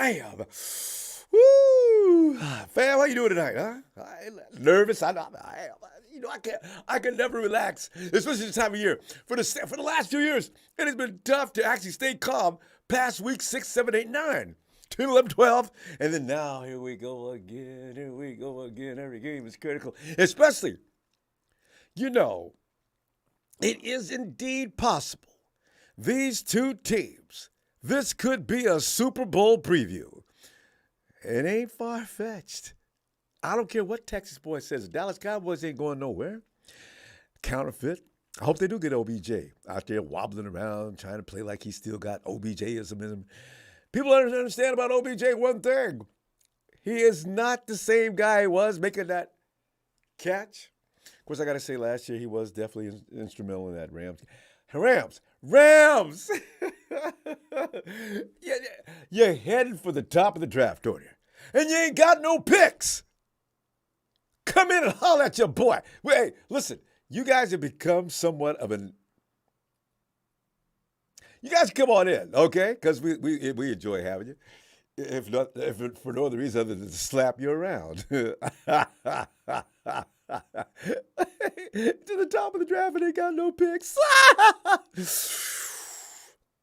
Bam. Woo. Fam, how you doing tonight, huh? Nervous? I am. I can never relax, especially this time of year. For the last few years, it has been tough to actually stay calm past week 6, 7, 8, 9. 10, 11, 12, and then now here we go again. Every game is critical, especially, it is indeed possible. These two teams, this could be a Super Bowl preview. It ain't far-fetched. I don't care what Texas boy says. The Dallas Cowboys ain't going nowhere. Counterfeit. I hope they do get OBJ out there wobbling around, trying to play like he's still got OBJism in him. People don't understand about OBJ one thing. He is not the same guy he was making that catch. Of course, I got to say last year he was definitely instrumental in that Rams. You're heading for the top of the draft, don't you? And you ain't got no picks. Come in and holler at your boy. Hey, listen, you guys have become somewhat of an... You guys come on in, okay? Because we enjoy having you. If for no other reason other than to slap you around. To the top of the draft and they got no picks.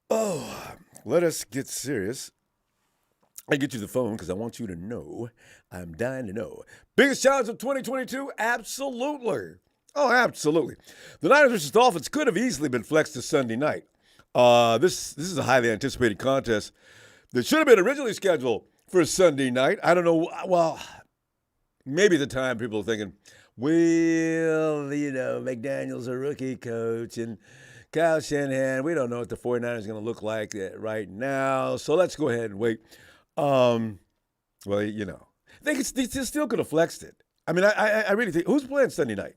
Oh, let us get serious. I get you the phone because I want you to know. I'm dying to know. Biggest challenge of 2022? Absolutely. Oh, absolutely. The Niners versus Dolphins could have easily been flexed to Sunday night. This is a highly anticipated contest that should have been originally scheduled for Sunday night. I don't know. Well, maybe at the time people are thinking, well, McDaniel's a rookie coach and Kyle Shanahan, we don't know what the 49ers are going to look like right now, so let's go ahead and wait. They still could have flexed it. I mean, I really think, who's playing Sunday night?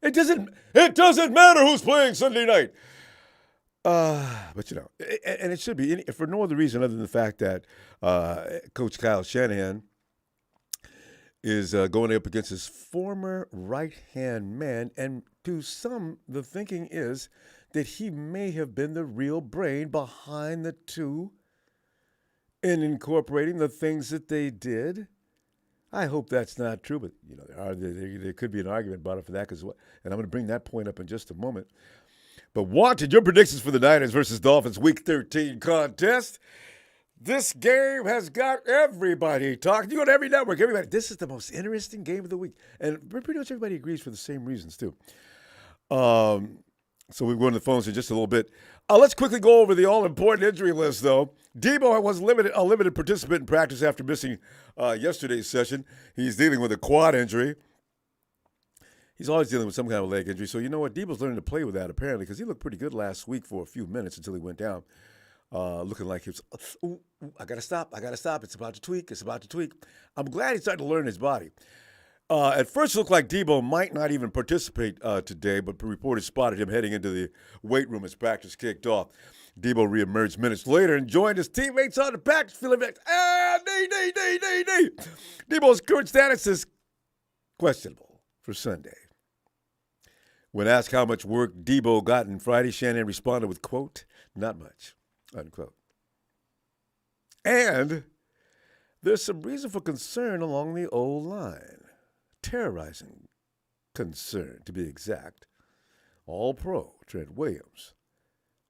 It doesn't matter who's playing Sunday night. But and it should be for no other reason other than the fact that Coach Kyle Shanahan is going up against his former right-hand man, and to some, the thinking is that he may have been the real brain behind the two in incorporating the things that they did. I hope that's not true, but there could be an argument about it for that, and I'm going to bring that point up in just a moment. But Wanted, your predictions for the Niners versus Dolphins Week 13 contest. This game has got everybody talking. You go to every network, everybody. This is the most interesting game of the week. And pretty much everybody agrees for the same reasons, too. So we'll go to the phones in just a little bit. Let's quickly go over the all-important injury list, though. Debo was a limited participant in practice after missing yesterday's session. He's dealing with a quad injury. He's always dealing with some kind of leg injury. So you know what? Debo's learning to play with that, apparently, because he looked pretty good last week for a few minutes until he went down, looking like he was, I got to stop. It's about to tweak. I'm glad he's starting to learn his body. At first, it looked like Debo might not even participate today, but reporters spotted him heading into the weight room as practice kicked off. Debo reemerged minutes later and joined his teammates on the practice field. Debo's current status is questionable for Sunday. When asked how much work Debo got on Friday, Shanahan responded with, quote, not much, unquote. And there's some reason for concern along the O-line. Terrorizing concern, to be exact. All-Pro Trent Williams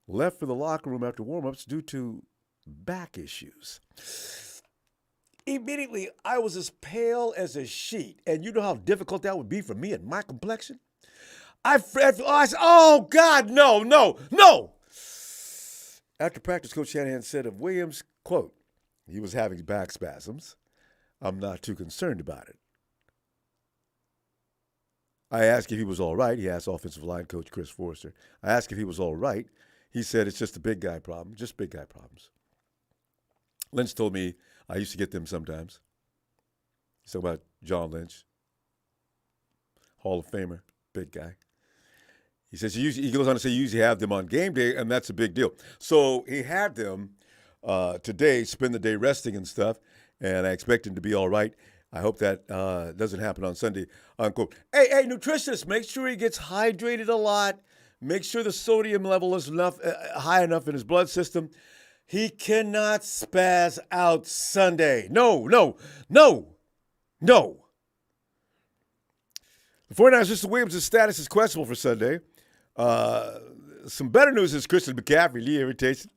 left for the locker room after warm-ups due to back issues. Immediately, I was as pale as a sheet, and you know how difficult that would be for me and my complexion? I said, oh, God, no. After practice, Coach Shanahan said of Williams, quote, he was having back spasms. I'm not too concerned about it. I asked if he was all right. He asked offensive line coach Chris Forrester. I asked if he was all right. He said it's just a big guy problem, just big guy problems. Lynch told me I used to get them sometimes. He's talking about John Lynch, Hall of Famer, big guy. He says he goes on to say you usually have them on game day, and that's a big deal. So he had them today, spend the day resting and stuff, and I expect him to be all right. I hope that doesn't happen on Sunday, unquote. Hey, nutritionist, make sure he gets hydrated a lot. Make sure the sodium level is high enough in his blood system. He cannot spaz out Sunday. No. The 49ers' Mr. Williams' status is questionable for Sunday. Some better news is Christian McCaffrey, knee irritation.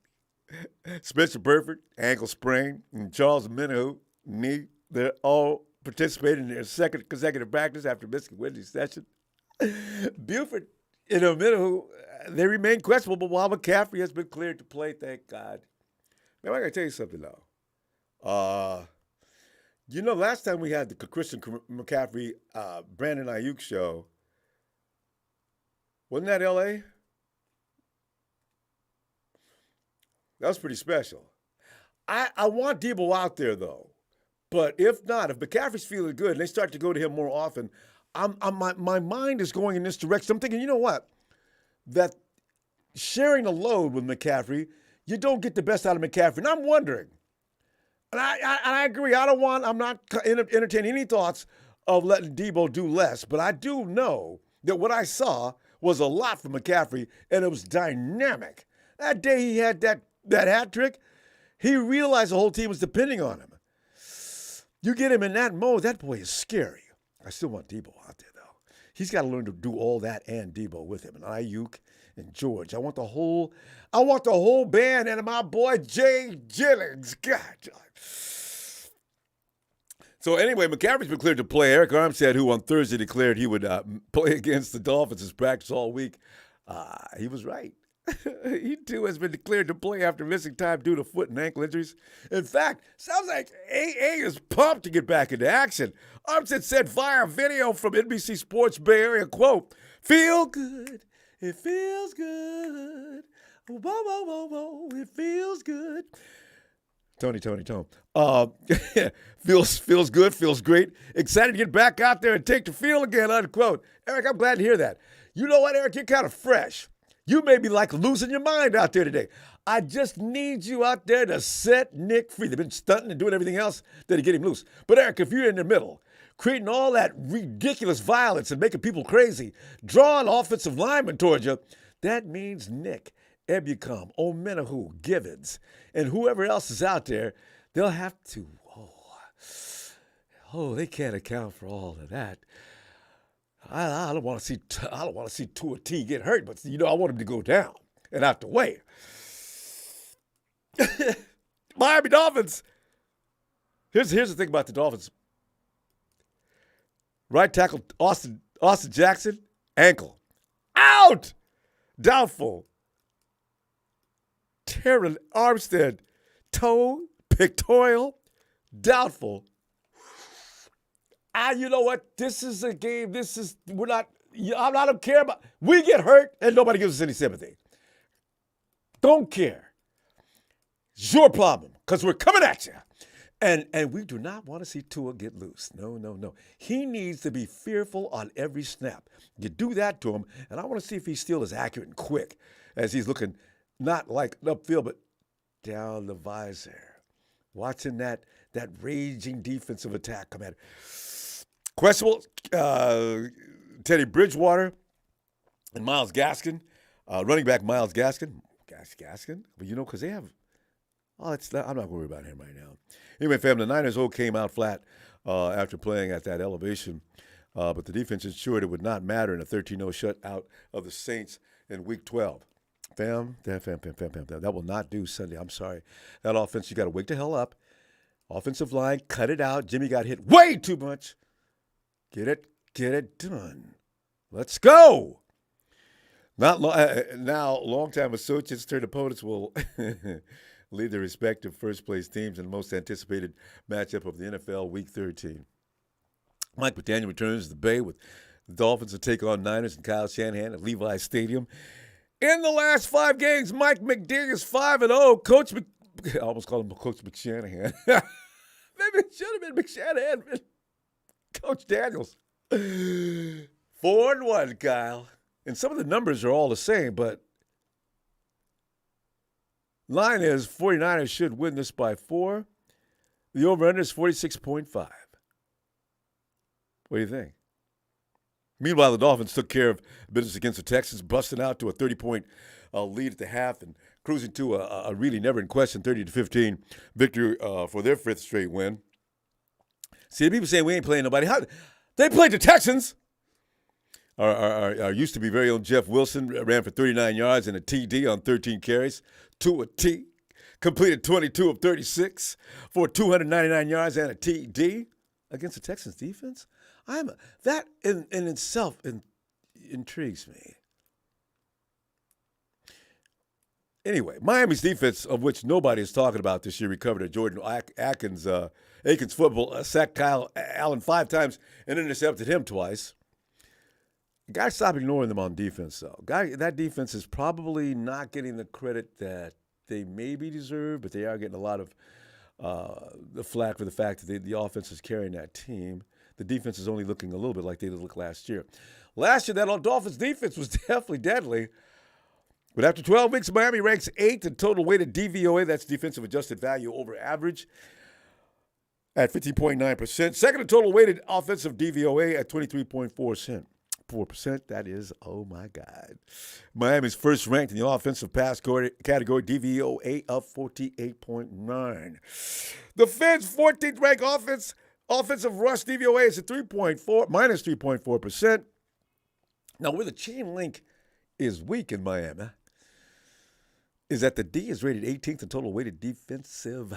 Spencer Burford, ankle sprain. And Charles Minahu, knee. They're all participating in their second consecutive practice after missing Wednesday's session. Buford and Minahu, they remain questionable, but while McCaffrey has been cleared to play, thank God. Man, I got to tell you something, though. Last time we had the Christian McCaffrey, Brandon Ayuk show, wasn't that L.A.? That was pretty special. I want Debo out there, though. But if not, if McCaffrey's feeling good and they start to go to him more often, my mind is going in this direction. I'm thinking, you know what? That sharing a load with McCaffrey, you don't get the best out of McCaffrey. And I'm wondering, and I agree, I'm not entertaining any thoughts of letting Debo do less, but I do know that what I saw was a lot from McCaffrey, and it was dynamic. That day he had that hat trick, he realized the whole team was depending on him. You get him in that mode, that boy is scary. I still want Debo out there, though. He's got to learn to do all that and Debo with him, and Ayuk and George. I want the whole band and my boy Jay Jennings. God. So anyway, McCaffrey's been cleared to play. Eric Armstead, who on Thursday declared he would play against the Dolphins as practice all week, he was right. He, too, has been declared to play after missing time due to foot and ankle injuries. In fact, sounds like AA is pumped to get back into action. Armstead said via video from NBC Sports Bay Area, quote, "Feel good. It feels good. Whoa, whoa, whoa, whoa. It feels good." Tony. Feels good, feels great. Excited to get back out there and take the field again, unquote. Eric, I'm glad to hear that. You know what, Eric? You're kind of fresh. You may be like losing your mind out there today. I just need you out there to set Nick free. They've been stunting and doing everything else to get him loose. But, Eric, if you're in the middle, creating all that ridiculous violence and making people crazy, drawing offensive linemen towards you, that means Nick, Ebucom, Omenahu, Givens, and whoever else is out there, they'll have to, they can't account for all of that. I don't want to see Tua T get hurt, but I want him to go down and out the way. Miami Dolphins. Here's the thing about the Dolphins. Right tackle Austin Jackson, ankle, out, doubtful. Terran Armstead, toe, pectoral, doubtful. You know what? This is a game. I don't care about. We get hurt and nobody gives us any sympathy. Don't care. It's your problem because we're coming at you. And we do not want to see Tua get loose. No. He needs to be fearful on every snap. You do that to him, and I want to see if he's still as accurate and quick as he's looking, not like upfield, but down the visor. Watching that raging defensive attack come at it. Questionable, Teddy Bridgewater and Myles Gaskin, running back Myles Gaskin. Gaskin? But because they have, I'm not worried about him right now. Anyway, family, the Niners came out flat after playing at that elevation, but the defense ensured it would not matter in a 13-0 shutout of the Saints in Week 12. Fam, that will not do Sunday. I'm sorry. That offense, you got to wake the hell up. Offensive line, cut it out. Jimmy got hit way too much. Get it done. Let's go. Now, longtime associates turned opponents will lead their respective first-place teams in the most anticipated matchup of the NFL Week 13. Mike McDaniel returns to the Bay with the Dolphins to take on Niners and Kyle Shanahan at Levi's Stadium. In the last 5 games, Mike McDaniel's 5-0. I almost called him Coach McShanahan. Maybe it should have been McShanahan. Coach Daniels. 4-1, Kyle. And some of the numbers are all the same, but line is 49ers should win this by 4. The over-under is 46.5. What do you think? Meanwhile, the Dolphins took care of business against the Texans, busting out to a 30-point lead at the half and cruising to a really never in question 30-15 victory for their fifth straight win. See, people saying we ain't playing nobody. How, they played the Texans. Our used to be very own Jeff Wilson ran for 39 yards and a TD on 13 carries. Tua T completed 22 of 36 for 299 yards and a TD against the Texans defense. That in itself intrigues me. Anyway, Miami's defense, of which nobody is talking about this year, recovered a Jordan Akins football, sacked Kyle Allen 5 times and intercepted him twice. Got to stop ignoring them on defense, though. That defense is probably not getting the credit that they maybe deserve, but they are getting a lot of the flack for the fact that the offense is carrying that team. The defense is only looking a little bit like they did look last year. Last year, that Dolphins defense was definitely deadly. But after 12 weeks, Miami ranks 8th in total weighted DVOA. That's defensive adjusted value over average at 15.9%. Second in total weighted offensive DVOA at 23.4%. That is, oh my God. Miami's first ranked in the offensive pass category, DVOA of 48.9. The Fed's 14th ranked offensive rush DVOA is at minus 3.4%. Now, where the chain link is weak in Miami is that the D is rated 18th in total weighted defensive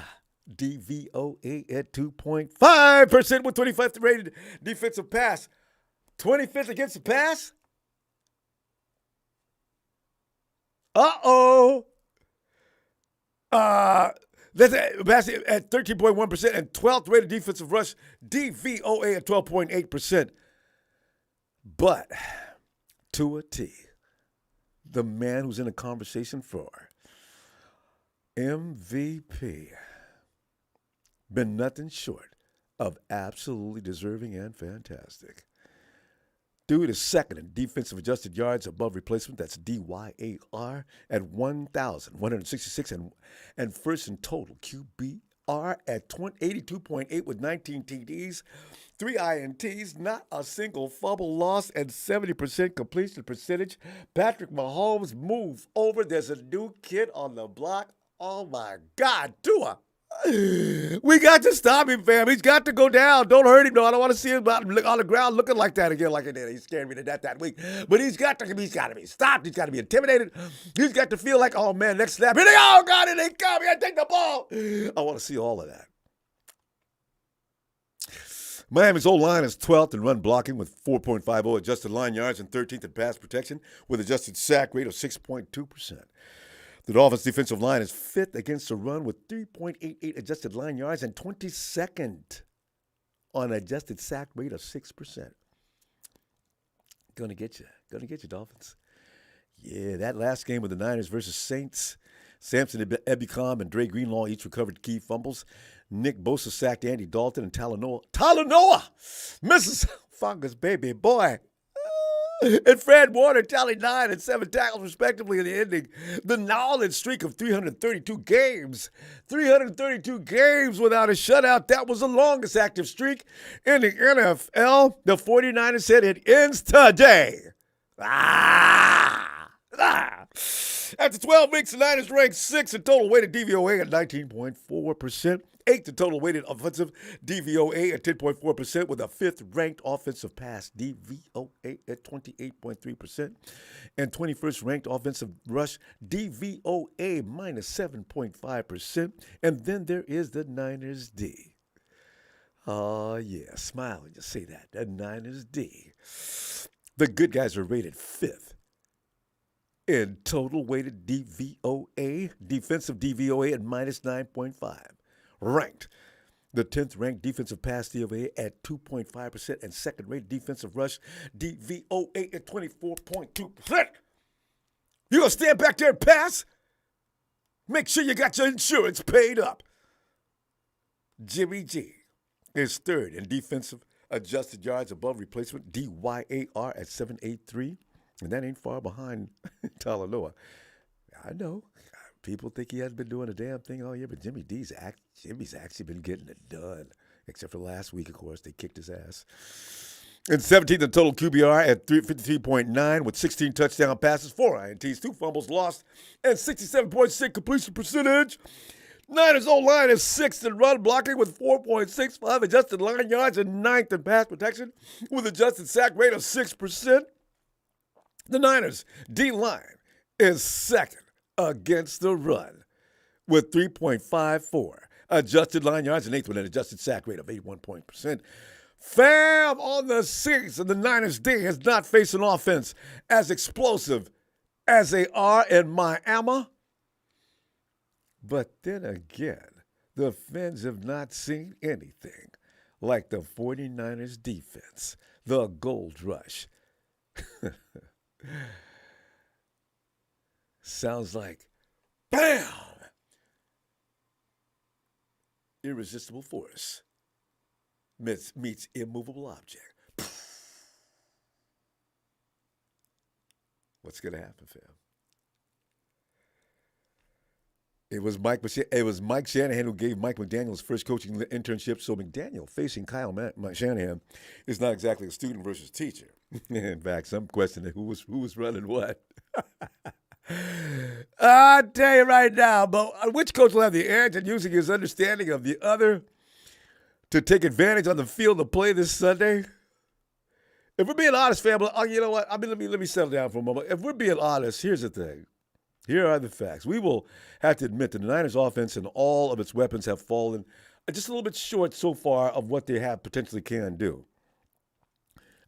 DVOA at 2.5% with 25th rated defensive pass. 25th against the pass? Uh-oh. That's at 13.1% and 12th rated defensive rush DVOA at 12.8%. But Tua T, the man who's in a conversation for MVP, been nothing short of absolutely deserving and fantastic. Dude is second in defensive adjusted yards above replacement. That's DYAR at 1,166 and first in total QBR at 82.8 with 19 TDs, 3 INTs, not a single fumble loss, and 70% completion percentage. Patrick Mahomes moves over. There's a new kid on the block. Oh, my God, Tua. We got to stop him, fam. He's got to go down. Don't hurt him, though. I don't want to see him on the ground looking like that again, like he did. He scared me to death that week. But he's got to be stopped. He's got to be intimidated. He's got to feel like, oh, man, next snap. Here they go. Oh, God, here they come. Here, take the ball. I want to see all of that. Miami's O-line is 12th in run blocking with 4.50 adjusted line yards and 13th in pass protection with adjusted sack rate of 6.2%. The Dolphins' defensive line is 5th against the run with 3.88 adjusted line yards and 22nd on adjusted sack rate of 6%. Gonna get you, Dolphins. Yeah, that last game with the Niners versus Saints, Samson Ebicom and Dre Greenlaw each recovered key fumbles. Nick Bosa sacked Andy Dalton and Talanoa misses Fungus, baby boy. And Fred Warner tallied 9 and 7 tackles, respectively, in the ending. The knowledge streak of 332 games. 332 games without a shutout. That was the longest active streak in the NFL. The 49ers said it ends today. After 12 weeks, the Niners ranked 6th in total weighted DVOA at 19.4%. 8th in total weighted offensive DVOA at 10.4% with a 5th ranked offensive pass DVOA at 28.3% and 21st ranked offensive rush DVOA minus 7.5%. And then there is the Niners D. Oh, yeah, smile when you say that. The Niners D. The good guys are rated 5th in total weighted DVOA, defensive DVOA at minus 9.5. Ranked the 10th ranked defensive pass DVOA at 2.5% and second rated defensive rush DVOA at 24.2%. You gonna stand back there and pass? Make sure you got your insurance paid up. Jimmy G is 3rd in defensive adjusted yards above replacement DYAR at 783, and that ain't far behind Talanoa. I know. People think he hasn't been doing a damn thing all year, but Jimmy's actually been getting it done. Except for last week, of course, they kicked his ass. And 17th in total QBR at 53.9 with 16 touchdown passes, 4 INTs, 2 fumbles lost, and 67.6 completion percentage. Niners O-line is 6th in run blocking with 4.65 adjusted line yards and 9th in pass protection with adjusted sack rate of 6%. The Niners D-line is 2nd against the run with 3.54 adjusted line yards and 8th with an adjusted sack rate of 81%. Fam, on the season, the Niners D has not faced an offense as explosive as they are in Miami. But then again, the fans have not seen anything like the 49ers defense, the Gold Rush. Sounds like, bam! Irresistible force meets immovable object. What's going to happen, fam? It was Mike Shanahan who gave Mike McDaniel his first coaching internship, so McDaniel facing Kyle Shanahan is not exactly a student versus teacher. In fact, some questioning who was running what. I'll tell you right now, but which coach will have the edge in using his understanding of the other to take advantage on the field of play this Sunday? If we're being honest, family, you know what? Let me settle down for a moment. If we're being honest, here's the thing. Here are the facts. We will have to admit that the Niners offense and all of its weapons have fallen just a little bit short so far of what they have potentially can do.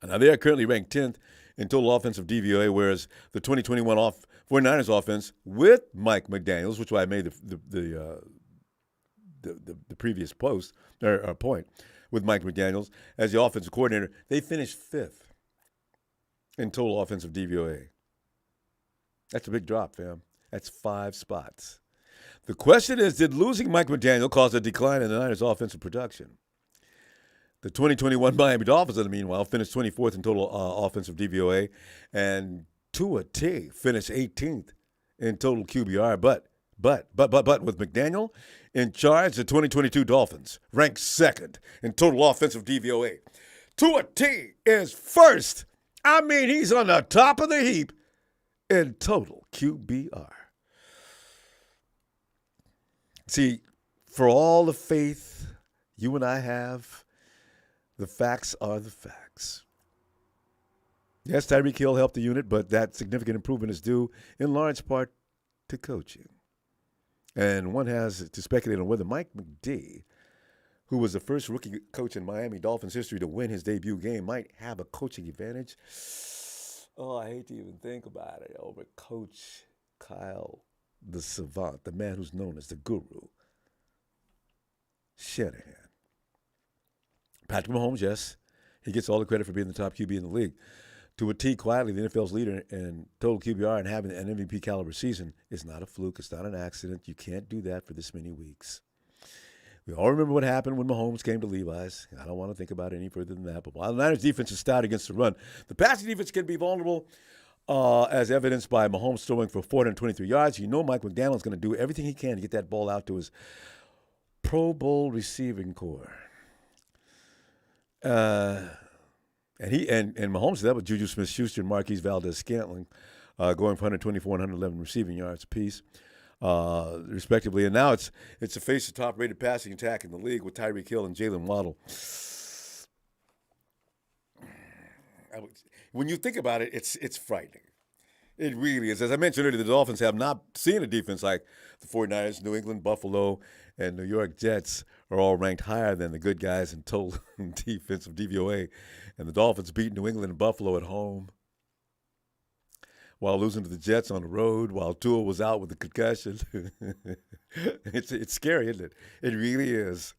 Now, they are currently ranked 10th in total offensive DVOA, whereas the 2021 49ers offense with Mike McDaniels, which I made the previous post or point with Mike McDaniels as the offensive coordinator, they finished 5th in total offensive DVOA. That's a big drop, fam. That's 5 spots. The question is, did losing Mike McDaniel cause a decline in the Niners' offensive production? The 2021 Miami Dolphins, in the meanwhile, finished 24th in total offensive DVOA, and Tua finished 18th in total QBR. But with McDaniel in charge, the 2022 Dolphins ranked 2nd in total offensive DVOA. Tua is 1st. I mean, he's on the top of the heap in total QBR. See, for all the faith you and I have, the facts are the facts. Yes, Tyreek Hill helped the unit, but that significant improvement is due in large part to coaching. And one has to speculate on whether Mike McD, who was the first rookie coach in Miami Dolphins history to win his debut game, might have a coaching advantage. Oh, I hate to even think about it, over Coach Kyle the Savant, the man who's known as the Guru, Shanahan. Patrick Mahomes, yes, he gets all the credit for being the top QB in the league. To a T, quietly, the NFL's leader in total QBR and having an MVP caliber season is not a fluke. It's not an accident. You can't do that for this many weeks. We all remember what happened when Mahomes came to Levi's. I don't want to think about it any further than that. But while the Niners' defense is stout against the run, the passing defense can be vulnerable, as evidenced by Mahomes throwing for 423 yards. You know Mike McDaniel is going to do everything he can to get that ball out to his Pro Bowl receiving corps. And Mahomes did that with Juju Smith-Schuster and Marquise Valdez-Scantling going for 124 and 111 receiving yards apiece, respectively. And now it's to face the top-rated passing attack in the league with Tyreek Hill and Jalen Waddle. When you think about it, it's frightening. It really is. As I mentioned earlier, the Dolphins have not seen a defense like the 49ers, New England, Buffalo, and New York Jets are all ranked higher than the good guys in total defensive DVOA. And the Dolphins beat New England and Buffalo at home while losing to the Jets on the road, while Tua was out with a concussion. It's scary, isn't it? It really is.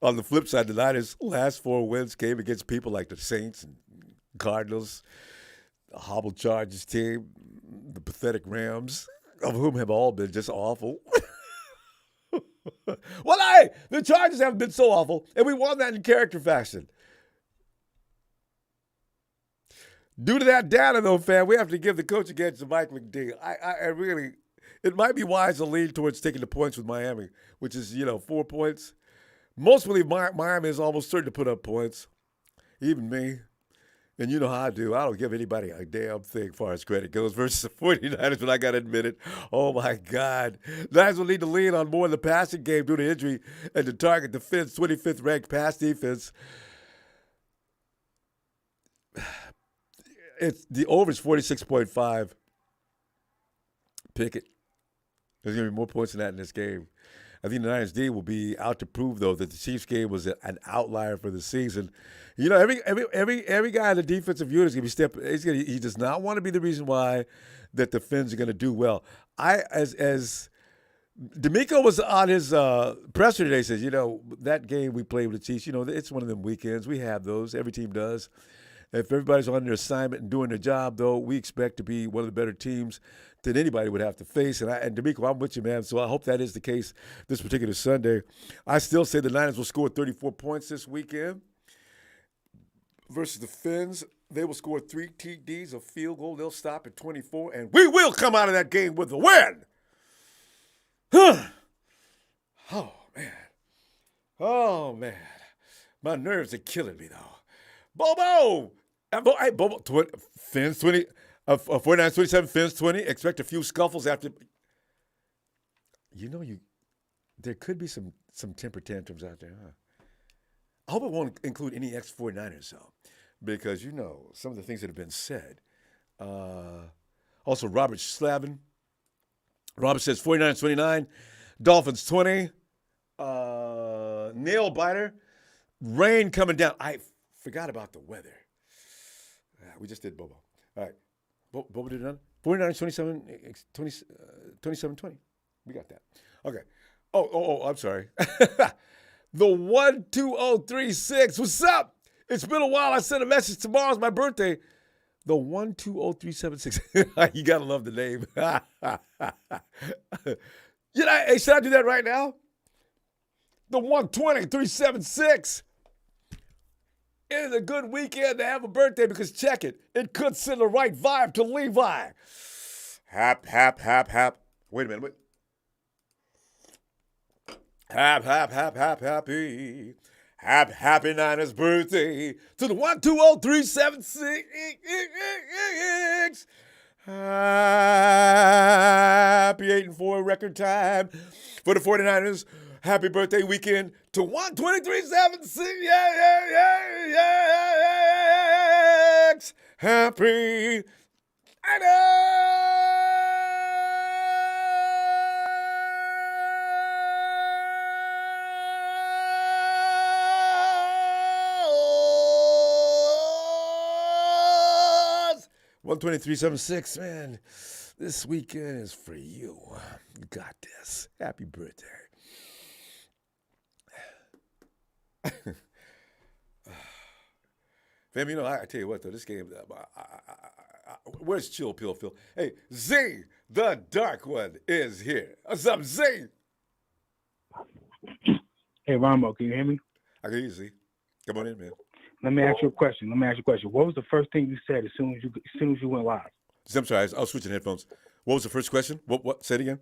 On the flip side, the Niners' last 4 wins came against people like the Saints and Cardinals, the hobbled Chargers team, the pathetic Rams, of whom have all been just awful. Well, the Chargers haven't been so awful, and we won that in character fashion. Due to that data, though, fam, we have to give the coach against to Mike McDaniel. I really, it might be wise to lean towards taking the points with Miami, which is, 4 points. Most believe Miami is almost certain to put up points, even me. And you know how I do. I don't give anybody a damn thing as far as credit goes versus the 49ers, but I got to admit it. Oh, my God. Niners will need to lean on more in the passing game due to injury and to target the 25th ranked pass defense. The over is 46.5. Pick it. There's going to be more points than that in this game. I think the Niners D will be out to prove, though, that the Chiefs game was an outlier for the season. You know, every guy in the defensive unit is going to be stepping. He does not want to be the reason why that the Finns are going to do well. As D'Amico was on his presser today, says, you know, that game we played with the Chiefs, you know, it's one of them weekends. We have those. Every team does. If everybody's on their assignment and doing their job, though, we expect to be one of the better teams that anybody would have to face. And D'Amico, I'm with you, man. So I hope that is the case this particular Sunday. I still say the Niners will score 34 points this weekend versus the Finns. They will score 3 TDs, a field goal. They'll stop at 24, and we will come out of that game with a win. Huh. Oh, man. My nerves are killing me, though. Bobo! Hey, Bobo, Finns 20, 49 27, Finns 20. Expect a few scuffles after. You know, there could be some temper tantrums out there, huh? I hope it won't include any ex-49ers, though, because, you know, some of the things that have been said. Also, Robert Slavin. Robert says 49-29, Dolphins 20. Nail biter. Rain coming down. I forgot about the weather. We just did Bobo. All right. Bobo did it done? 49-27, 20. We got that. Okay. Oh, I'm sorry. The 12036. What's up? It's been a while. I sent a message. Tomorrow's my birthday. The 120376. You got to love the name. Hey, should I do that right now? The 120376. It is a good weekend to have a birthday because, check it, it could send the right vibe to Levi. Hap. Wait a minute. Wait. Happy. Happy Niners birthday to the 120376. Happy 8-4 record time for the 49ers. Happy birthday weekend to 12376. Yeah. Happy Niners. 12376, man. This weekend is for you. You got this. Happy birthday. Fam, you know, I tell you what, though, this game, where's Chill Pill Phil? Hey, Z, the dark one, is here. What's up, Z? Hey, Ronbo, can you hear me? I can hear you, Z. Come on in, man. Let me ask you a question. What was the first thing you said as soon as you went live? I'm sorry, I was switching headphones. What was the first question? What? Say it again.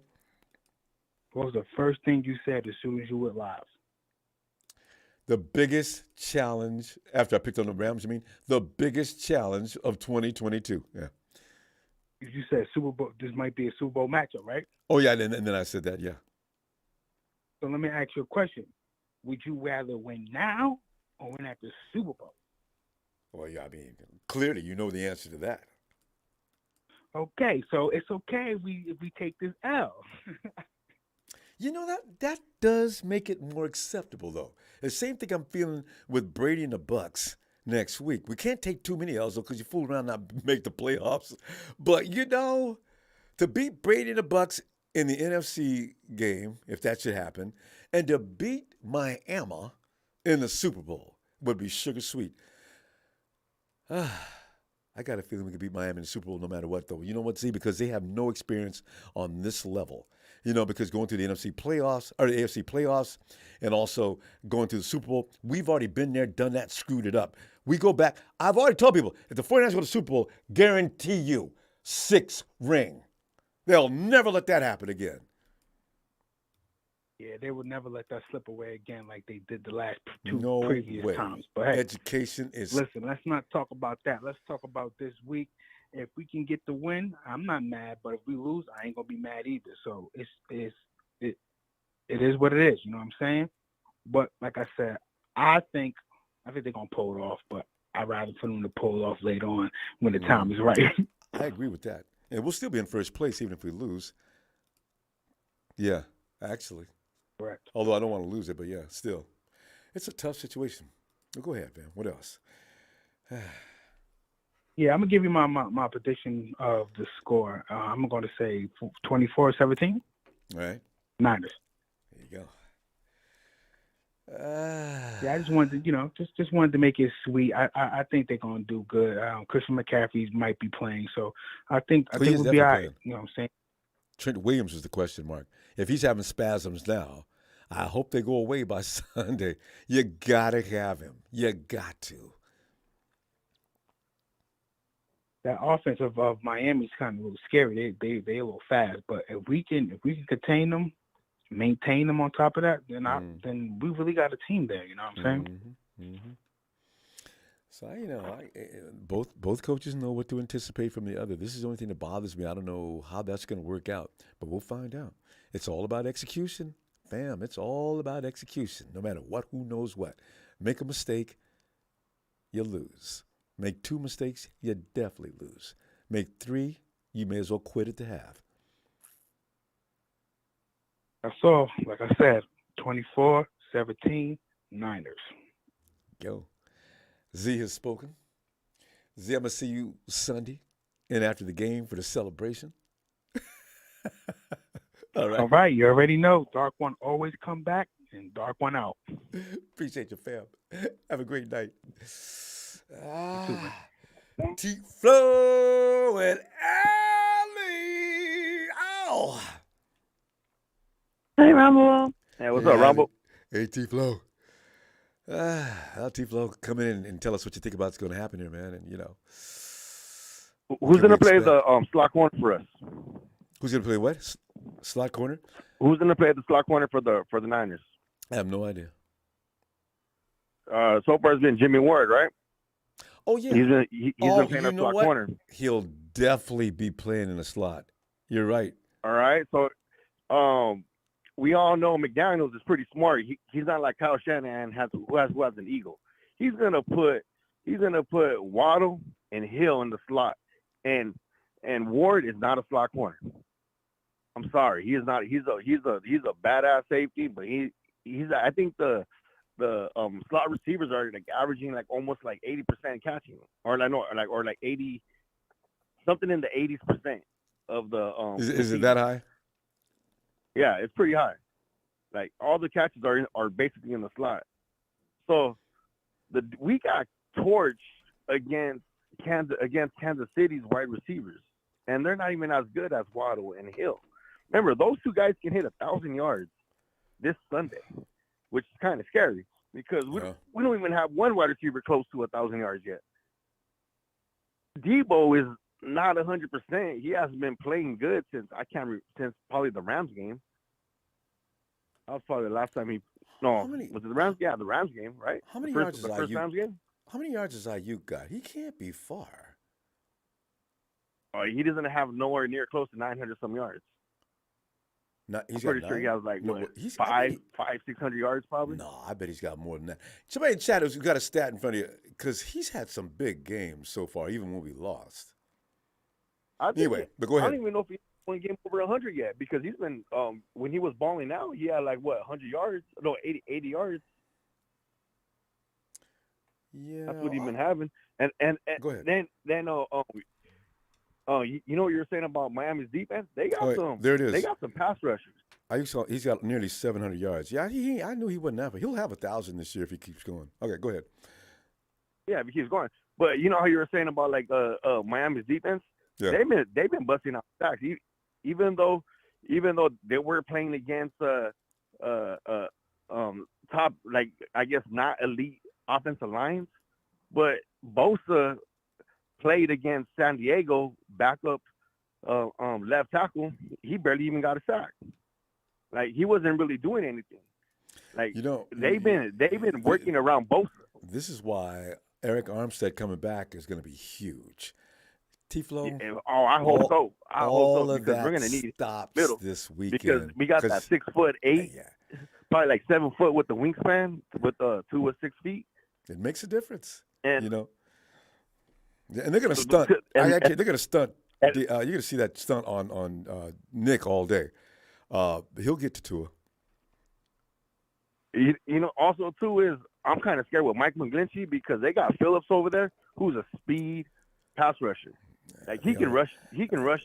What was the first thing you said as soon as you went live? The biggest challenge, after I picked on the Rams, you mean? The biggest challenge of 2022. Yeah. You said Super Bowl, this might be a Super Bowl matchup, right? Oh, yeah, and then I said that, yeah. So let me ask you a question. Would you rather win now or win at the Super Bowl? Well, yeah, I mean, clearly you know the answer to that. Okay, so it's okay if we take this L. You know, that does make it more acceptable, though. The same thing I'm feeling with Brady and the Bucks next week. We can't take too many L's, though, because you fool around and not make the playoffs. But, you know, to beat Brady and the Bucks in the NFC game, if that should happen, and to beat Miami in the Super Bowl would be sugar sweet. I got a feeling we could beat Miami in the Super Bowl no matter what, though. You know what, Z? Because they have no experience on this level. You know, because going through the NFC playoffs, or the AFC playoffs, and also going to the Super Bowl, we've already been there, done that, screwed it up. We go back. I've already told people, if the 49ers go to the Super Bowl, guarantee you 6 ring. They'll never let that happen again. Yeah, they would never let that slip away again like they did the last two No previous way. times. But hey, Education is. listen, let's not talk about that. Let's talk about this week. If we can get the win, I'm not mad. But if we lose, I ain't gonna be mad either. So it is what it is. You know what I'm saying? But like I said, I think they're gonna pull it off. But I'd rather for them to pull it off later on when the time is right. I agree with that. And we'll still be in first place even if we lose. Yeah, actually. Correct. Although I don't want to lose it, but yeah, still. It's a tough situation. Well, go ahead, man. What else? Yeah, I'm gonna give you my prediction of the score. I'm gonna say 24-17. All right. Niners. There you go. Yeah, I just wanted to, just wanted to make it sweet. I think they're gonna do good. Christian McCaffrey might be playing, so I think we'll be all right. Playing. You know what I'm saying? Trent Williams is the question mark. If he's having spasms now, I hope they go away by Sunday. You gotta have him. You got to. That offense of Miami's kind of a little scary. They a little fast, but if we can contain them, maintain them on top of that, then we really got a team there. You know what I'm saying? Mm-hmm. So both coaches know what to anticipate from the other. This is the only thing that bothers me. I don't know how that's going to work out, but we'll find out. It's all about execution, fam. It's all about execution. No matter what, who knows what. Make a mistake, you lose. Make 2 mistakes, you definitely lose. Make 3, you may as well quit at the half. That's all. Like I said, 24-17 Niners. Go. Z has spoken. Z, I'm going to see you Sunday and after the game for the celebration. All right. All right. You already know. Dark one always come back and dark one out. Appreciate you, fam. Have a great night. T-Flow and Allie. Ow. Hey, Ronbo. Hey, what's up, Ronbo? Hey, T-Flow. T-Flow, come in and tell us what you think about what's going to happen here, man. And, who's going to play the slot corner for us? Who's going to play what? Slot corner? Who's going to play the slot corner for the Niners? I have no idea. So far it's been Jimmy Ward, right? Oh, yeah. He's been playing a slot corner. He'll definitely be playing in the slot. You're right. All right. So we all know McDaniels is pretty smart. He's not like Kyle Shanahan who has an eagle. He's gonna put Waddle and Hill in the slot, and Ward is not a slot corner. I'm sorry, he is not. He's a badass safety, but he's I think the slot receivers are like averaging like almost like 80% catching, or like 80 something in the 80% of the Is it that high? Yeah, it's pretty high. Like all the catches are basically in the slot. So we got torched against Kansas City's wide receivers, and they're not even as good as Waddle and Hill. Remember, those two guys can hit 1,000 yards this Sunday, which is kind of scary because we don't even have one wide receiver close to 1,000 yards yet. Debo is not 100%. He hasn't been playing good since probably the Rams game. That was probably the last time was it the Rams? Yeah, the Rams game, right? How many yards is Ayuk? First Rams game? How many yards has Ayuk got? He can't be far. Oh, he doesn't have nowhere near close to 900 some yards. I'm pretty sure he has like 600 yards probably. No, I bet he's got more than that. Somebody in chat who's got a stat in front of you because he's had some big games so far, even when we lost. Anyway, but go ahead. I don't even know if he's won a game over 100 yet because he's been when he was balling out, he had like 100 yards? No, 80 yards. Yeah, that's what he's been having. And go ahead. Then you know what you were saying about Miami's defense? They got some. There it is. They got some pass rushers. He's got nearly 700 yards. Yeah, I knew he wouldn't have it. He'll have 1,000 this year if he keeps going. Okay, go ahead. Yeah, if he keeps going. But you know how you were saying about like Miami's defense? Yeah. They've been busting out sacks, even though they were playing against top, like I guess not elite offensive lines, but Bosa played against San Diego backup left tackle. He barely even got a sack. Like he wasn't really doing anything. Like they've been working around Bosa. This is why Eric Armstead coming back is going to be huge. T-Flow. I hope so. I hope so because we're going to need stops middle this weekend because we got that 6'8", probably like 7 foot with the wingspan with 2 or 6 feet. It makes a difference, and, and they're going to stunt. They're going to stunt. You're going to see that stunt on Nick all day. He'll get to Tua. Also too is I'm kind of scared with Mike McGlinchey because they got Phillips over there, who's a speed pass rusher. Like he can rush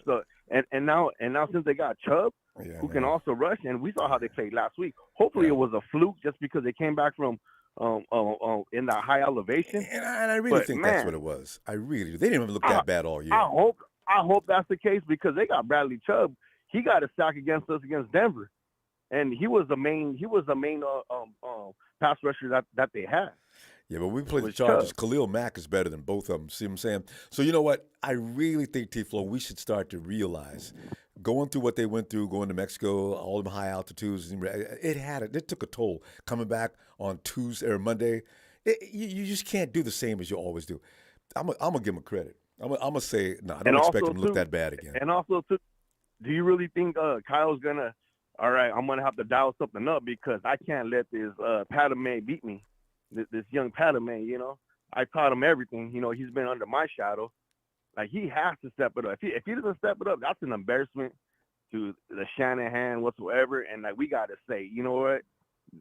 the and now since they got Chubb, who can also rush, and we saw how they played last week. Hopefully it was a fluke just because they came back from in that high elevation. And I really think that's what it was. I really do. They didn't even look that bad all year. I hope that's the case because they got Bradley Chubb. He got a sack against us against Denver, and he was the main pass rusher that they had. Yeah, but we played the Chargers. Khalil Mack is better than both of them. See what I'm saying? So you know what? I really think, T-Flow, we should start to realize, going through what they went through, going to Mexico, all them high altitudes, it took a toll. Coming back on Tuesday or Monday, you just can't do the same as you always do. I'm gonna give them credit. I'm gonna say no. I don't expect them to look that bad again. And also, too, do you really think Kyle's gonna? All right, I'm gonna have to dial something up because I can't let this Padme beat me. This young Padme, I taught him everything. He's been under my shadow. Like he has to step it up. If he doesn't step it up, that's an embarrassment to the Shanahan whatsoever. And like we got to say, you know what?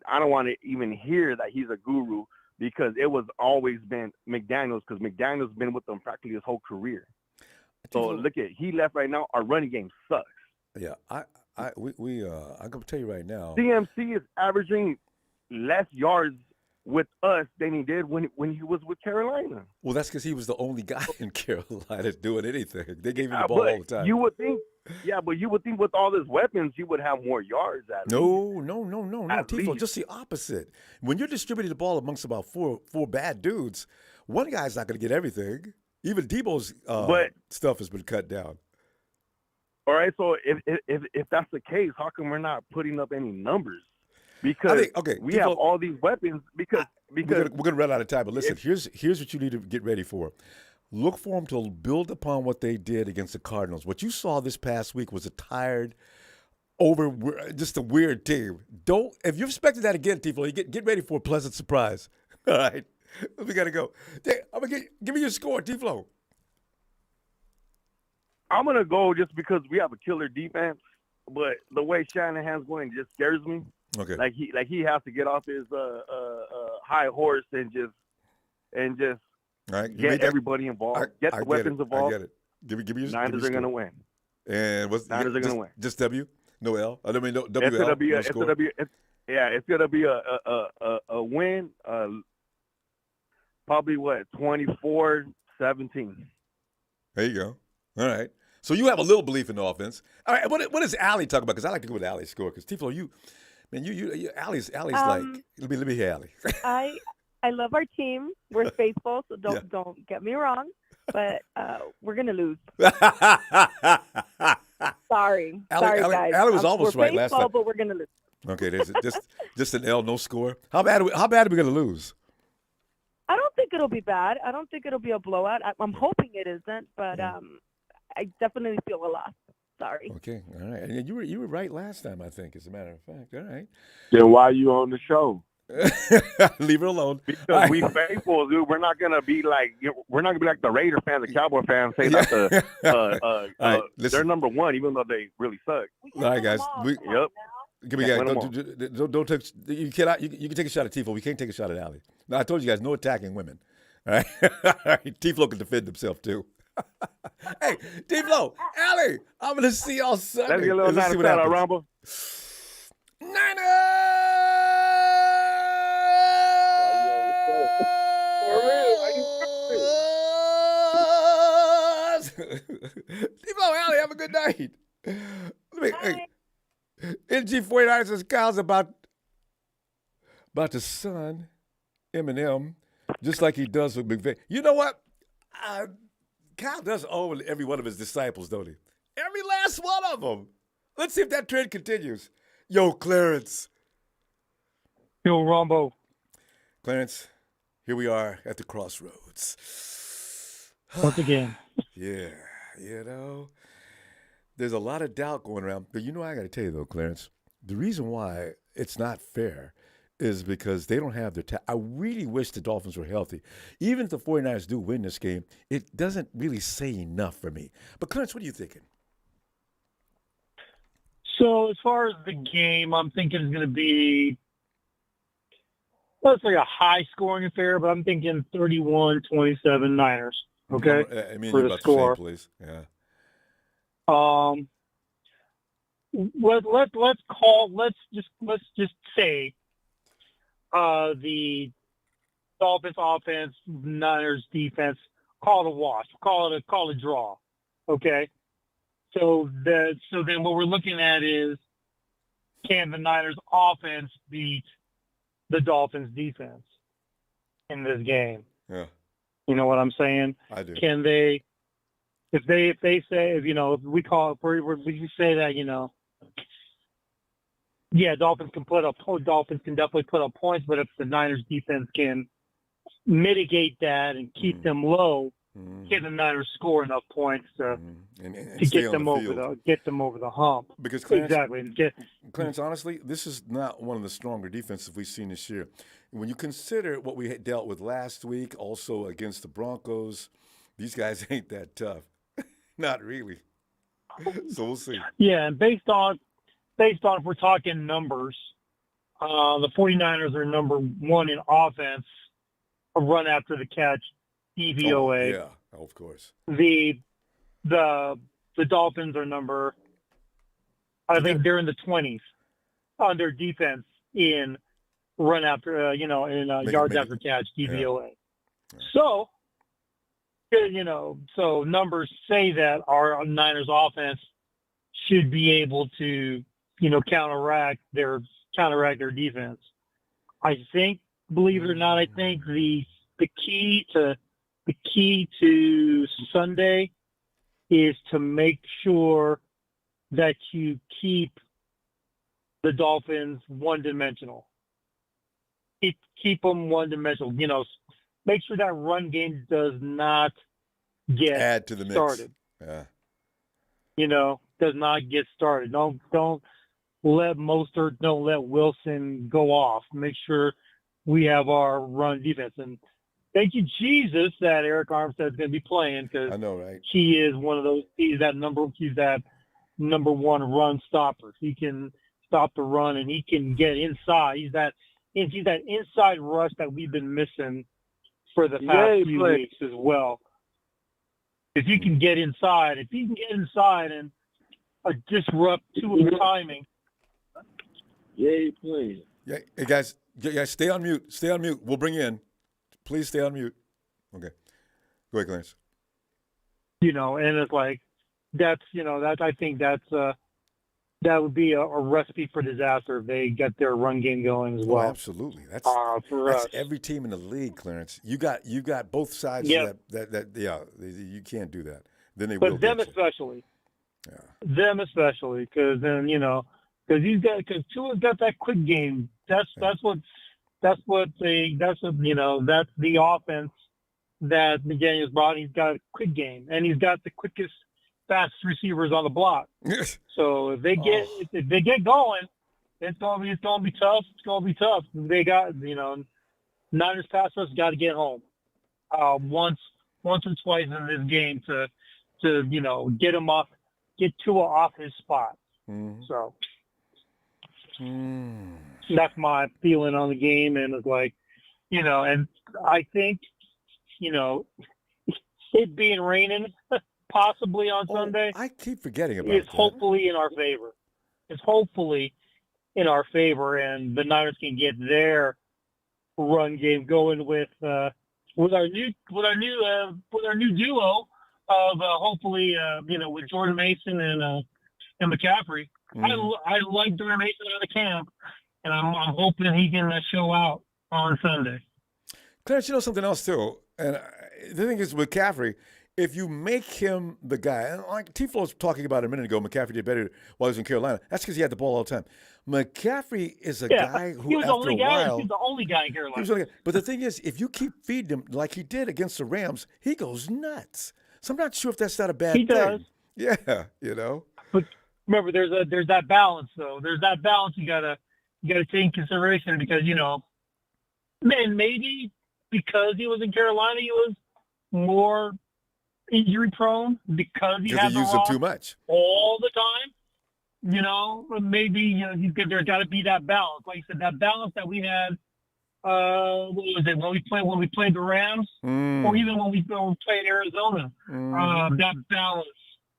I don't want to even hear that he's a guru because it was always been McDaniel's because McDaniel's been with them practically his whole career. So look at he left right now. Our running game sucks. Yeah, I'm gonna tell you right now. CMC is averaging less yards with us than he did when he was with Carolina. Well, that's because he was the only guy in Carolina doing anything. They gave him the ball all the time. You would think, but you would think with all his weapons, you would have more yards. No. Tifo, just the opposite. When you're distributing the ball amongst about four bad dudes, one guy's not going to get everything. Even Debo's stuff has been cut down. All right, so if that's the case, how come we're not putting up any numbers? Because we have all these weapons. Because we're gonna run out of time. But listen, here's what you need to get ready for. Look for them to build upon what they did against the Cardinals. What you saw this past week was a tired, just a weird team. If you're expecting that again, Tifo, you get ready for a pleasant surprise. All right, we gotta go. Give me your score, Tifo. I'm gonna go just because we have a killer defense, but the way Shanahan's going just scares me. Okay. Like he has to get off his high horse and just get everybody involved, get the weapons involved. I get it. Give me your Niners are gonna win. And Niners are gonna win. Just W, no L. I mean no W. It's gonna be a win. Probably 24-17. There you go. All right. So you have a little belief in the offense. All right. What does Allie talk about? Because I like to go with Allie's score. Because Tifo, Allie's like. Let me hear Allie. I love our team. We're faithful, so don't get me wrong. But we're gonna lose. Sorry, guys. Allie was almost right last time. But we're gonna lose. Okay, there's just an L, no score. How bad are we gonna lose? I don't think it'll be bad. I don't think it'll be a blowout. I'm hoping it isn't, but I definitely feel a loss. Sorry. Okay, all right. And you were right last time, I think, as a matter of fact. All right. Then why are you on the show? Leave her alone. Because we faithful, dude. We're not gonna be like the Raider fans, the Cowboy fans say that they're number one, even though they really suck. All right, guys. Give me guys. Don't take. You cannot. You can take a shot at Tifo. We can't take a shot at Allie. No, I told you guys, no attacking women. All right. Tifo can defend himself too. Hey, Tifo, Allie, I'm gonna see y'all Sunday. Let's get a little Niners shout out, Ronbo. Niners! Tifo, Allie, have a good night. NG49 says Kyle's about to son Eminem, just like he does with McVay. You know what? Kyle does own every one of his disciples, don't he? Every last one of them. Let's see if that trend continues. Yo, Clarence. Yo, Ronbo. Clarence, here we are at the crossroads. Once again. Yeah, there's a lot of doubt going around. But I got to tell you, though, Clarence, the reason why it's not fair is because they don't have their I really wish the Dolphins were healthy. Even if the 49ers do win this game, it doesn't really say enough for me. But, Clarence, what are you thinking? So as far as the game, I'm thinking it's going to be, let's say, a high-scoring affair, but I'm thinking 31-27 Niners. Okay, I mean, for you're the about score. to say, please. Yeah. Let's just say the Dolphins offense, Niners defense, call it a wash, call it a draw. Okay, so then what we're looking at is, can the Niners offense beat the Dolphins defense in this game? Yeah. You know what I'm saying? I do. Can they? If we say that, yeah, Dolphins can definitely put up points, but if the Niners defense can mitigate that and keep them low, can the Niners score enough points to get them over the hump? Because Clarence, exactly. Clarence, honestly, this is not one of the stronger defenses we've seen this year. When you consider what we had dealt with last week, also against the Broncos, these guys ain't that tough. Not really. So we'll see. Yeah, and based on if we're talking numbers, the 49ers are number one in offense, a run after the catch, DVOA. Oh, yeah, of course. The Dolphins are I think they're in the 20s on their defense in run after, yards after catch, DVOA. Yeah. So, so numbers say that our Niners offense should be able to, counteract their defense. I think, believe it or not, I think the key to Sunday is to make sure that you keep the Dolphins one-dimensional. Keep them one-dimensional. Make sure that run game does not get add to the mix. Started. Yeah. Does not get started. Don't let Mostert, don't let Wilson go off. Make sure we have our run defense. And thank you, Jesus, that Eric Armstead's going to be playing, because I know, right? he is one of those. He's that number one run stopper. He can stop the run and he can get inside. He's that inside rush that we've been missing for the past few weeks as well. If he can get inside, and disrupt Tua's timing. Yay, please. Yeah, hey guys, stay on mute. Stay on mute. We'll bring you in. Please stay on mute. Okay. Go ahead, Clarence. And it's like I think that would be a recipe for disaster if they get their run game going as well. Oh, absolutely. That's us. every team in the league, Clarence. You got both sides of that. Yeah, you can't do that. Then they will. But them especially. Yeah. Them especially, because then because Tua's got that quick game. That's the offense that McDaniel's brought. He's got a quick game, and he's got the quickest, fast receivers on the block. So if they get going, it's gonna be tough. It's gonna be tough. They got Niners pass rush got to get home once or twice in this game to get Tua off his spot. So that's my feeling on the game, and it's like, and I think, it being raining possibly on Sunday. I keep forgetting about it's that. hopefully in our favor. It's hopefully in our favor, and the Niners can get their run game going with our new duo of hopefully with Jordan Mason and McCaffrey. I like Jordan Mason out of camp, and I'm hoping he can show out on Sunday. Clarence, something else too, and the thing is with McCaffrey, if you make him the guy, and like T-Flow was talking about a minute ago, McCaffrey did better while he was in Carolina. That's because he had the ball all the time. McCaffrey is a Yeah, guy who, he was the after only a guy. while, He was the only guy in he Carolina. was only, but the thing is, if you keep feeding him like he did against the Rams, he goes nuts. So I'm not sure if that's not a bad He thing. does. Yeah, you know. But remember, there's that balance though. There's that balance you gotta take in consideration because man, maybe because he was in Carolina, he was more injury prone because he Because had he the used him Rock too much. all the time. Maybe there's got to be that balance. Like you said, that balance that we had. What was it when we played the Rams, or even when we played Arizona? That balance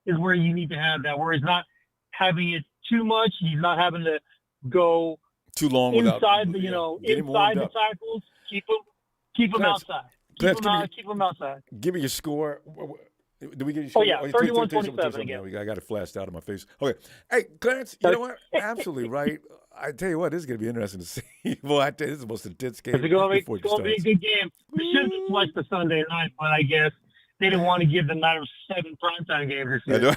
is where you need to have that, where he's not having it too much. He's not having to go Too long inside without inside the cycles. Keep him Clarence, outside. Clarence, Keep him outside. Give me your score. Did we get your Oh, score? yeah, 31-27 again. I got it flashed out of my face. Okay. Hey, Clarence, you know what? Absolutely right. I tell you what, this is going to be interesting to see. Boy, I tell you, this is the most intense game. It's going to be a good game. We should have watched the Sunday night, but I guess they didn't want to give the Niners 7 primetime games this year.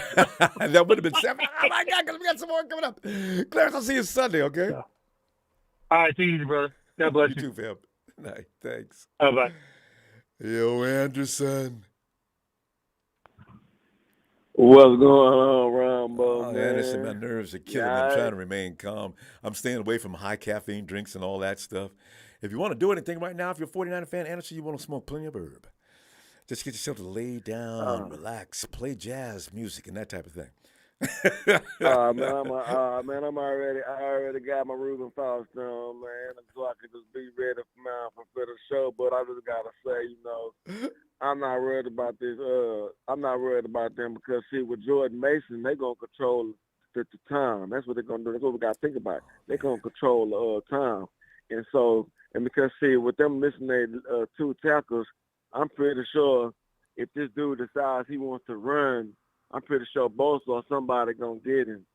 That would have been 7. Oh, my God, because we got some more coming up. Clarence, I'll see you Sunday, okay? Yeah. All right, take it easy, brother. God bless you. You too, fam. Night. Thanks. Bye-bye. Yo, Anderson. What's going on, Ronbo, Oh, man? Anderson, my nerves are killing me. I'm trying to remain calm. I'm staying away from high caffeine drinks and all that stuff. If you want to do anything right now, if you're a 49er fan, Anderson, you want to smoke plenty of herb. Just get yourself to lay down, relax, play jazz music and that type of thing. Man, I already got my Reuben Foster on, man, so I can just be ready for the show. But I just gotta say, I'm not worried about this. I'm not worried about them because see, with Jordan Mason, they gonna control the time. That's what they're gonna do. That's what we gotta think about. They're gonna control the time, and because see, with them missing their 2 tackles, I'm pretty sure if this dude decides he wants to run, I'm pretty sure Bosa or somebody gonna get him.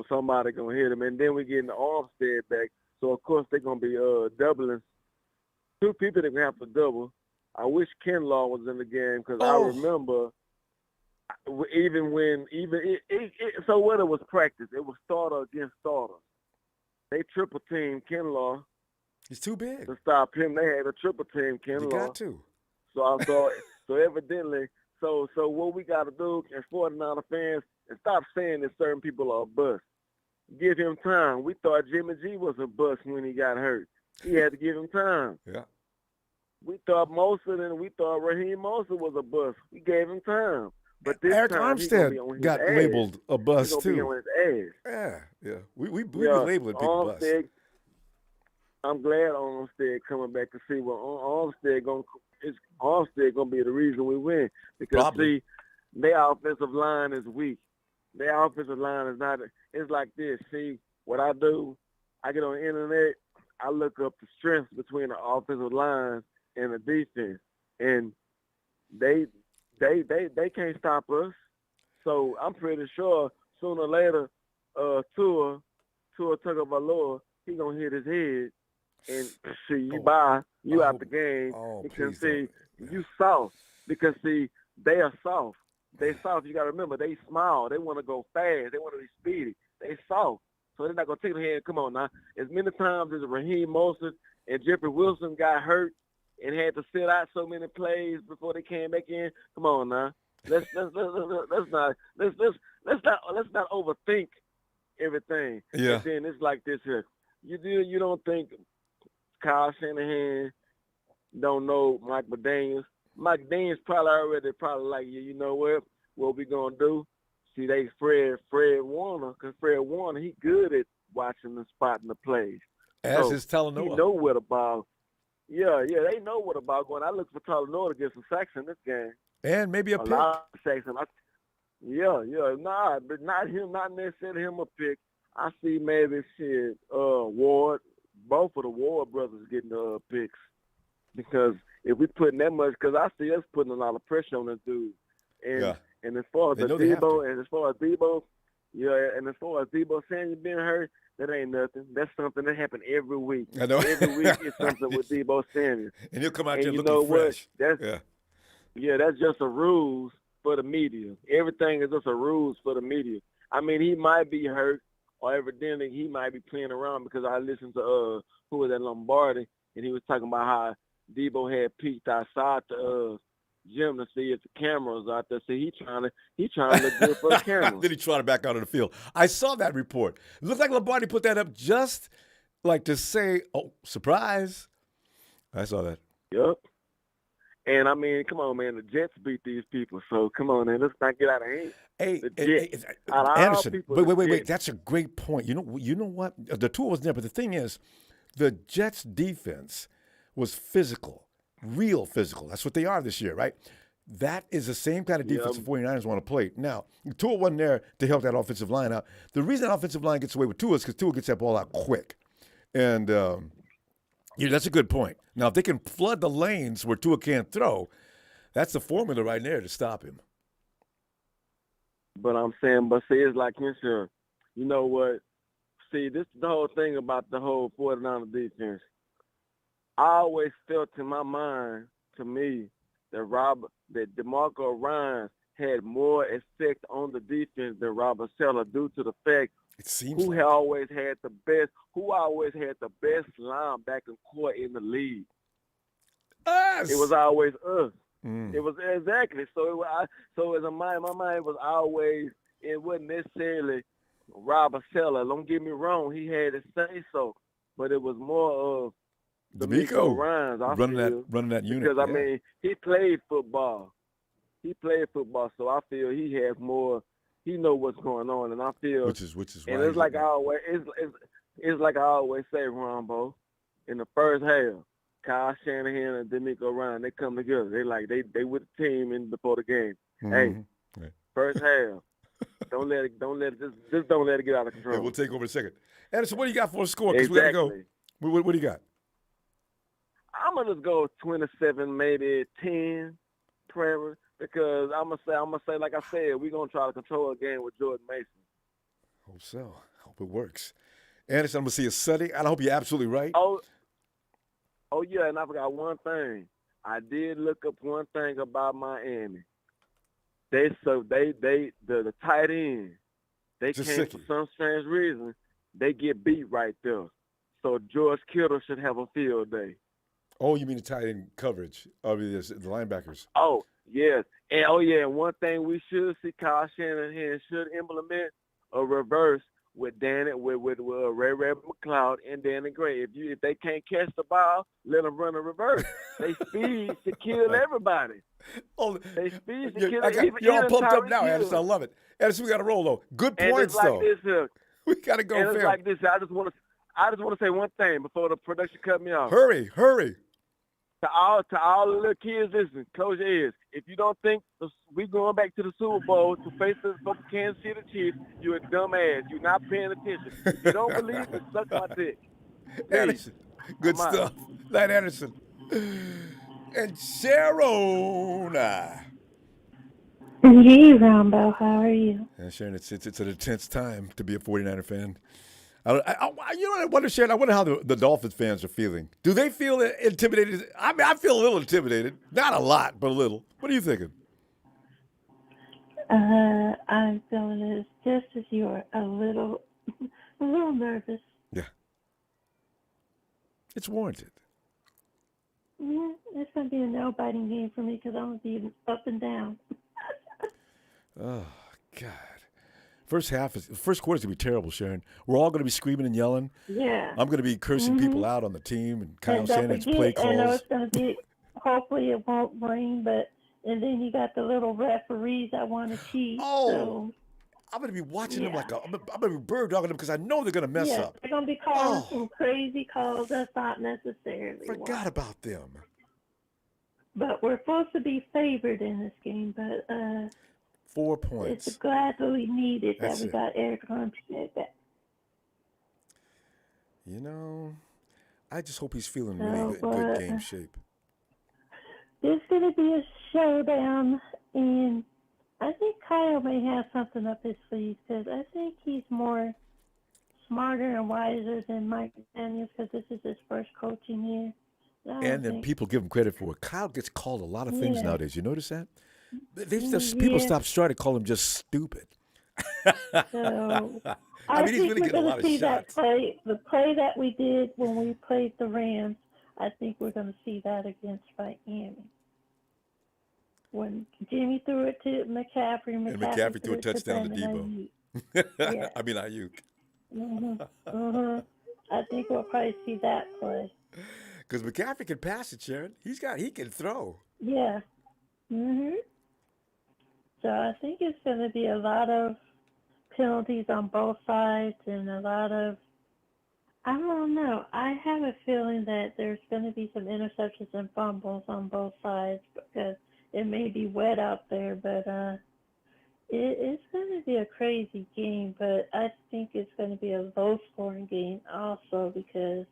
Somebody gonna hit him, and then we getting the Armstead back. So of course they're gonna be doubling. 2 people they're gonna have to double. I wish Kinlaw was in the game because I remember so when it was practice, it was starter against starter. They triple team Kinlaw. He's too big to stop him. They had a triple team Kinlaw. You got to. So evidently. So what we got to do as 49er fans is stop saying that certain people are a bust. Give him time. We thought Jimmy G was a bust when he got hurt. He had to give him time. Yeah. We thought Raheem Mostert was a bust. We gave him time. But this Eric time Armstead got labeled a bust too. Be on his ass. Yeah. We labeled people bust. I'm glad Armstead coming back to see what Armstead gonna be the reason we win because see, their offensive line is weak. Their offensive line is not. It's like this. See what I do? I get on the internet. I look up the strengths between the offensive line and the defense, and they can't stop us. So I'm pretty sure sooner or later, Tua Tagovailoa, he gonna hit his head. And see, you out the game because see, you soft. Because see, they are soft. They soft. You got to remember, they small. They want to go fast. They want to be speedy. They soft. So they're not going to take the hand. Come on now. As many times as Raheem Mostert and Jeffrey Wilson got hurt and had to sit out so many plays before they came back in. Come on now. Let's not overthink everything. Yeah. And then it's like this here. You don't think Kyle Shanahan don't know Mike McDaniel. Mike McDaniel's probably like, you know what we gonna do? See, they Fred Warner, because Fred Warner, he good at watching and spotting the plays. As is Talanoa. He know where the ball. Yeah, they know where the ball going. I look for Talanoa to get some sacks in this game. And maybe a pick. Lot of sacks. But not him, not necessarily him a pick. I see maybe Ward. Both of the Ward brothers getting picks because if we putting that much, because I see us putting a lot of pressure on this dude, and as far as Debo, and as far as Debo Samuel being hurt, that ain't nothing. That's something that happens every week. I know. Every week is something with Debo Samuel, and he'll come out there you looking know fresh. What? That's just a ruse for the media. Everything is just a ruse for the media. I mean, he might be hurt. or evidently he might be playing around because I listened to who was that Lombardi, and he was talking about how Debo had peeked outside the gym to see if the cameras out there. So he trying to look good for the camera. Then he trotted back out on the field. I saw that report. It looked like Lombardi put that up just like to say, "Oh, surprise!" I saw that. Yep. And I mean, come on, man. The Jets beat these people, so come on, man. Let's not get out of hand. Hey, The Jets. Out of all Anderson. people, Wait. the Jets. That's a great point. You know what? The Tua wasn't there, but the thing is, the Jets' defense was physical, real physical. That's what they are this year, right? That is the same kind of defense the 49ers want to play. Now, Tua wasn't there to help that offensive line out. The reason that offensive line gets away with Tua is because Tua gets that ball out quick. And that's a good point. Now, if they can flood the lanes where Tua can't throw, that's the formula right there to stop him. But I'm saying, it's like, sure, you know what? See, this is the whole thing about the whole 49er defense. I always felt in my mind, to me, that DeMarco Ryans had more effect on the defense than Robert Saleh due to the fact It seems who always had the best linebacker core in the league. us. It was always us. Mm. It was exactly. So as my mind was always, it wasn't necessarily Robert Saleh. Don't get me wrong, he had to say so, but it was more of DeMeco Ryans. running that unit. Because I mean, he played football. So I feel he has more. He know what's going on, and I feel which is and right. it's like I always say, Ronbo, in the first half, Kyle Shanahan and DeMeco Ryan, they come together. They with the team in before the game. Mm-hmm. Hey, first half, don't let it get out of control. Yeah, we'll take over in a second. Anderson, what do you got for a score? Because we got to go. What do you got? I'm gonna just go 27, maybe 10, Trevor, because I'm gonna say, like I said, we're gonna try to control a game with Jordan Mason. Hope so. Hope it works. Anderson, I'm gonna see you Sunday. I hope you're absolutely right. Oh yeah, and I forgot one thing. I did look up one thing about Miami. The tight end, they Just came sicky. for some strange reason. They get beat right there. So George Kittle should have a field day. Oh, you mean the tight end coverage of the linebackers? Oh, yes. And one thing we should see, Kyle Shanahan should implement a reverse with Ray McLeod and Danny Gray. If they can't catch the ball, let them run a reverse. They speed to kill everybody. Oh, They speed to kill you're all pumped up Tyreek now, Hill. Anderson. I love it. Anderson, we got to roll, though. Good And points, it's like though. this here. We got to go, And it's fam. like this. I just want to say one thing before the production cut me off. Hurry. To all the little kids, listen, close your ears. If you don't think we going back to the Super Bowl to face the fucking Kansas City Chiefs, you're a dumbass. You're not paying attention. If you don't believe it, suck my dick. Anderson, good I'm out. stuff. Night, Anderson. And Sharon. Hey, Ronbo, how are you? Yeah, Sharon, it's an intense time to be a 49er fan. I wonder, Sharon, I wonder how the Dolphins fans are feeling. Do they feel intimidated? I mean, I feel a little intimidated. Not a lot, but a little. What are you thinking? I'm feeling just as you are, a little nervous. Yeah. It's warranted. Yeah, it's going to be a nail-biting game for me because I'm going to be up and down. Oh, God. First quarter's going to be terrible, Sharon. We're all going to be screaming and yelling. Yeah. I'm going to be cursing people out on the team and Kyle And don't Shanahan's forget, play I know calls. it's going to be, hopefully it won't rain, and then you got the little referees that want to cheat. Oh, so, I'm going to be watching them yeah. like I'm going to be bird dogging them because I know they're going to mess yeah, up. they're going to be calling Oh. some crazy calls that's not necessarily Forgot about them. But we're supposed to be favored in this game, but 4 it's points. gladly needed That's that we it. got Eric Armstead back. You know, I just hope he's feeling So, really good game shape. There's going to be a showdown, and I think Kyle may have something up his sleeve because I think he's more smarter and wiser than Mike McDaniel because this is his first coaching year. And then people give him credit for it. Kyle gets called a lot of things Yeah. nowadays. You notice that? People Yeah. stop starting to call him just stupid. So I mean, he's think really we're getting a going lot to of see shots. the play that we did when we played the Rams. I think we're going to see that against Miami. When Jimmy threw it to McCaffrey, And McCaffrey threw a threw it to touchdown to Brandon Debo. Ayuk. Yeah. I mean, Ayuk. I think we'll probably see that play. Because McCaffrey can pass it, Sharon. He can throw. Yeah. So I think it's going to be a lot of penalties on both sides and a lot of, I don't know. I have a feeling that there's going to be some interceptions and fumbles on both sides because it may be wet out there, but it's going to be a crazy game. But I think it's going to be a low-scoring game also because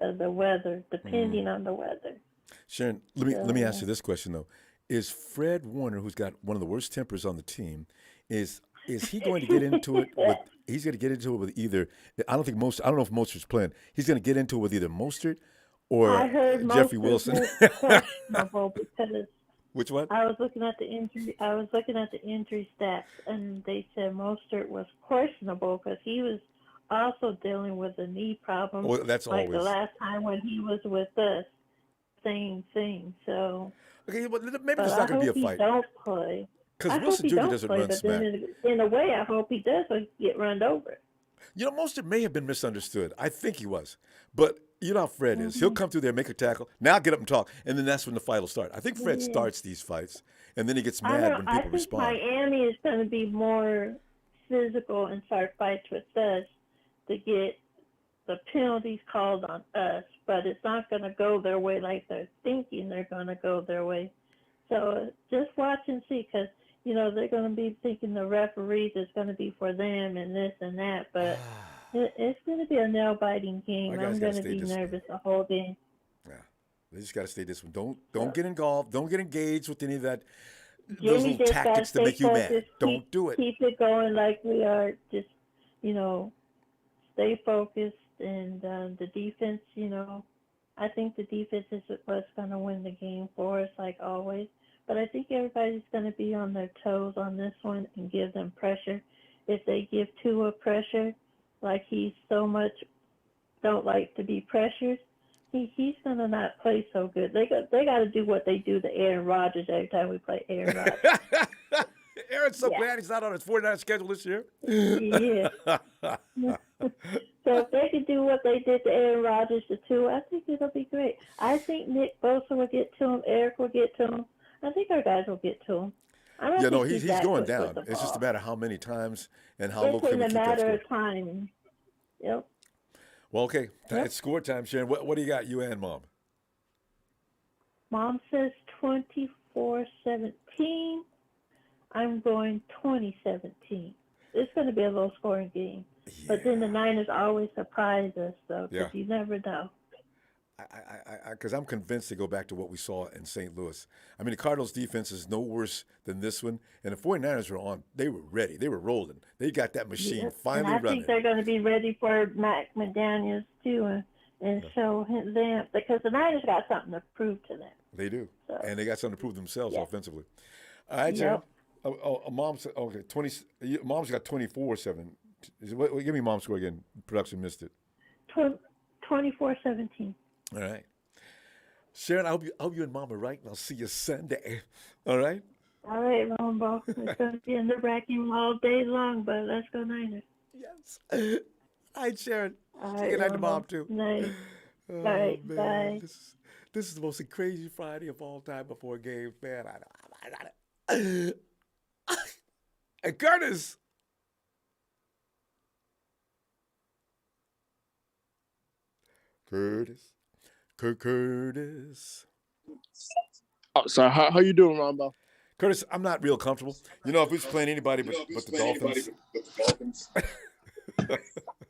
of the weather, depending on the weather. Sharon, let me ask you this question though: is Fred Warner, who's got one of the worst tempers on the team, is he going to get into it with? He's going to get into it with either. I don't know if Mostert's playing. He's going to get into it with either Mostert or I heard Jeffrey Mostert Wilson. was questionable because Which one? I was looking at the injury stats, and they said Mostert was questionable because he was also dealing with a knee problem. Well, that's like always the last time when he was with us. Same thing. So. okay. Well, maybe But there's I not going to hope be a he fight don't play. because I hope Wilson he Jr. don't doesn't play, run but smack. then in a way, I hope he does, so he can get run over. You know, Mostert may have been misunderstood. I think he was, but you know how Fred is. He'll come through there, make a tackle. Now get up and talk, and then that's when the fight will start. I think Fred starts these fights, and then he gets mad when people respond. I think Miami is going to be more physical and start fights with us to get the penalties called on us, but it's not going to go their way like they're thinking they're going to go their way. So just watch and see, because they're going to be thinking the referees is going to be for them and this and that, but it's going to be a nail-biting game. I'm going to be nervous the whole game. Yeah, they just got to stay disciplined. Don't get involved. Don't get engaged with any of that. Jimmy Those little tactics to make you mad. Don't do it. Keep it going like we are. Just stay focused, and the defense. I think the defense is what's going to win the game for us, like always. But I think everybody's going to be on their toes on this one and give them pressure. If they give Tua pressure, like he so much don't like to be pressured, he's going to not play so good. They got to do what they do to Aaron Rodgers every time we play Aaron Rodgers. Aaron's so glad he's not on his 49 schedule this year. Yeah. So if they could do what they did to Aaron Rodgers to Tua, I think it'll be great. I think Nick Bosa will get to him. Eric will get to him. I think our guys will get to him. He's going down. It's just a matter of how many times and how low can we keep that score. It's a matter of time. Yep. Well, okay. It's score time, Sharon. What do you got, you and Mom? Mom says 24-17. I'm going 2017. It's going to be a low-scoring game. Yeah. But then the Niners always surprise us, though, because you never know. Because I'm convinced to go back to what we saw in St. Louis. I mean, the Cardinals' defense is no worse than this one. And the 49ers were on. They were ready. They were rolling. They got that machine finally running. I think they're going to be ready for Mike McDaniel, too, and show them. Because the Niners got something to prove to them. They do. So, and they got something to prove themselves offensively. All right, Sharon. Mom's okay. Mom's got 24-7. Give me Mom's score again. Production missed it. 24-17. All right, Sharon. I hope you and Mom are right, and I'll see you Sunday. All right. All right, Ronbo. It's going to be in the racking all day long, but let's go Niners. Yes. All right, Sharon. All right, say good night to Mom too. Night. All right, bye. This is the most crazy Friday of all time before games, man. And Curtis. Curtis. Oh, sorry. How you doing, Ronbo? Curtis, I'm not real comfortable. If we was playing anybody but the Dolphins.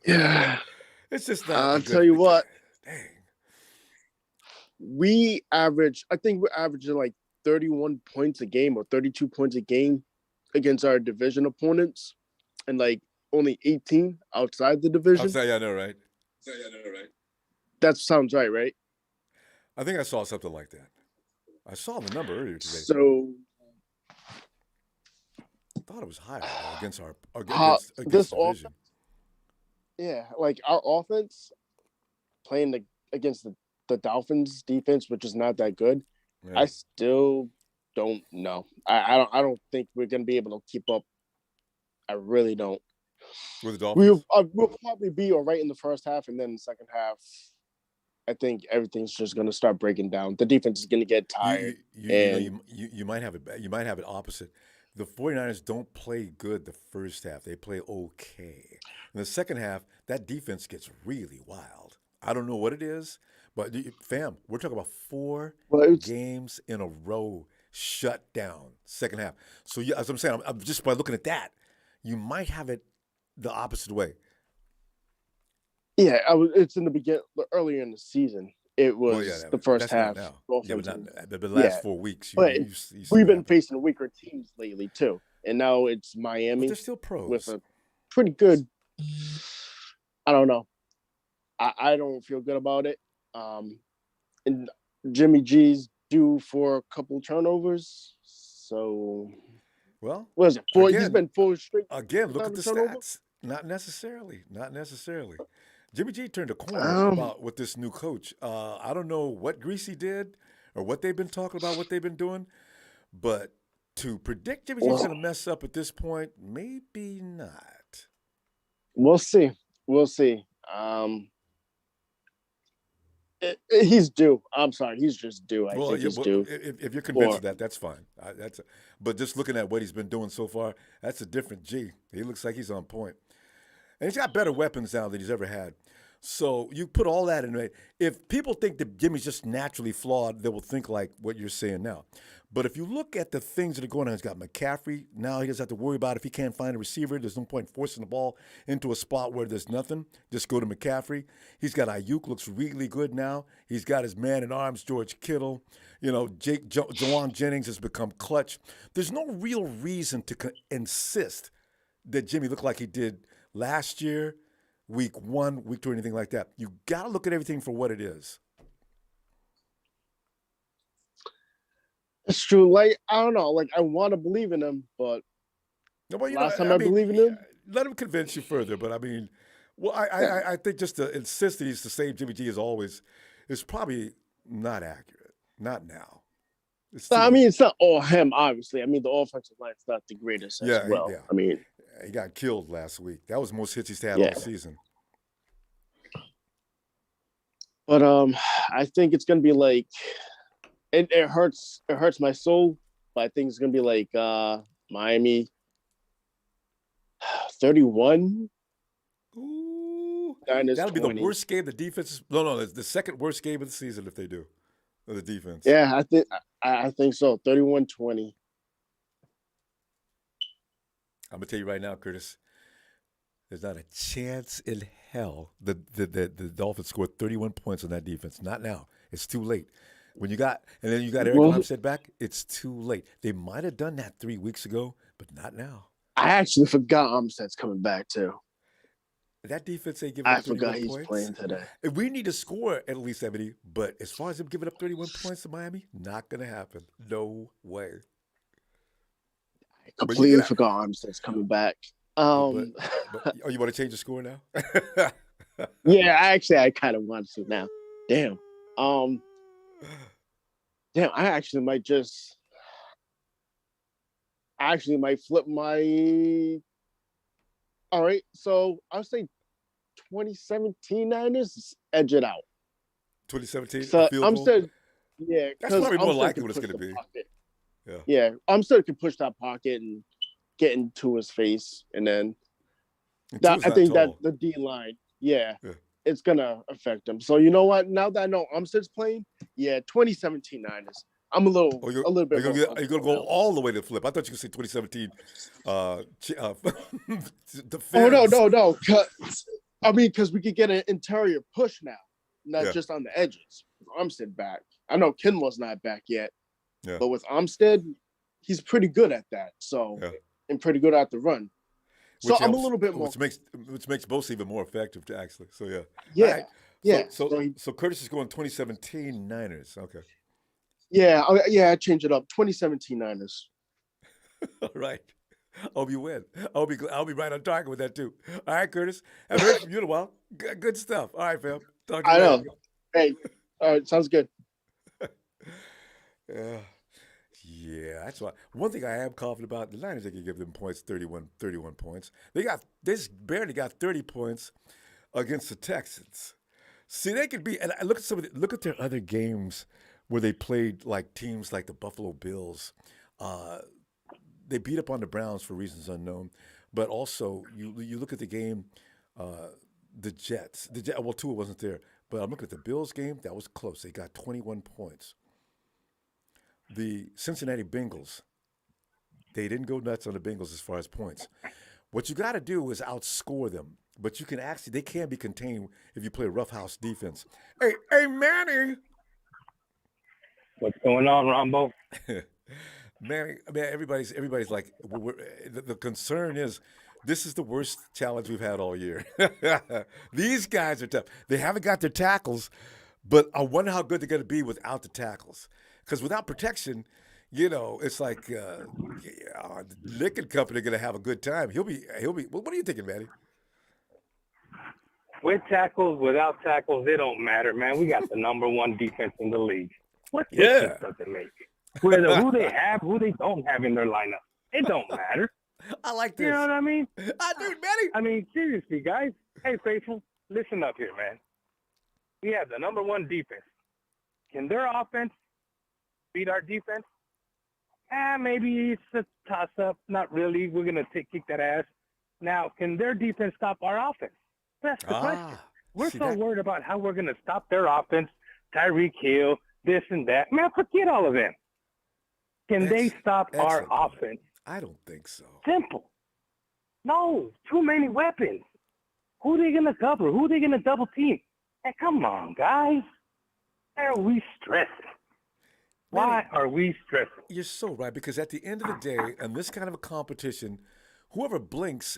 Yeah. It's just not. I'll tell you what. Dang. I think we're averaging like 31 points a game or 32 points a game against our division opponents, and like only 18 outside the division. I know, right? That sounds right? I think I saw something like that. I saw the number earlier today. So I thought it was higher against this division. Yeah, like our offense playing against the Dolphins defense, which is not that good. Yeah. I still don't know. I don't think we're gonna be able to keep up. I really don't. With the Dolphins? We'll probably be all right in the first half, and then the second half, I think everything's just gonna start breaking down. The defense is gonna get tired. You might have it opposite. The 49ers don't play good the first half. They play okay. In the second half, that defense gets really wild. I don't know what it is, but fam, we're talking about 4 games in a row shut down second half. So yeah, as I'm saying, I'm just by looking at that, you might have it the opposite way. Yeah, it's in the beginning, earlier in the season. It was the first half. Yeah, but the last 4 weeks. We've been facing weaker teams lately too, and now it's Miami. But they're still pros with a pretty good. I don't know. I don't feel good about it. And Jimmy G's due for a couple turnovers. So, well, what is it? He's been 4 straight. Again, look at the stats. Not necessarily. Jimmy G turned a corner with this new coach. I don't know what Greasy did or what they've been talking about, what they've been doing, but to predict Jimmy G's going to mess up at this point, maybe not. We'll see. He's due. I'm sorry, he's just due. I think he's due. If you're convinced of that, that's fine. But just looking at what he's been doing so far, that's a different G. He looks like he's on point. And he's got better weapons now than he's ever had. So you put all that in. If people think that Jimmy's just naturally flawed, they will think like what you're saying now. But if you look at the things that are going on, he's got McCaffrey. Now he doesn't have to worry about if he can't find a receiver. There's no point forcing the ball into a spot where there's nothing. Just go to McCaffrey. He's got Ayuk, looks really good now. He's got his man in arms, George Kittle. Jawan Jennings has become clutch. There's no real reason to insist that Jimmy looked like he did last year, week 1, week 2, anything like that. You got to look at everything for what it is. It's true. Like, I don't know. Like, I want to believe in him, but last time I believe in him. Let him convince you further. But, I mean, I think just to insist that he's the same Jimmy G as always is probably not accurate. Not now. It's not all him, obviously. I mean, the offensive line's not the greatest as well. Yeah. I mean, he got killed last week. That was the most hits he's had all season. But I think it's gonna be like it hurts my soul, but I think it's gonna be like Miami 31. Ooh, Niners that'll 20. be the worst game the defense. No, it's the second worst game of the season if they do. The defense. Yeah, I think so. 31-20. I'm gonna tell you right now, Curtis. There's not a chance in hell the Dolphins scored 31 points on that defense. Not now. It's too late. When you got Eric Armstead back, it's too late. They might have done that 3 weeks ago, but not now. I actually forgot Armstead's coming back too. That defense ain't giving up 31 points. I forgot he's playing today. We need to score at least 70, but as far as him giving up 31 points to Miami, not going to happen. No way. I completely forgot Armstead's coming back. You want to change the score now? Yeah, I kind of want to now. Damn. I actually might flip my. All right, so I'll say 2017 Niners edge it out. 2017. So Armstead, that's probably more likely what it's going to be. Yeah, Armstead can push that pocket and get into his face, and then I think that the D line, it's gonna affect him. So you know what? Now that I know Armstead's playing, 2017 Niners. I'm a little bit. Are you gonna go all the way to flip? I thought you could say 2017. No. Because we could get an interior push now, not just on the edges. Armstead back. I know Kinla's not back yet, but with Armstead, he's pretty good at that. So and pretty good at the run. So I'm a little bit more, which makes both even more effective, actually. So So Curtis is going 2017 Niners. Okay. I change it up. 2017 Niners. All right. Hope you win. I'll be right on target with that too. All right, Curtis. I've heard from you in a while. Good stuff. All right, fam. Talk to you later. know. Hey, all right, sounds good. Yeah, that's why. One thing I am confident about, the Niners, they can give them points, 31 points. They just barely got 30 points against the Texans. See, they could be, and I look at their other games where they played like teams like the Buffalo Bills. They beat up on the Browns for reasons unknown, but also you look at the game, the Jets. Well, Tua wasn't there, but I'm looking at the Bills game. That was close. They got 21 points. The Cincinnati Bengals, they didn't go nuts on the Bengals as far as points. What you got to do is outscore them, but they can be contained if you play a roughhouse defense. Hey, Manny. What's going on, Ronbo? Man, everybody's like, the concern is this is the worst challenge we've had all year. These guys are tough. They haven't got their tackles, but I wonder how good they're going to be without the tackles. Because without protection, it's like Nick and company are going to have a good time. He'll be. What are you thinking, Manny? With tackles, without tackles, it don't matter, man. We got the number one defense in the league. What difference does it make? Whether who they have, who they don't have in their lineup, it don't matter. I like this. You know what I mean? I do, Manny. I mean, seriously, guys. Hey, faithful, listen up here, man. We have the number one defense. Can their offense beat our defense? Maybe it's a toss-up. Not really. We're going to kick that ass. Now, can their defense stop our offense? That's the question. We're worried about how we're going to stop their offense, Tyreek Hill, this and that. Man, forget all of them. Can they stop our offense? I don't think so. Simple. No, too many weapons. Who are they going to cover? Who are they going to double team? Hey, come on, guys. Why are we stressing? Why are we stressing? You're so right, because at the end of the day, in this kind of a competition, whoever blinks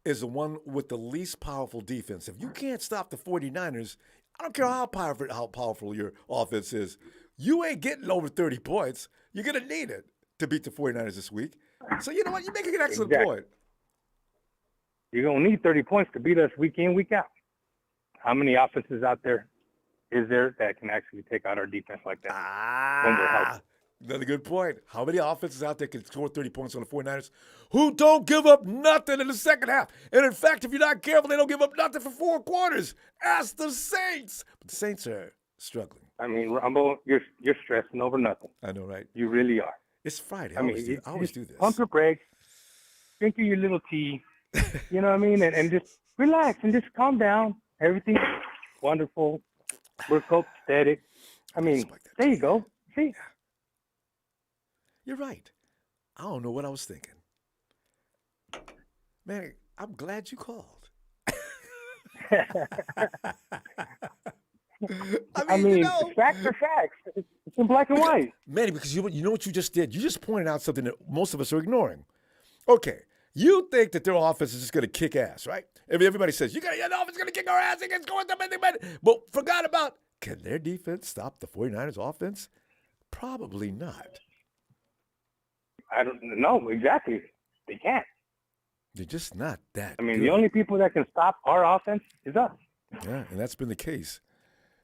is the one with the least powerful defense. If you can't stop the 49ers, I don't care how powerful your offense is, you ain't getting over 30 points. You're going to need it to beat the 49ers this week. So you know what? You're making an excellent point. You're going to need 30 points to beat us week in, week out. How many offenses out there is there that can actually take out our defense like that? Another good point. How many offenses out there can score 30 points on the 49ers who don't give up nothing in the second half? And in fact, if you're not careful, they don't give up nothing for 4 quarters. Ask the Saints. But the Saints are struggling. I mean, Rumble, you're stressing over nothing. I know, right? You really are. It's Friday. I always do this. Pump your brakes, drink your little tea, you know what I mean? And just relax and just calm down. Everything's wonderful. We're copacetic. I mean, there you go. See? Yeah. You're right. I don't know what I was thinking. Man, I'm glad you called. I mean, facts are facts. It's in black and white. Manny, because you know what you just did? You just pointed out something that most of us are ignoring. Okay, you think that their offense is just going to kick ass, right? Everybody says, the offense is going to kick our ass against going to but forgot about, can their defense stop the 49ers offense? Probably not. I don't know exactly. They can't. They're just not that I mean, good. The only people that can stop our offense is us. Yeah, and that's been the case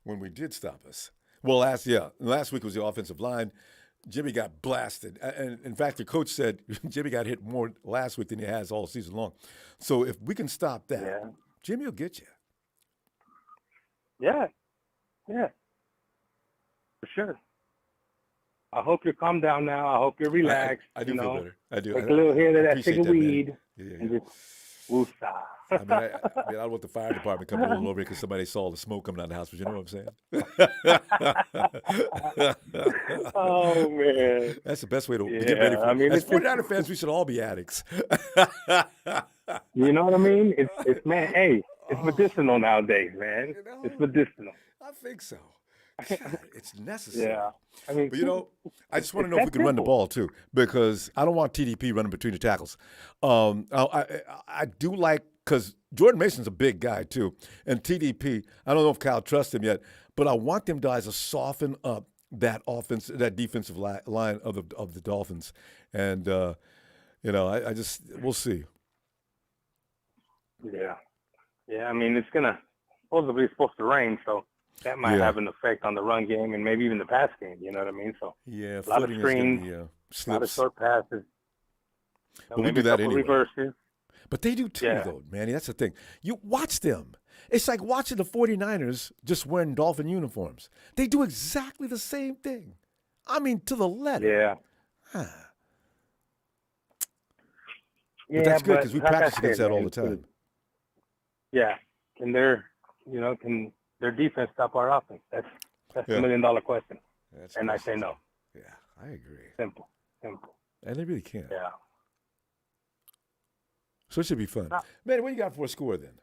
when we did stop us. Well, last week was the offensive line. Jimmy got blasted. And in fact, the coach said Jimmy got hit more last week than he has all season long. So if we can stop that, Jimmy will get you. Yeah. For sure. I hope you're calm down now. I hope you're relaxed. I do feel better. I do. Take a little hit of that appreciate stick of weed. Yeah. And just woosah. I don't want the fire department coming over here because somebody saw the smoke coming out of the house, but you know what I'm saying? Oh, man. That's the best way to get ready for it. As 49er fans, we should all be addicts. You know what I mean? It's man, hey, it's medicinal nowadays, man. It's medicinal. I think so. God, it's necessary. Yeah. I mean, but I just want to know if we can run the ball too, because I don't want TDP running between the tackles. I do like, because Jordan Mason's a big guy too, and TDP, I don't know if Kyle trusts him yet, but I want them guys to soften up that defensive line of the Dolphins, and I just we'll see. Yeah. Yeah, I mean, it's supposedly supposed to rain, so that might have an effect on the run game and maybe even the pass game, you know what I mean? So yeah, a lot of screens, a lot of short passes. But we do that anyway. Reverses. But they do too, though, Manny. That's the thing. You watch them. It's like watching the 49ers just wearing Dolphin uniforms. They do exactly the same thing. I mean, to the letter. Yeah. But that's good because we practice against that all the time. Yeah. Can their defense stop our offense? That's the $1 million question. And I say no. Yeah, I agree. Simple. And they really can. Yeah. So it should be fun. Manny, what you got for a score then?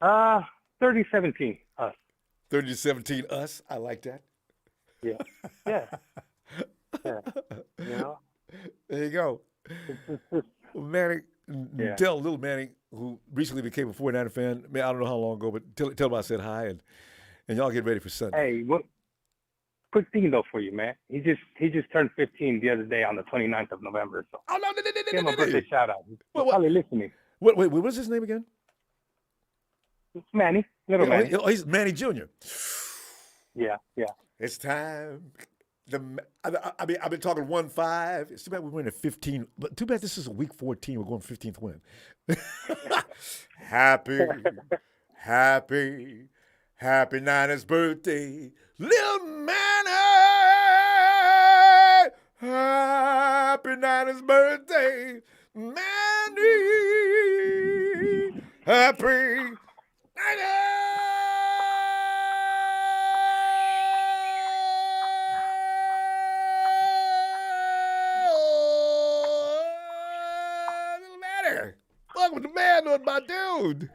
30-17 us. 30-17 us? I like that. Yeah. Yeah. There you go. Manny, tell little Manny, who recently became a 49er fan, I don't know how long ago, but tell him I said hi, and y'all get ready for Sunday. Hey, quick thing though for you, man. He just turned 15 the other day on the 29th of November. So give him a birthday shout out. He's probably listening. Wait, what's his name again? It's Manny, little Manny. He's Manny Jr. Yeah. It's time. I've been talking 1-5. It's too bad we're winning 15. But too bad this is a week 14. We're going 15th win. Happy Niners birthday, little Manny. Happy Niners birthday, Manny. Happy Niners. Welcome to manhood, my dude.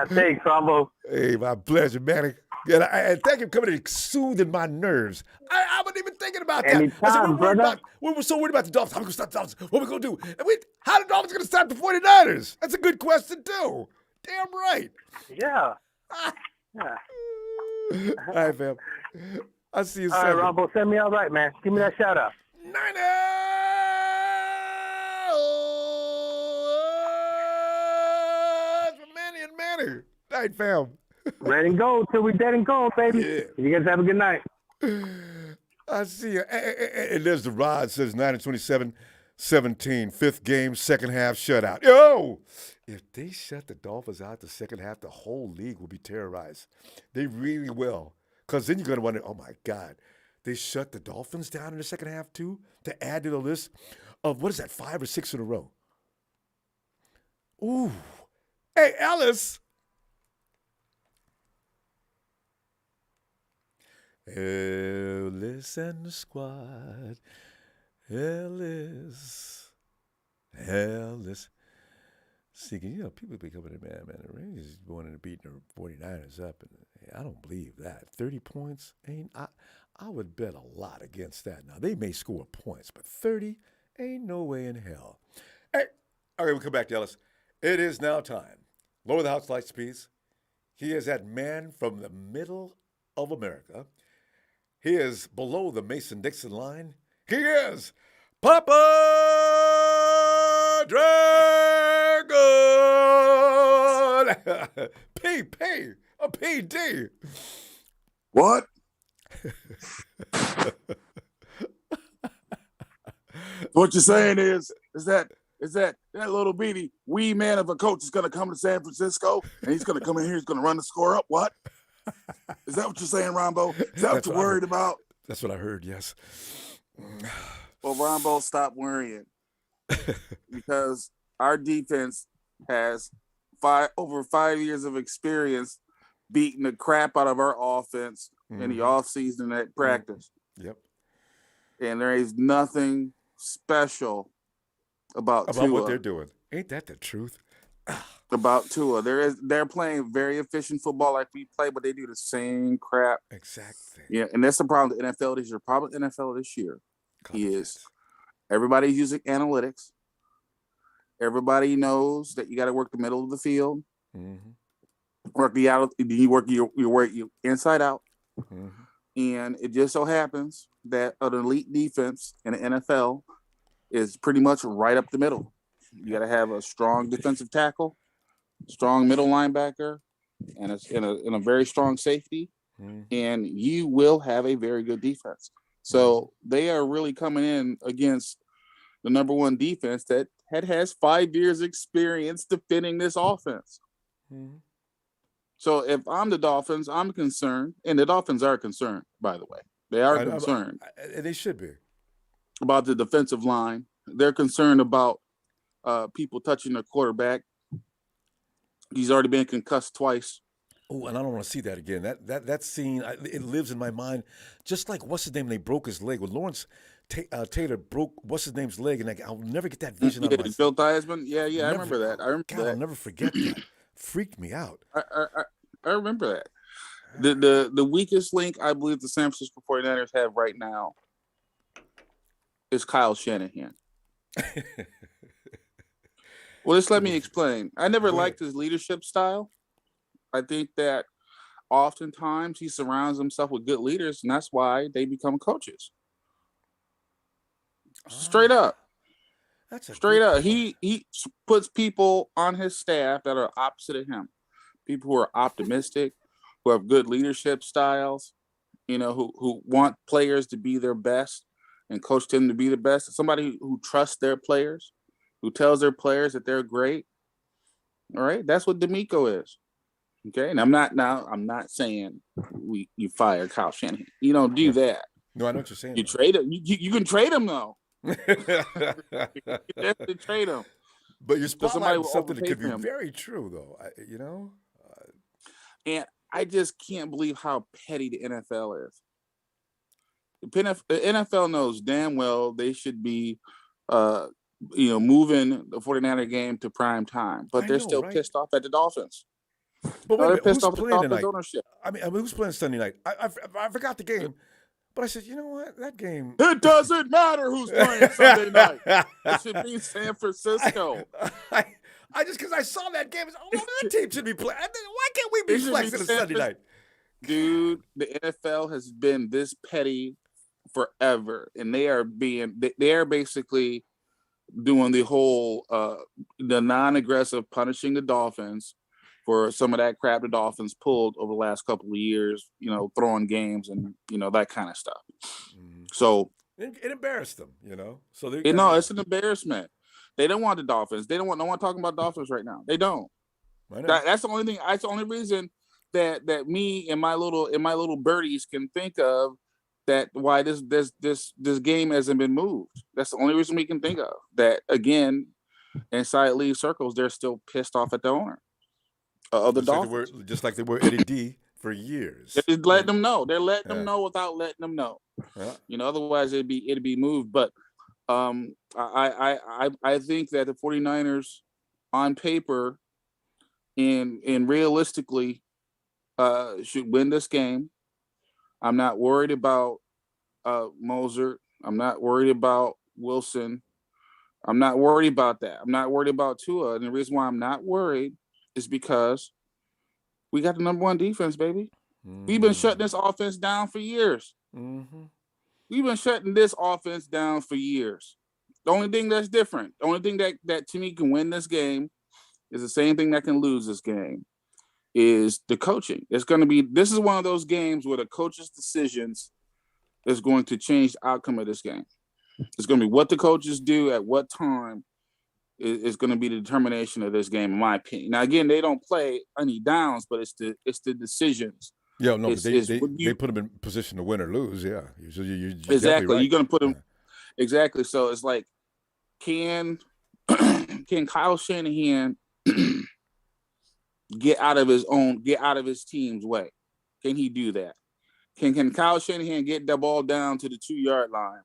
Thanks, Ronbo. Hey, my pleasure, Manny. And thank you for coming and soothing my nerves. I wasn't even thinking about that. Anytime, brother. We were so worried about the Dolphins. How are we going to stop the Dolphins? What are we going to do? And how the Dolphins going to stop the 49ers? That's a good question, too. Damn right. Yeah. All right, fam. I'll see you Sunday. All right, Ronbo, send me out right, man. Give me that shout out. Niners! Manny. Night, fam. Ready and go till we're dead and gone, baby. Yeah. You guys have a good night. I see you. And there's the rod, says 927-17, fifth game, second half shutout. Yo! If they shut the Dolphins out the second half, the whole league will be terrorized. They really will. Because then you're going to wonder, oh, my God, they shut the Dolphins down in the second half, too, to add to the list of, 5 or 6 in a row? Ooh. Hey, Ellis. Ellis and the squad. Ellis. See, people be coming in, man, the Rangers is going and beating the 49ers up, and I don't believe that. 30 points, I would bet a lot against that. Now, they may score points, but 30 ain't no way in hell. Hey, all right, we'll come back to Ellis. It is now time. Lower the house lights, please. He is that man from the middle of America. He is below the Mason-Dixon line. He is Papa Dragon! A PD. What? What you're saying is that little bitty wee man of a coach is going to come to San Francisco and he's going to come in here, he's going to run the score up? What? Is that what you're saying, Ronbo? Is that what you're worried about? That's what I heard, yes. Well, Ronbo, stop worrying. Because our defense has over 5 years of experience beating the crap out of our offense in the offseason at practice. Yep. And there is nothing special about Tua. What they're doing. Ain't that the truth? About Tua. They're playing very efficient football like we play, but they do the same crap. Exactly. Yeah, and that's the problem with the NFL this year. Problem with NFL this year is everybody's using analytics. Everybody knows that you got to work the middle of the field. Mm-hmm. You work your inside out. Mm-hmm. And it just so happens that an elite defense in the NFL is pretty much right up the middle. You got to have a strong defensive tackle, strong middle linebacker, and a very strong safety, and you will have a very good defense. So they are really coming in against the number one defense that has 5 years experience defending this offense. So if I'm the Dolphins, I'm concerned, and the Dolphins are concerned, by the way. They are concerned. And they should be. About the defensive line. They're concerned about people touching their quarterback. He's already been concussed twice. Oh, and I don't want to see that again. That scene, it lives in my mind. Just like what's his name? They broke his leg. When Lawrence Taylor broke what's his name's leg, and I'll never get that vision out of my Bill Theismann. Yeah, I remember that. I'll never forget that. Freaked me out. I remember that. The weakest link I believe the San Francisco 49ers have right now is Kyle Shanahan. Well, just let me explain. I never liked his leadership style. I think that oftentimes he surrounds himself with good leaders, and that's why they become coaches. Straight up. Straight up. He puts people on his staff that are opposite of him. People who are optimistic, who have good leadership styles, who want players to be their best and coach them to be the best. Somebody who trusts their players, who tells their players that they're great. All right, that's what D'Amico is. Okay, and I'm not saying you fire Kyle Shanahan. You don't do that. No, I know what you're saying. You trade him. You can trade him though. You definitely trade him. But you're spotlighting something that could be very true, though. And I just can't believe how petty the NFL is. The NFL knows damn well they should be, moving the 49er game to prime time, but they're still pissed off at the Dolphins. But they're pissed off at the Dolphins ownership. I mean, who's playing Sunday night? I forgot the game. But I said, you know what? That game. It doesn't matter who's playing Sunday night. It should be San Francisco. Because I saw that game. That team should be playing. Why can't we be flexing on Sunday night? Dude, the NFL has been this petty forever, and they are basically doing the whole the non-aggressive punishing the Dolphins for some of that crap the Dolphins pulled over the last couple of years, throwing games and, that kind of stuff. So it embarrassed them, So it's an embarrassment. They don't want the Dolphins. They don't want no one talking about Dolphins right now. They don't. That's the only thing. That's the only reason that me and my little birdies can think of that why this game hasn't been moved. That's the only reason we can think of. That again, inside league circles, they're still pissed off at the owner. Of the Dolphins. Just like they were Eddie D for years. They're letting them know. They're letting them know without letting them know. Yeah. Otherwise it'd be moved. But I think that the 49ers on paper and realistically should win this game. I'm not worried about Mozart. I'm not worried about Wilson. I'm not worried about that. I'm not worried about Tua. And the reason why I'm not worried is because we got the number one defense, baby. We've been shutting this offense down for years. We've been shutting this offense down for years. The only thing that's different, the only thing that to me can win this game is the same thing that can lose this game is the coaching. This is one of those games where the coach's decisions is going to change the outcome of this game. It's going to be what the coaches do at what time is going to be the determination of this game, in my opinion. Now, again, they don't play any downs, but it's the decisions. Yeah, no, they put them in position to win or lose. Yeah, you're exactly. Right. You're going to put them exactly. So it's like, can Kyle Shanahan get out of his team's way? Can he do that? Can Kyle Shanahan get the ball down to the 2-yard line?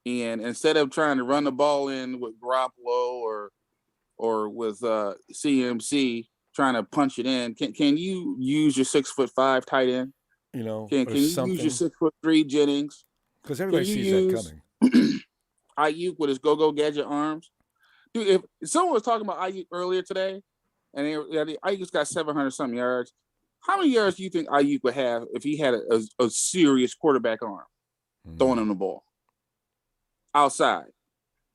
And instead of trying to run the ball in with Garoppolo or with CMC trying to punch it in, can you use your 6'5" tight end? Can you use your 6'3" Jennings? Because everybody sees that coming. Ayuk with his go-go gadget arms. Dude, if someone was talking about Ayuk earlier today, and Ayuk's got 700-something yards, how many yards do you think Ayuk would have if he had a serious quarterback arm throwing him the ball? Outside.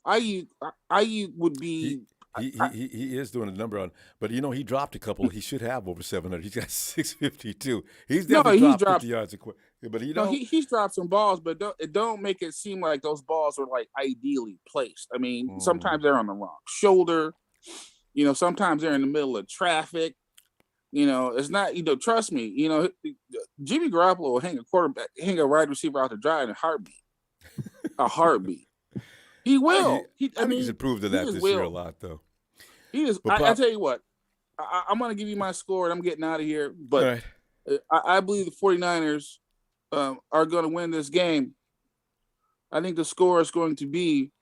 Ayuk would be. He is doing a number on, but he dropped a couple. He should have over 700. He's got 652. He's definitely dropped 50 yards. But he's dropped some balls, but don't make it seem like those balls are like ideally placed. I mean, sometimes they're on the wrong shoulder. Sometimes they're in the middle of traffic. It's not. Trust me. Jimmy Garoppolo will hang a wide receiver out to dry in a heartbeat. A heartbeat. He will. I think he's improved to that this year a lot, though. He is. I tell you what, I'm going to give you my score, and I'm getting out of here. But I believe the 49ers are going to win this game. I think the score is going to be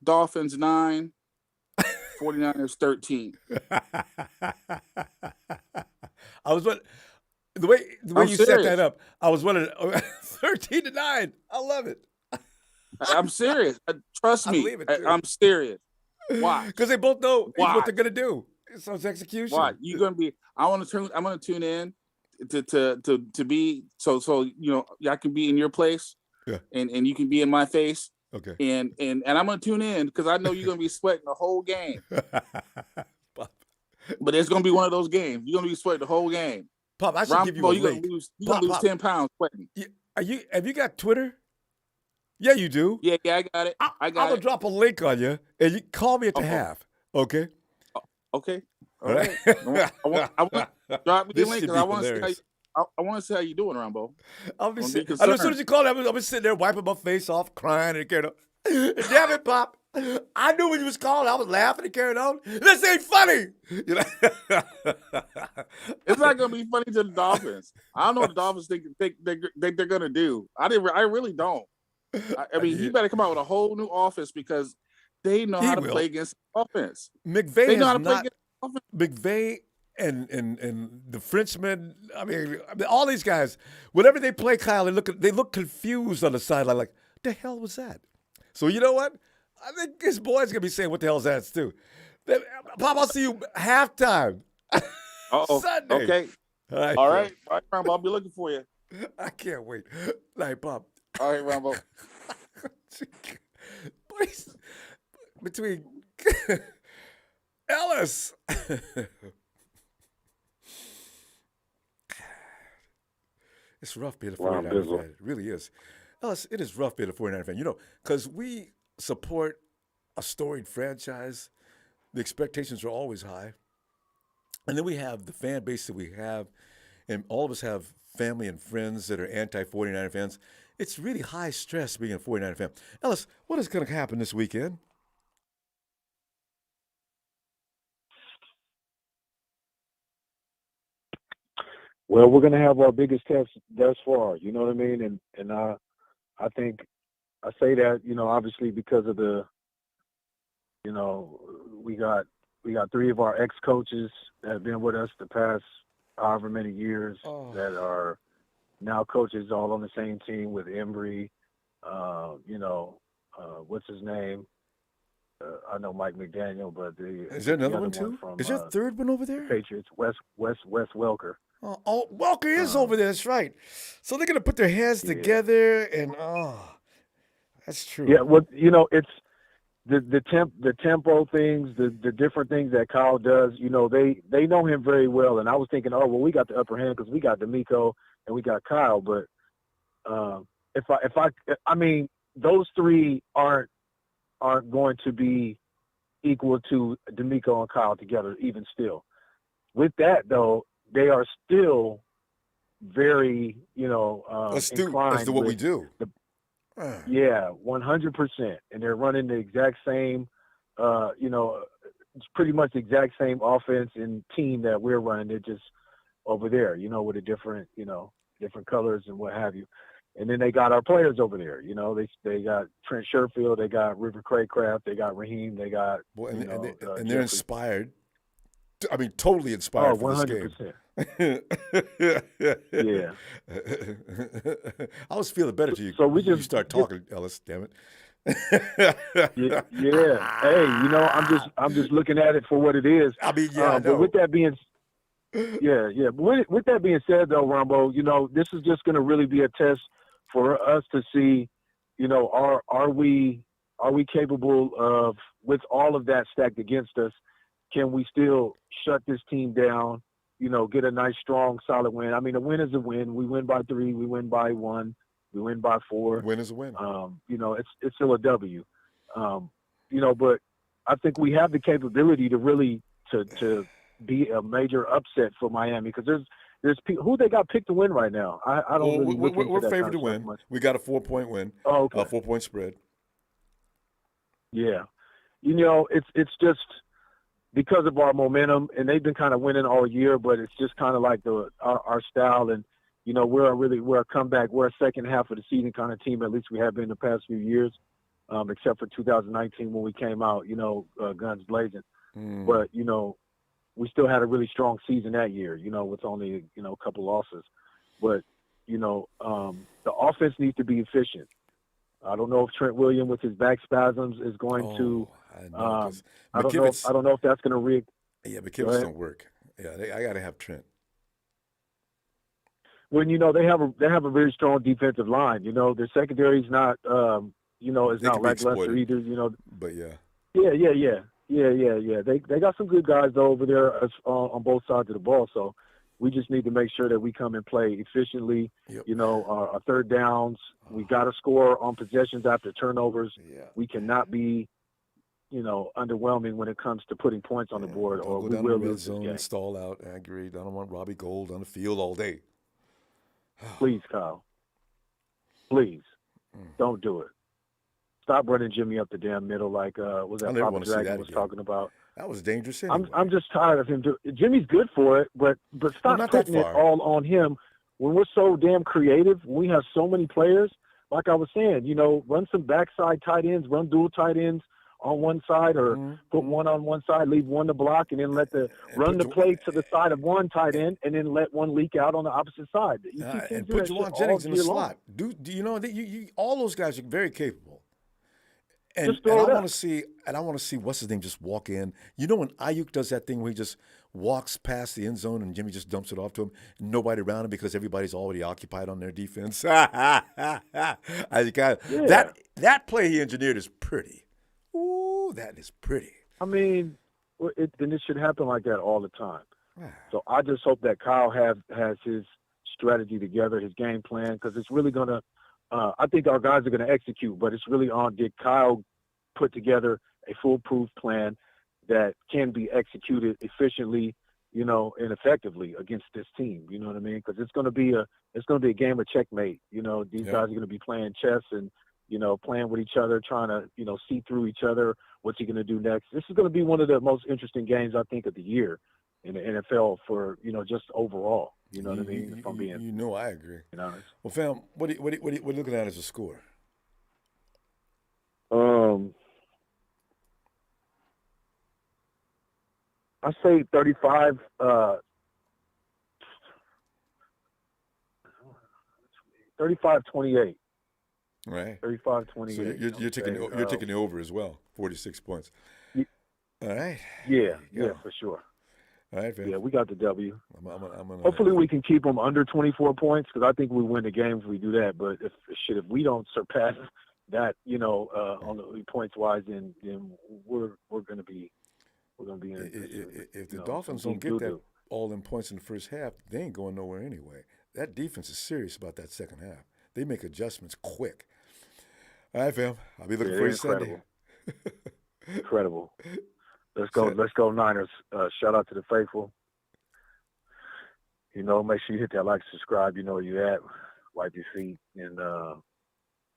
Dolphins 9, 49ers 13. I was wondering, the way you set that up, I was wondering 13-9. I love it. I'm serious. Trust me. I'm serious. Why? Because they both know what they're gonna do. So it's execution. Why? You're gonna be. I'm gonna tune in to be so I can be in your place. Yeah. And you can be in my face. Okay. And I'm gonna tune in because I know you're gonna be sweating the whole game. But it's gonna be one of those games. You're gonna be sweating the whole game. Pop, I should give you a link. You're gonna lose 10 pounds sweating. Have you got Twitter? Yeah, you do. Yeah, I got it. I'm gonna drop a link on you, and you call me at the half. Okay. Okay. All right. I want to drop me the link because I want to see how see how you're doing, Ronbo. As soon as you called, I was sitting there wiping my face off, crying and carrying on. Damn it, Pop! I knew when you was calling. I was laughing and carrying on. This ain't funny. It's not gonna be funny to the Dolphins. I don't know what the Dolphins think they're gonna do. I really don't. I mean, he better come out with a whole new offense because they know how to play against offense. McVay and the Frenchman. I mean, all these guys. Whenever they play, Kyle, they look confused on the sideline. Like, the hell was that? So you know what? I think his boy's gonna be saying, "What the hell is that?" Too. Pop, I'll see you halftime. Sunday. Okay. All right, Ronbo, I'll be looking for you. I can't wait. Like, Pop. All right, Ronbo. Between Ellis. It's rough being a 49er fan. It really is. Ellis, it is rough being a 49er fan. Because we support a storied franchise. The expectations are always high. And then we have the fan base that we have, and all of us have family and friends that are anti-49er fans. It's really high stress being a 49er fan. Ellis, what is going to happen this weekend? Well, we're going to have our biggest test thus far. You know what I mean? And I think I say that, obviously because of the, we got 3 of our ex-coaches that have been with us the past however many years that are now coaches all on the same team with Embry, what's his name? I know Mike McDaniel, but is there another one too? Is there a third one over there? Patriots, Wes Welker. Oh, Welker is over there. That's right. So they're gonna put their hands together, and that's true. Yeah, well, it's the tempo things, the different things that Kyle does. They know him very well, and I was thinking, we got the upper hand because we got D'Amico and we got Kyle, but I mean, those 3 aren't going to be equal to D'Amico and Kyle together, even still. With that, though, they are still very, astute as to what we do. Yeah, 100%. And they're running the exact same, it's pretty much the exact same offense and team that we're running. They're just over there, with a different, different colors and what have you. And then they got our players over there. They got Trent Sherfield, they got River Craycraft, they got Raheem, they got and they're inspired. I mean, totally inspired for this game. Yeah. I was feeling better to you. So you start talking, Ellis. Damn it. yeah. Hey, I'm just looking at it for what it is. I mean, yeah. But with that being, With that being said, though, Ronbo, this is just going to really be a test for us to see, are we are we capable of, with all of that stacked against us, can we still shut this team down, get a nice, strong, solid win? I mean, a win is a win. We win by 3, we win by 1, we win by 4. Win is a win. It's still a W. But I think we have the capability to really to be a major upset for Miami, because there's people who they got picked to win right now. I don't really look into we're that favored kind to of stuff win. much. We got a 4-point win. Oh, okay. A 4-point spread. Yeah. It's just because of our momentum, and they've been kind of winning all year, but it's just kind of like our style, and we're a comeback, we're a second half of the season kind of team. At least we have been the past few years, except for 2019 when we came out, guns blazing. But we still had a really strong season that year, with only a couple losses. But the offense needs to be efficient. I don't know if Trent Williams with his back spasms is going to. I don't know if that's going to rig. Yeah, McKivitz don't work. Yeah, I got to have Trent. When they have a very strong defensive line. Their secondary is not is not lackluster either. But yeah. Yeah. They got some good guys over there on both sides of the ball. So we just need to make sure that we come and play efficiently. Yep. Our third downs, we got to score on possessions after turnovers. Yeah. We cannot be, underwhelming when it comes to putting points on the board, or we will lose this game. And stall out. I agree. I don't want Robbie Gould on the field all day. Please, Kyle. Please, don't do it. Stop running Jimmy up the damn middle like was that Papa Dragon was talking about. That was dangerous anyway. I'm just tired of him. Jimmy's good for it, but stop putting it all on him when we're so damn creative. We have so many players. Like I was saying, run some backside tight ends, run dual tight ends on one side, or put one on one side, leave one to block, and then run the play to the side of one tight end, and then let one leak out on the opposite side. And put Jelon Jennings in the slot. All those guys are very capable. And I want to see what's his name just walk in. When Ayuk does that thing where he just walks past the end zone and Jimmy just dumps it off to him, and nobody around him because everybody's already occupied on their defense. That play he engineered is pretty. Ooh, that is pretty. I mean, then it should happen like that all the time. So I just hope that Kyle has his strategy together, his game plan, because it's really going to I think our guys are going to execute, but it's really on, did Kyle put together a foolproof plan that can be executed efficiently, and effectively against this team? You know what I mean? Because it's going to be a game of checkmate. These guys are going to be playing chess and playing with each other, trying to see through each other. What's he going to do next? This is going to be one of the most interesting games I think of the year in the NFL for just overall. You know what I mean? If I'm being, I agree. Honest. Well, fam, what are you looking at as a score? I say 35. 35-28. Right. 35-28. So you're taking the over as well. 46 points. All right. Yeah, for sure. All right, man. Yeah, we got the W. I'm gonna, hopefully we can keep them under 24 points, because I think we win the game if we do that. But if we don't surpass that, on the points wise, then we're gonna be in. If the Dolphins don't get that all in points in the first half, they ain't going nowhere anyway. That defense is serious about that second half. They make adjustments quick. All right, fam. I'll be looking for you Sunday. Incredible. Let's go Niners. Shout out to the faithful. Make sure you hit that like, subscribe. You know where you at. Wipe your feet. And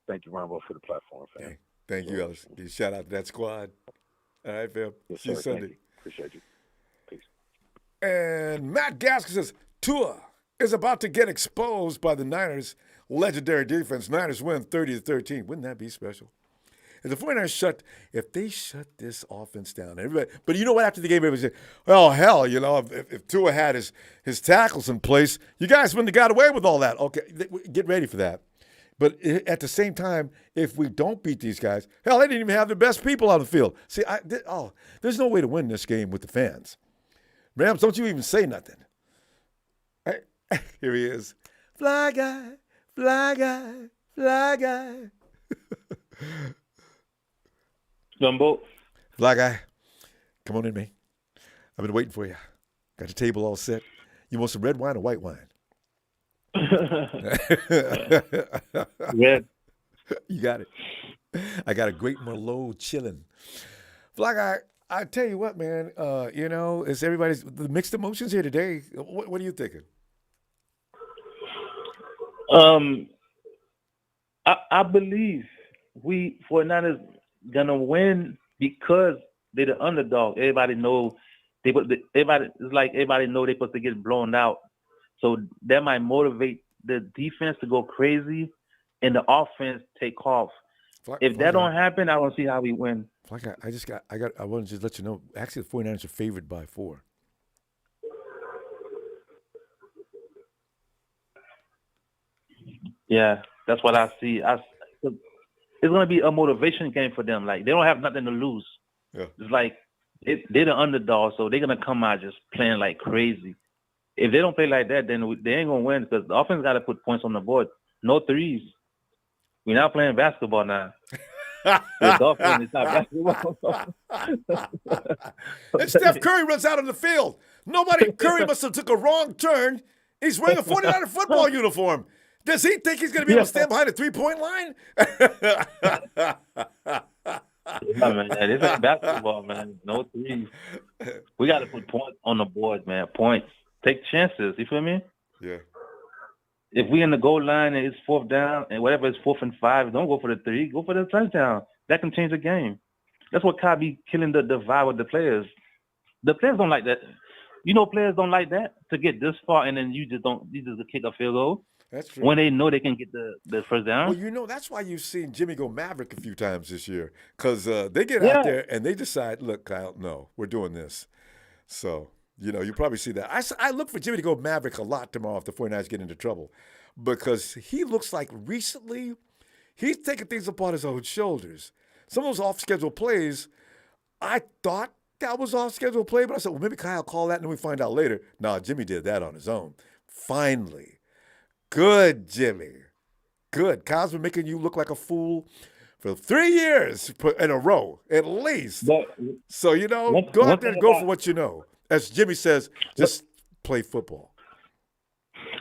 thank you, Ronbo, for the platform, fam. Hey, thank you, Ellis. Shout out to that squad. All right, fam. Yes, See you sir. Sunday. Thank you. Appreciate you. Peace. And Matt Gaskell says, Tua is about to get exposed by the Niners' legendary defense. Niners win 30-13. Wouldn't that be special? If the 49ers if they shut this offense down, everybody, but you know what? After the game, everybody said, oh, hell, if Tua had his tackles in place, you guys wouldn't have got away with all that. Okay, get ready for that. But at the same time, if we don't beat these guys, hell, they didn't even have the best people on the field. See, there's no way to win this game with the fans. Rams, don't you even say nothing. Here he is. Fly guy, fly guy, fly guy. Ronbo. Fly guy, come on in, man. I've been waiting for you. Got the table all set. You want some red wine or white wine? Red. You got it. I got a great Merlot chilling. Fly guy, I tell you what, man. It's everybody's the mixed emotions here today. What are you thinking? I believe we 49ers gonna win because they're the underdog. Everybody know everybody know they're supposed to get blown out. So that might motivate the defense to go crazy and the offense take off. If that don't happen, I don't see how we win. Fly guy, I want to just let you know. Actually, the 49ers are favored by 4. Yeah, that's what I see. It's going to be a motivation game for them. Like, they don't have nothing to lose. Yeah. It's like they're the underdog, so they're going to come out just playing like crazy. If they don't play like that, then they ain't going to win because the offense got to put points on the board. No threes. We're not playing basketball now. The Dolphin is not basketball. And Steph Curry runs out on the field. Curry must have took a wrong turn. He's wearing a 49er football uniform. Does he think he's going to be able to stand behind a 3-point line? Yeah, man. This ain't basketball, man. No threes. We got to put points on the board, man. Points. Take chances. You feel me? Yeah. If we in the goal line and it's 4th down and whatever it's 4th and 5, don't go for the 3. Go for the touchdown. That can change the game. That's what Kyle be killing the vibe with the players. The players don't like that. You know, players don't like that to get this far and then you just kick a field goal. That's true. When they know they can get the first down. Well, that's why you've seen Jimmy go Maverick a few times this year because they get out there and they decide, look, Kyle, no, we're doing this. So, you probably see that. I look for Jimmy to go Maverick a lot tomorrow if the 49ers get into trouble because he looks like recently he's taking things upon his own shoulders. Some of those off-schedule plays, I thought that was off-schedule play, but I said, well, maybe Kyle called that and then we find out later. No, Jimmy did that on his own. Finally. Good, Jimmy. Good. Kyle's been making you look like a fool for 3 years in a row, at least. So, go out there and go for what you know. As Jimmy says, just play football.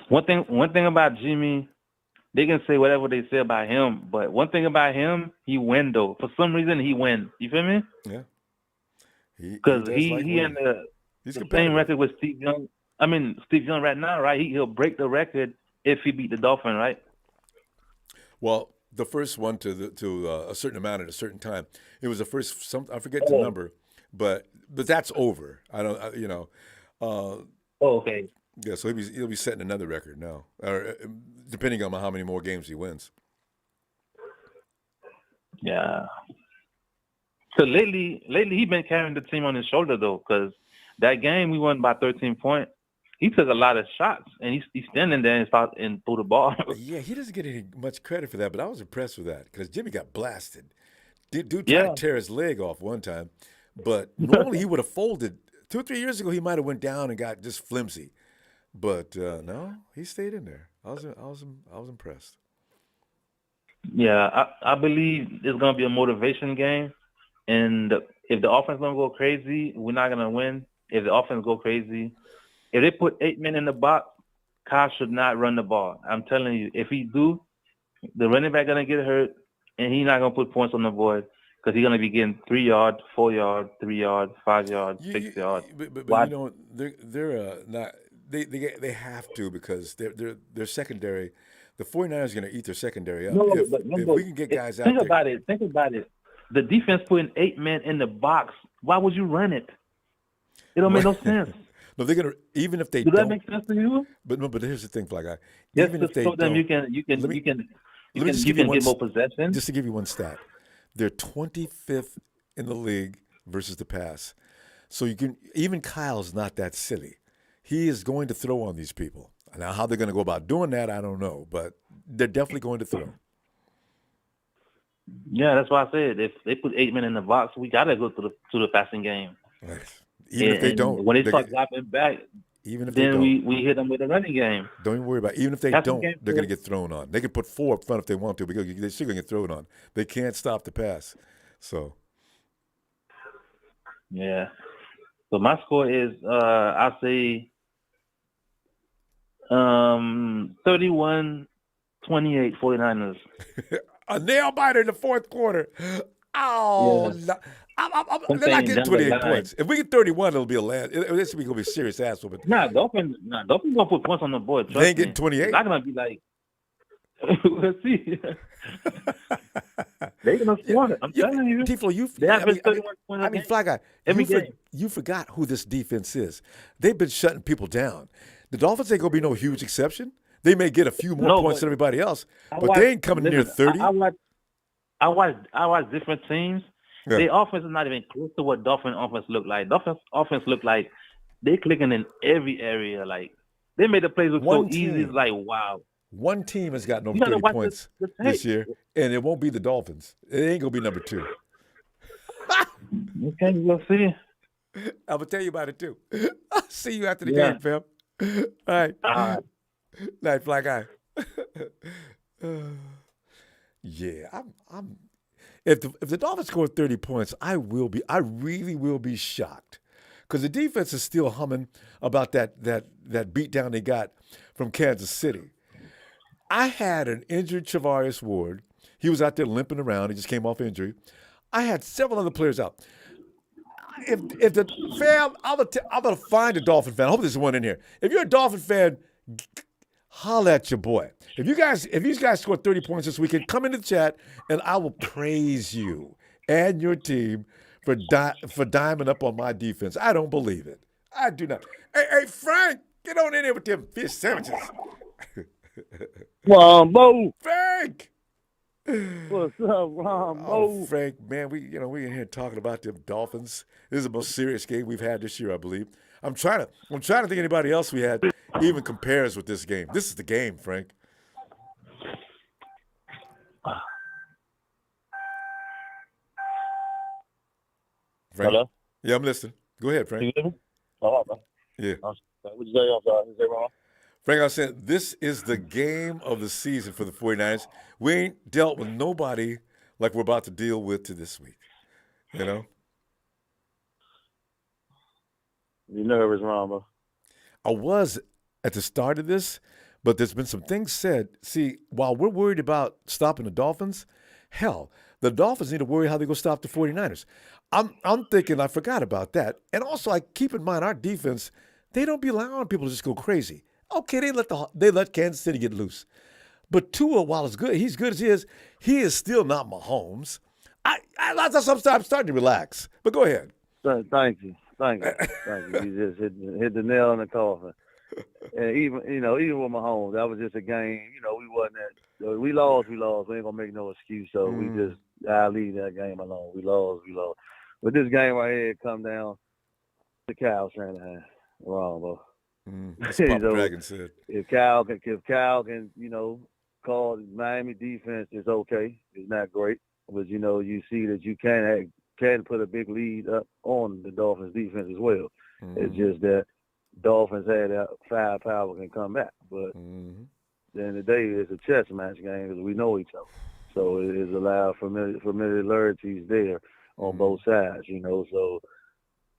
One thing about Jimmy, they can say whatever they say about him, but one thing about him, he win though. For some reason, he wins. You feel me? Yeah. Because he in the same record with Steve Young. I mean, Steve Young right now, right? He'll break the record if he beat the Dolphin, right? Well, the first one to a certain amount at a certain time. It was the first. I forget the number, but that's over. I don't. Okay. Yeah, so he'll be setting another record now, or depending on how many more games he wins. Yeah. So lately he's been carrying the team on his shoulder though, because that game we won by 13 points. He took a lot of shots, and he's standing there and threw the ball. Yeah, he doesn't get any much credit for that, but I was impressed with that because Jimmy got blasted. Dude tried to tear his leg off one time, but normally he would have folded. 2 or 3 years ago, he might have went down and got just flimsy, but no, he stayed in there. I was impressed. Yeah, I believe it's gonna be a motivation game, and if the offense gonna go crazy, we're not gonna win. If the offense go crazy. If they put 8 men in the box, Kyle should not run the ball. I'm telling you, if he do, the running back gonna get hurt, and he's not gonna put points on the board because he's gonna be getting 3 yards, 4 yards, 3 yards, 5 yards, 6 yards. But they're not. They have to because they're secondary. The 49ers are gonna eat their secondary up. If we can get guys out there. Think about it. The defense putting 8 men in the box. Why would you run it? It don't make no sense. No, they're gonna even if they don't. Does that make sense to you? But here's the thing, Fly Guy. Even if they don't, you can get more possession. Just to give you one stat, they're 25th in the league versus the pass. So even Kyle's not that silly. He is going to throw on these people. Now, how they're going to go about doing that, I don't know, but they're definitely going to throw. Yeah, that's why I said if they put 8 men in the box, we got to go to the passing game. Right. Even if they don't, when they start dropping back, then we hit them with a running game. Don't even worry about it. Even if they don't, they're going to get thrown on. They can put 4 up front if they want to because they're still going to get thrown on. They can't stop the pass. So, Yeah. So my score is I'll say 31-28 49ers. A nail biter in the fourth quarter. Oh, Yeah. no. I'm They're not saying getting down the 28 line. points. If we get 31, it'll be a land. This is going to be a serious ass whooping. Dolphins gonna put points on the board. Trust They ain't me. getting 28. It's not gonna be like. We'll see. They're gonna score it. I'm telling you. Tiflo, They have been 31 points a game. Fly Guy, Every game. you forgot who this defense is. They've been shutting people down. The Dolphins ain't going to be no huge exception. They may get a few more points than everybody else, but they ain't coming near 30. I watch different teams. Yeah. Their offense is not even close to what Dolphin offense look like. Dolphin offense look like they clicking in every area. Like they made the plays look so easy. It's like wow. One team has gotten over 30 points this year, and it won't be the Dolphins. It ain't going to be number 2. Okay, we'll see. I'm going to tell you about it, too. I'll see you after the game, fam. All right. Night, Fly Guy. Yeah, I'm. If the Dolphins score 30 points, I really will be shocked, because the defense is still humming about that beatdown they got from Kansas City. I had an injured Charvarius Ward. He was out there limping around. He just came off injury. I had several other players out. If the fam, I'm gonna find a Dolphin fan. I hope there's one in here. If you're a Dolphin fan, holla at your boy. If you guys score 30 points this weekend, come into the chat and I will praise you and your team for diming up on my defense. I don't believe it. I do not. Hey, Frank, get on in there with them fish sandwiches. Ronbo. Frank. What's up, Ronbo? Oh, Frank, man, we in here talking about them Dolphins. This is the most serious game we've had this year, I believe. I'm trying to think anybody else we had even compares with this game. This is the game, Frank. Frank? Hello? Yeah, I'm listening. Go ahead, Frank. Can you hear me? Oh, man. Yeah. What you say? I'm sorry. Is that wrong? Frank, I said this is the game of the season for the 49ers. We ain't dealt with nobody like we're about to deal with this week. You know? You nervous, Ronbo? I was at the start of this, but there's been some things said. See, while we're worried about stopping the Dolphins, hell, the Dolphins need to worry how they're going to stop the 49ers. I'm thinking I forgot about that. And also, I keep in mind our defense, they don't be allowing people to just go crazy. Okay, they let Kansas City get loose. But Tua, while he's good as he is still not Mahomes. I'm starting to relax. But go ahead. Thank you. You just hit the nail in the coffin. And even with Mahomes, that was just a game. We wasn't that. We lost. We ain't gonna make no excuse. So I leave that game alone. We lost. But this game right here come down to Kyle Shanahan. Wrong, That's what Papa Dragon said. If Kyle can, call Miami defense, is okay. It's not great, but you see that you can put a big lead up on the Dolphins defense as well. It's just that Dolphins had that firepower can come back, but at the end of the day, it's a chess match game because we know each other. So it is allowed familiarities there on both sides, So,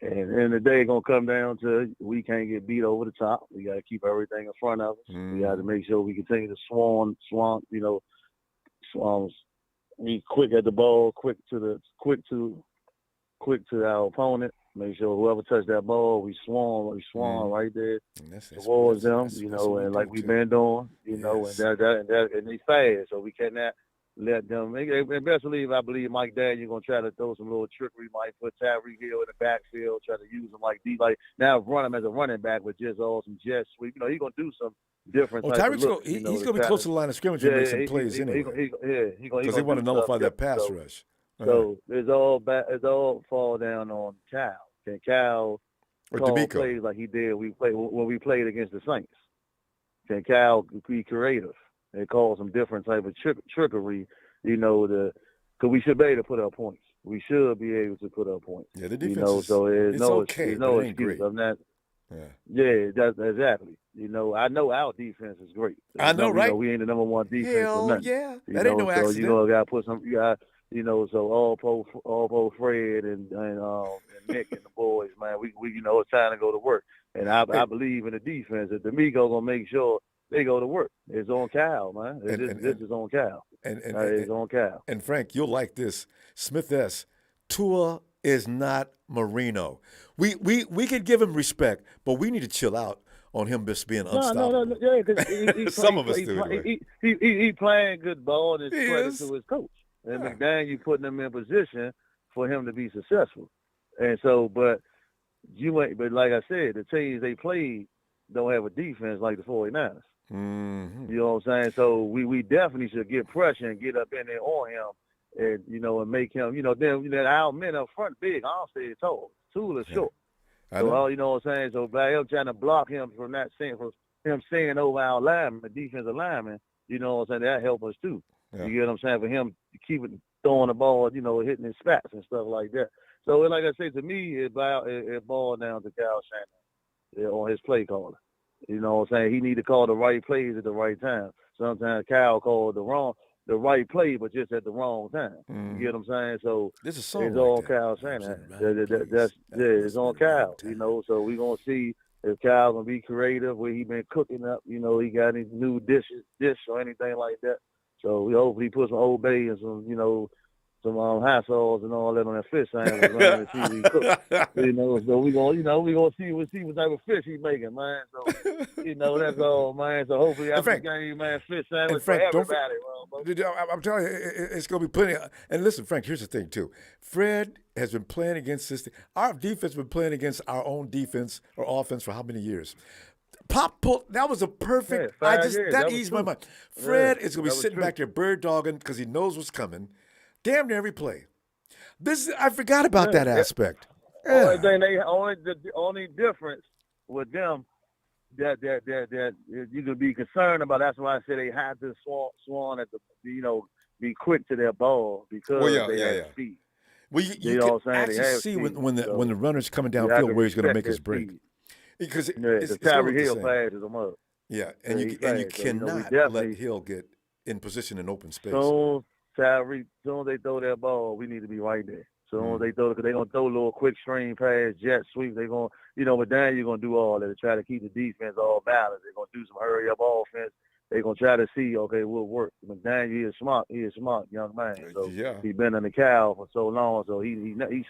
and at the end of the day, it's going to come down to we can't get beat over the top. We got to keep everything in front of us. We got to make sure we continue to swamp, be quick at the ball, quick to our opponent. Make sure whoever touched that ball, we swarm right there towards them, and like we've been doing, and they fast, so we cannot let them. And best believe, I believe Mike McDaniel going to try to throw some little trickery. Might put Tyreek Hill in the backfield, try to use him like now run him as a running back with just all some jet sweep. He's going to do some different. Tyreek's he's going to be close to the line of scrimmage and make some plays anyway. Because they want to nullify that pass rush. So it's all fall down on Kyle. Can Kyle call plays like he did when we played against the Saints? Can Kyle be creative and call some different type of trickery? Because we should be able to put up points. We should be able to put up points. Yeah, the defense. So there's no excuse. Great. I'm not. Yeah, that's exactly. I know our defense is great. I know, right? We ain't the number one defense. Hell for nothing. yeah, that ain't no accident. So got to put some. You know, so all pro Fred and Nick and the boys, man, we you know, it's time to go to work. And I believe in the defense that D'Amico gonna make sure they go to work. It's on Cal, man. This is on Cal. It's on Cal. And Frank, you'll like this. Smith S. Tua is not Marino. We could give him respect, but we need to chill out on him just being unstoppable. No, yeah, because Some of us do. Anyway. He playing good ball, and it's credit is. to his coach. And McDaniel putting him in position for him to be successful. And so, but like I said, the teams they played don't have a defense like the 49ers. Mm-hmm. You know what I'm saying? So we definitely should get pressure and get up in there on him, and you know, and make him, you know, then our men up front big, Armstead tall, Tua is short. So you know what I'm saying? So by him trying to block him from him seeing over our lineman, the defensive lineman, you know what I'm saying, that help us too. Yeah. You get what I'm saying? For him to keep throwing the ball, you know, hitting his spats and stuff like that. So like I say, to me, it boiled down to Kyle Shanahan on his play caller. You know what I'm saying? He need to call the right plays at the right time. Sometimes Kyle called the right play, but just at the wrong time. You get what I'm saying? So it's all Kyle Shanahan. It's on Kyle. You know, so we're gonna see if Kyle gonna be creative, where he been cooking up. You know, he got any new dish or anything like that. So we hopefully put some Old Bay and some, you know, some hot sauce and all that on that fish sandwich, man, and see what he cook. You know, so we gonna see what type of fish he making, man. So you know, that's all, man. So hopefully after the game, man, fish sandwich for everybody, I'm telling you, it's gonna be plenty. And listen, Frank, here's the thing too. Fred has been playing against this. Our defense has been playing against our own defense or offense for how many years? Pop pull. That was a perfect. That eased my mind. Fred is gonna be sitting back there bird dogging because he knows what's coming. Damn near every play. I forgot about that aspect. Yeah. The only difference with them that you could be concerned about. That's why I said they had to swan at the, you know, be quick to their ball because they have speed. Well, you can actually see when the runner's coming downfield where he's going to make his break. Speed. Because the Tyreek Hill passes him up. Yeah, and you cannot let Hill get in position in open space. Soon as they throw that ball, we need to be right there. Soon as they throw it, because they're going to throw a little quick screen pass, jet sweep. They're going to, you know, but then you're going to do all that to try to keep the defense all balanced. They're going to do some hurry-up offense. They're going to try to see, okay, we'll work. McDaniel, he is smart young man. So he's been in the Cal for so long, so he's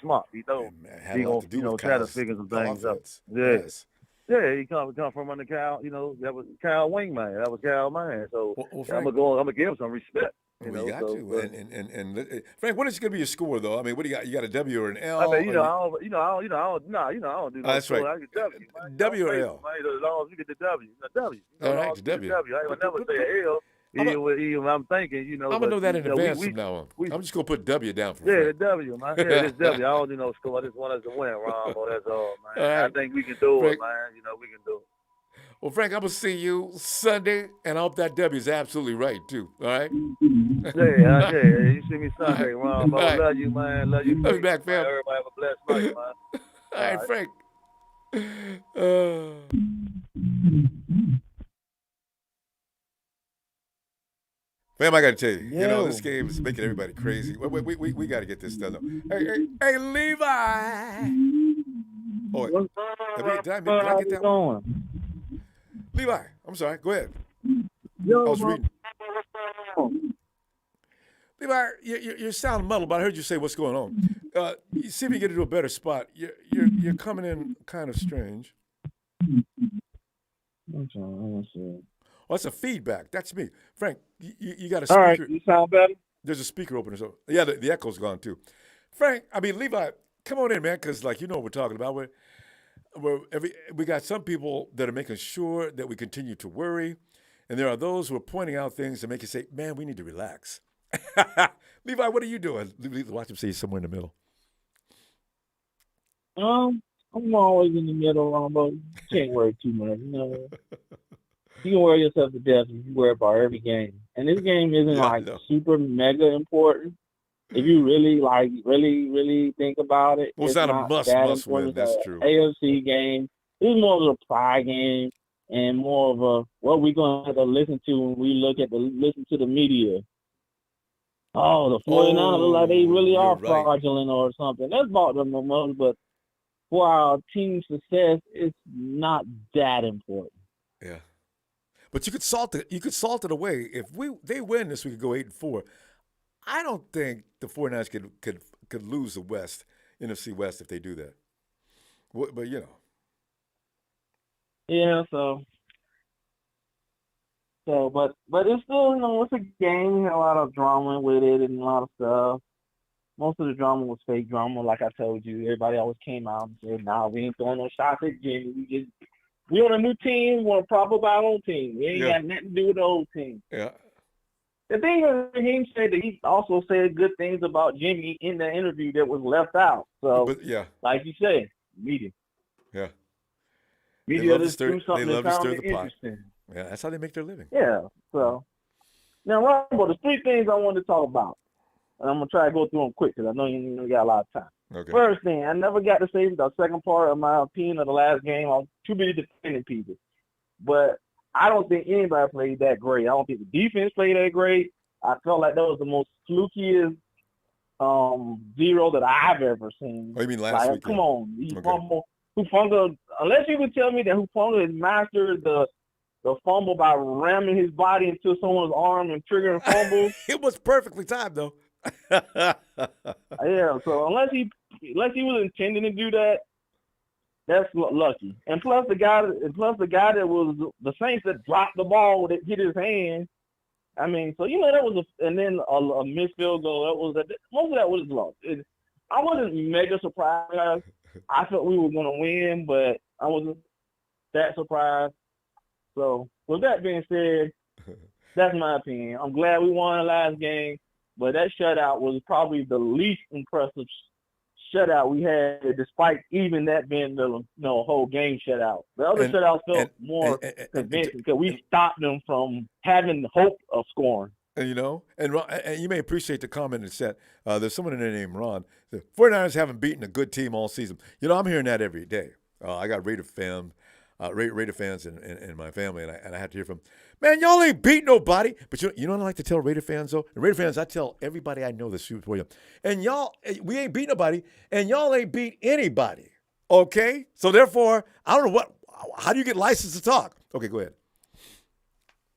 smart. He knows. He's going to, you know, try to figure some things out. Yes. Yeah, he come from under Cal. You know, that was Cal Wingman. That was Cal man. So I'm gonna give him some respect. You know, got to. And Frank, what is going to be your score though? I mean, what do you got? You got a W or an L? I mean, I don't do no that's score. right. I get W. Man. W or L? Man, as long as you get the W, the W. All right, the W. I ain't never say an L. I'm thinking, you know. I'm gonna know that in advance from now on. I'm just gonna put W down for the W, man. Yeah, it's W. I don't do no score. I just want us to win, Ronbo. That's all, man. All right. I think we can do Frank, it, man. You know, we can do it. Well, Frank, I'm gonna see you Sunday, and I hope that W is absolutely right too. All right. Yeah. You see me Sunday, Ronbo. Right. Love you, man. Love you. Love you back, fam. Everybody have a blessed night, man. All right, Frank. Fam, I got to tell you, you know, this game is making everybody crazy. We got to get this done. Hey, Levi. Oh, did I get that one? Levi, I'm sorry. Go ahead. I was reading. Levi, you sound muddled, but I heard you say what's going on. You see if you get into a better spot. You're coming in kind of strange. Oh, that's a feedback. That's me. Frank, you got a speaker. All right, you sound better? There's a speaker opener. So yeah, the echo's gone too. Frank, I mean, Levi, come on in, man, because like you know what we're talking about. We got some people that are making sure that we continue to worry, and there are those who are pointing out things that make you say, man, we need to relax. Levi, what are you doing? Watch him say somewhere in the middle. I'm always in the middle, Ronbo. You can't worry too much, you know. You can worry yourself to death if you worry about every game. And this game isn't super mega important. If you really think about it, it's not a must win. That's true. AFC game. This is more of a pride game and more of a what we're gonna have to listen to when we listen to the media. oh, the 49ers look like they really you're are right. fraudulent or something. That's bought them the most, but for our team success, it's not that important. Yeah. But you could salt it away. If they win this, we could go 8-4. I don't think the 49ers could lose the West, NFC West, if they do that. But you know. Yeah, but it's still, it's a game. A lot of drama with it and a lot of stuff. Most of the drama was fake drama, like I told you. Everybody always came out and said, "Nah, we ain't throwing no shots at Jimmy. We on a new team. We want to prop up our own team. We ain't got nothing to do with the old team." Yeah. The thing is, he said that he also said good things about Jimmy in the interview that was left out. So, like you said, media. Yeah. Media just do something they love to stir that the pot. interesting. Yeah, that's how they make their living. Yeah. So, now, Ronbo, there's 3 things I wanted to talk about. And I'm going to try to go through them quick because I know you got a lot of time. Okay. First thing, I never got to say the second part of my opinion of the last game. I was too busy defending people. But I don't think anybody played that great. I don't think the defense played that great. I felt like that was the most flukiest zero that I've ever seen. Oh, you mean last week? Come on. Hufanga, unless you would tell me that Hufanga has mastered the fumble by ramming his body into someone's arm and triggering fumbles. It was perfectly timed, though. Yeah, so unless he was intending to do that, that's lucky. And plus the guy that was the Saints that dropped the ball that hit his hand. I mean, so that was and then a missed field goal. Most of that was lost. I wasn't mega surprised. I thought we were gonna win, but I wasn't that surprised. So with that being said, that's my opinion. I'm glad we won the last game, but that shutout was probably the least impressive shutout we had, despite even that being the whole game shutout. The other shutouts felt more convincing because we stopped them from having hope of scoring. And and you may appreciate the comment in the chat. There's someone in there named Ron. The 49ers haven't beaten a good team all season. I'm hearing that every day. I got Raider fans in my family, and I have to hear from them. Man, y'all ain't beat nobody. But you know what I like to tell Raider fans, though? The Raider fans, I tell everybody I know this for you. And we ain't beat nobody, and y'all ain't beat anybody. Okay? So therefore, I don't know how do you get licensed to talk? Okay, go ahead.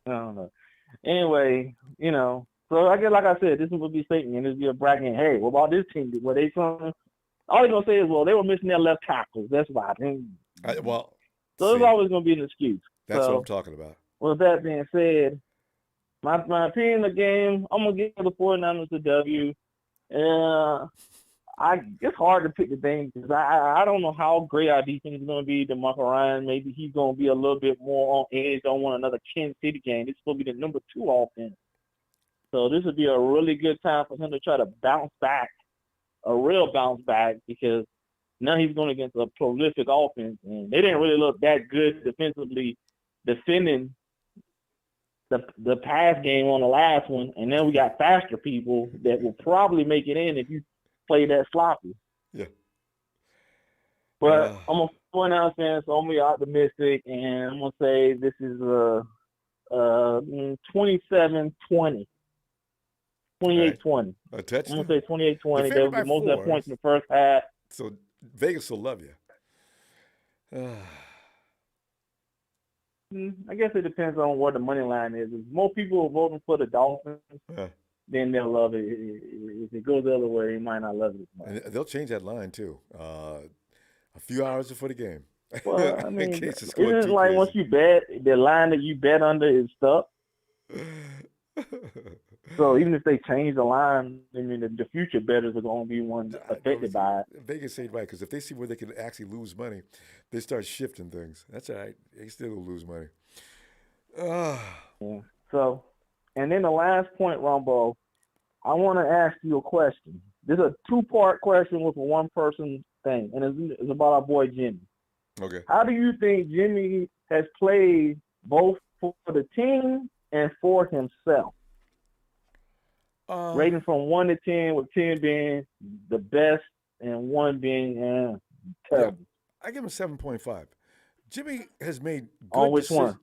I don't know. Anyway, so I guess, like I said, this would be a statement. This would be a bragging. Hey, what about this team? Were they something? All they're going to say is, well, they were missing their left tackles. That's why. So there's always going to be an excuse. That's what I'm talking about. With that being said, my opinion of the game, I'm going to give the 49ers a W. It's hard to pick the thing because I don't know how great our defense is going to be. DeMarco Ryan, maybe he's going to be a little bit more on edge. Don't want another Kansas City game. It's supposed to be the number 2 offense. So this would be a really good time for him to try to bounce back, a real bounce back, because now he's going against a prolific offense, and they didn't really look that good defensively defending the pass game on the last one. And then we got faster people that will probably make it in if you play that sloppy. Yeah. But I'm a 49ers fan, so I'm going to be optimistic, and I'm going to say this is 27-20. 28-20. A touchdown? I'm going to say 28-20. There was most of the points in the first half. So Vegas will love you. I guess it depends on what the money line is. If more people are voting for the Dolphins, then they'll love it. If it goes the other way, they might not love it as much. And they'll change that line, too. A few hours before the game. Well, I mean, isn't it like once you bet, the line that you bet under is stuck? So even if they change the line, I mean, the future bettors are going to be ones affected by it. Vegas ain't right, because if they see where they can actually lose money, they start shifting things. That's all right. They still will lose money. Yeah. So, and then the last point, Ronbo, I want to ask you a question. This is a 2-part question with a one-person thing, and it's about our boy Jimmy. Okay. How do you think Jimmy has played both for the team and for himself? Rating from 1 to 10, with 10 being the best and 1 being terrible. Yeah, I give him 7.5. Jimmy has made good on which one?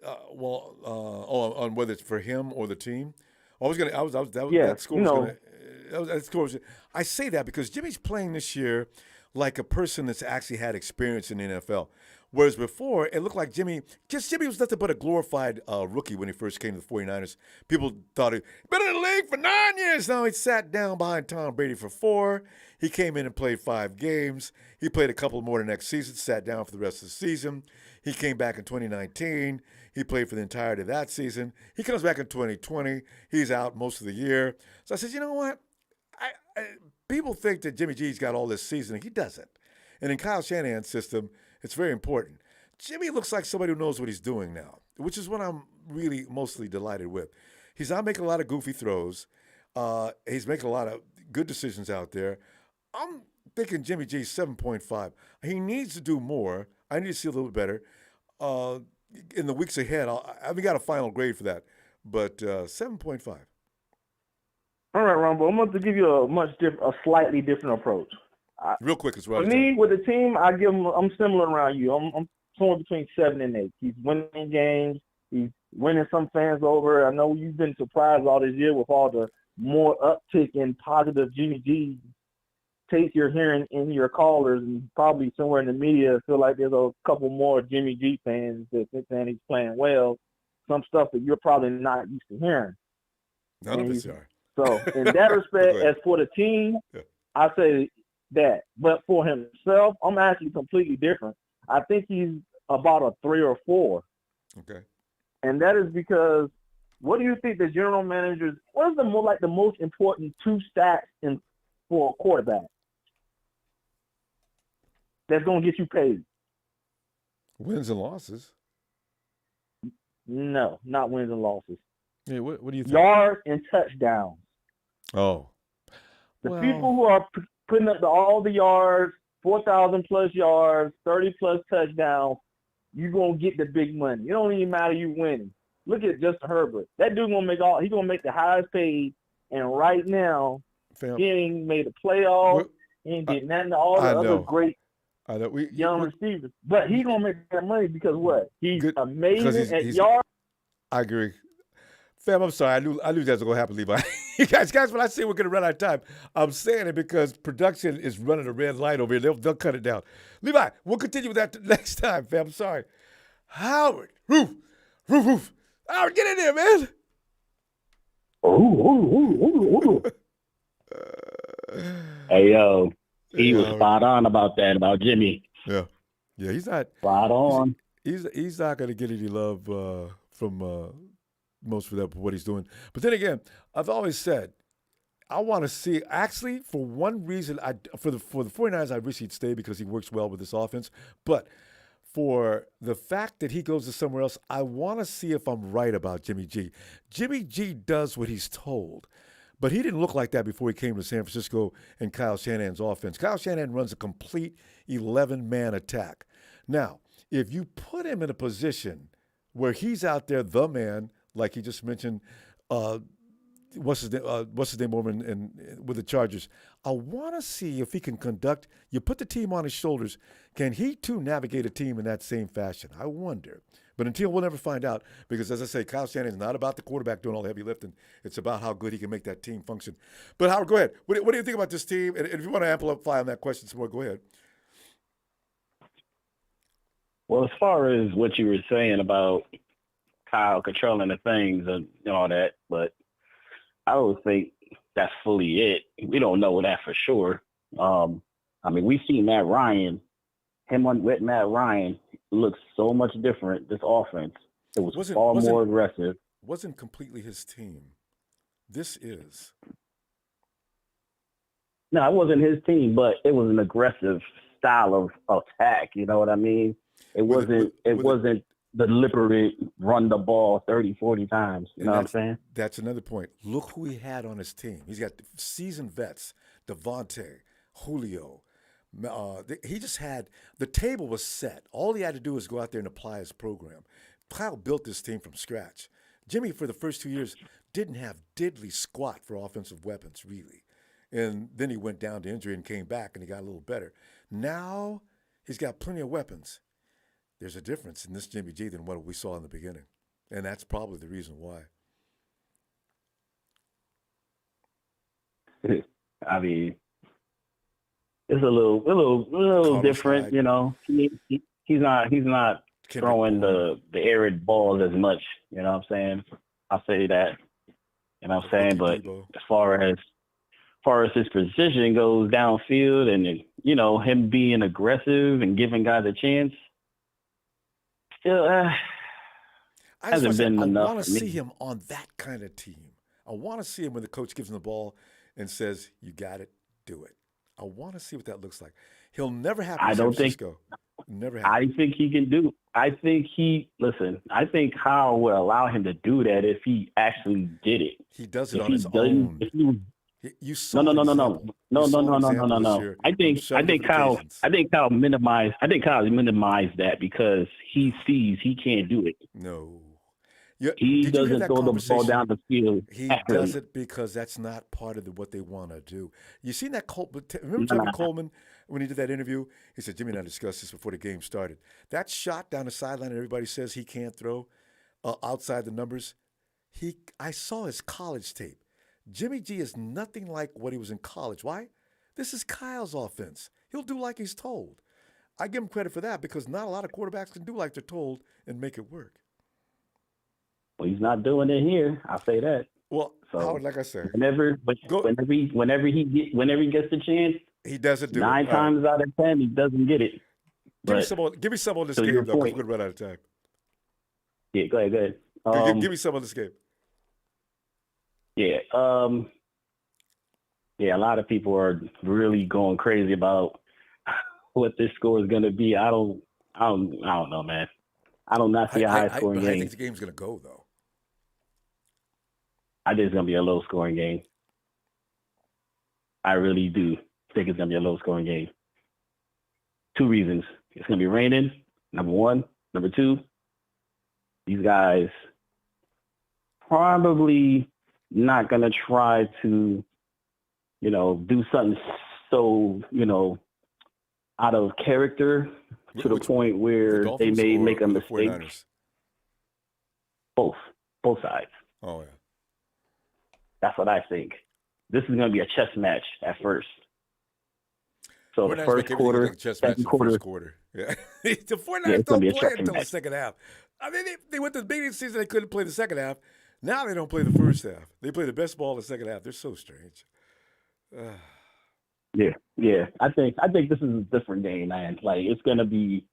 On whether it's for him or the team. That score was gonna. That score was, I say that because Jimmy's playing this year like a person that's actually had experience in the NFL. Whereas before, it looked like Jimmy was nothing but a glorified rookie when he first came to the 49ers. People thought he'd been in the league for 9 years. Now he sat down behind Tom Brady for 4. He came in and played 5 games. He played a couple more the next season, sat down for the rest of the season. He came back in 2019. He played for the entirety of that season. He comes back in 2020. He's out most of the year. So I said, you know what? People think that Jimmy G's got all this seasoning. He doesn't. And in Kyle Shanahan's system, it's very important. Jimmy looks like somebody who knows what he's doing now, which is what I'm really mostly delighted with. He's not making a lot of goofy throws. He's making a lot of good decisions out there. I'm thinking Jimmy G 7.5. He needs to do more. I need to see a little bit better. In the weeks ahead, I haven't got a final grade for that, but 7.5. All right, Ronbo, I'm going to give you a slightly different approach. Real quick as well. For me, with the team, I'm similar around you. I'm somewhere between 7 and 8. He's winning games. He's winning some fans over. I know you've been surprised all this year with all the more uptick in positive Jimmy G takes you're hearing in your callers, and probably somewhere in the media feel like there's a couple more Jimmy G fans that think that he's playing well. Some stuff that you're probably not used to hearing. None of us are. So in that respect, as for the team, I say that. But for himself, I'm actually completely different. I think he's about a 3 or 4. Okay. And that is because, what do you think the general managers? What is the most important 2 stats for a quarterback that's going to get you paid? Wins and losses. No, not wins and losses. Yeah, what do you think? Yards and touchdowns. Oh. The people who are putting up all the yards, 4,000 plus yards, 30 plus touchdowns, you're going to get the big money. It don't even matter you winning. Look at Justin Herbert. That dude he's going to make the highest paid, and right now, he ain't made the playoffs. He ain't getting nothing to all the other great young receivers. But he's going to make that money because what? He's amazing at yards. I agree. Fam, I'm sorry. I knew that was going to happen, Levi. guys, when I say we're going to run out of time, I'm saying it because production is running a red light over here. They'll cut it down. Levi, we'll continue with that next time, fam. I'm sorry. Howard, roof. Howard, get in there, man. Hey, yo. He was spot on about Jimmy. Yeah, he's not. Spot on. He's not going to get any love from most for what he's doing. But then again, I've always said I want to see. Actually, for one reason, for the 49ers, I wish he'd stay because he works well with this offense. But for the fact that he goes to somewhere else, I want to see if I'm right about Jimmy G. Jimmy G does what he's told. But he didn't look like that before he came to San Francisco and Kyle Shanahan's offense. Kyle Shanahan runs a complete 11-man attack. Now, if you put him in a position where he's out there, the man, like he just mentioned, what's his name over with the Chargers, I want to see if he can conduct. You put the team on his shoulders. Can he too navigate a team in that same fashion? I wonder. But until we'll never find out, because as I say, Kyle Shanahan is not about the quarterback doing all the heavy lifting. It's about how good he can make that team function. But Howard, go ahead. What do you think about this team? And if you want to amplify on that question some more, go ahead. Well, as far as what you were saying about Kyle controlling the things and all that, but I would think that's fully it. We don't know that for sure. I mean, we've seen Matt Ryan. With Matt Ryan looks so much different, this offense. It was far more aggressive. Wasn't completely his team. This is. No, it wasn't his team, but it was an aggressive style of attack. You know what I mean? It wasn't deliberate run the ball 30, 40 times. You know what I'm saying? That's another point. Look who he had on his team. He's got seasoned vets, Devontae, Julio. He just had the table was set. All he had to do was go out there and apply his program. Kyle built this team from scratch. Jimmy, for the first 2 years, didn't have diddly squat for offensive weapons, really. And then he went down to injury and came back, and he got a little better. Now he's got plenty of weapons. There's a difference in this Jimmy G than what we saw in the beginning, and that's probably the reason why. I mean, it's a little different, side. you know. He's not throwing the arid balls as much, you know what I'm saying? I'll say that. You know what I'm saying? But as far as his precision goes downfield and, you know, him being aggressive and giving guys a chance, still hasn't been enough. I want to see him on that kind of team. I want to see him when the coach gives him the ball and says, "You got it, do it." I want to see what that looks like. He'll never happen in San Francisco. Never happen. I think he can do. I think Kyle will allow him to do that if he actually did it. He does it on his own. You saw no. I think Kyle minimized that because he sees he can't do it. No. He doesn't throw the ball down the field. He does it because that's not part of what they want to do. You seen that? Remember Tevin Coleman when he did that interview? He said, Jimmy and I discussed this before the game started. That shot down the sideline, and everybody says he can't throw outside the numbers. I saw his college tape. Jimmy G is nothing like what he was in college. Why? This is Kyle's offense. He'll do like he's told. I give him credit for that because not a lot of quarterbacks can do like they're told and make it work. Well, he's not doing it here. I'll say that. Well, so Howard, like I said, whenever he gets the chance, he doesn't do 9 it. times out of 10, he doesn't get it. Give me some on this game, though, because we're going to run out of time. Yeah, go ahead. Give me some on this game. Yeah. Yeah, a lot of people are really going crazy about what this score is going to be. I don't know, man. I do not see a high-scoring game. I think the game's going to go, though. I think it's going to be a low-scoring game. I really do think it's going to be a low-scoring game. 2 reasons. It's going to be raining, number 1. Number 2, these guys probably not going to try to, you know, do something so, you know, out of character to the point where they may make a mistake. Both sides. Oh, yeah. That's what I think. This is going to be a chess match at first. So the first quarter, second quarter. Yeah. The 49ers don't play until the second half. I mean, they went to the beginning of the season, they couldn't play the second half. Now they don't play the first half. They play the best ball in the second half. They're so strange. Yeah. I think this is a different game, man. Like it's gonna be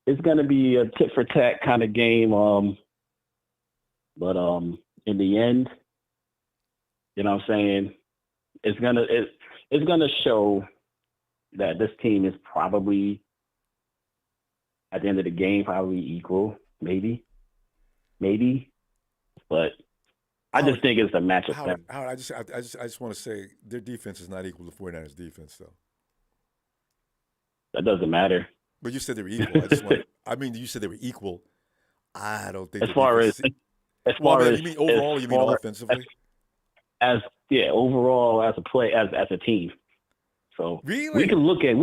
a tit for tat kind of game. But in the end, you know what I'm saying, it's gonna show that this team is probably at the end of the game probably equal, maybe. But I just think it's a matchup. Howard, I just want to say their defense is not equal to 49ers defense, though. That doesn't matter. But you said they were equal. You said they were equal. I don't think. You mean overall? You mean offensively? Overall as a team. So really? we can look at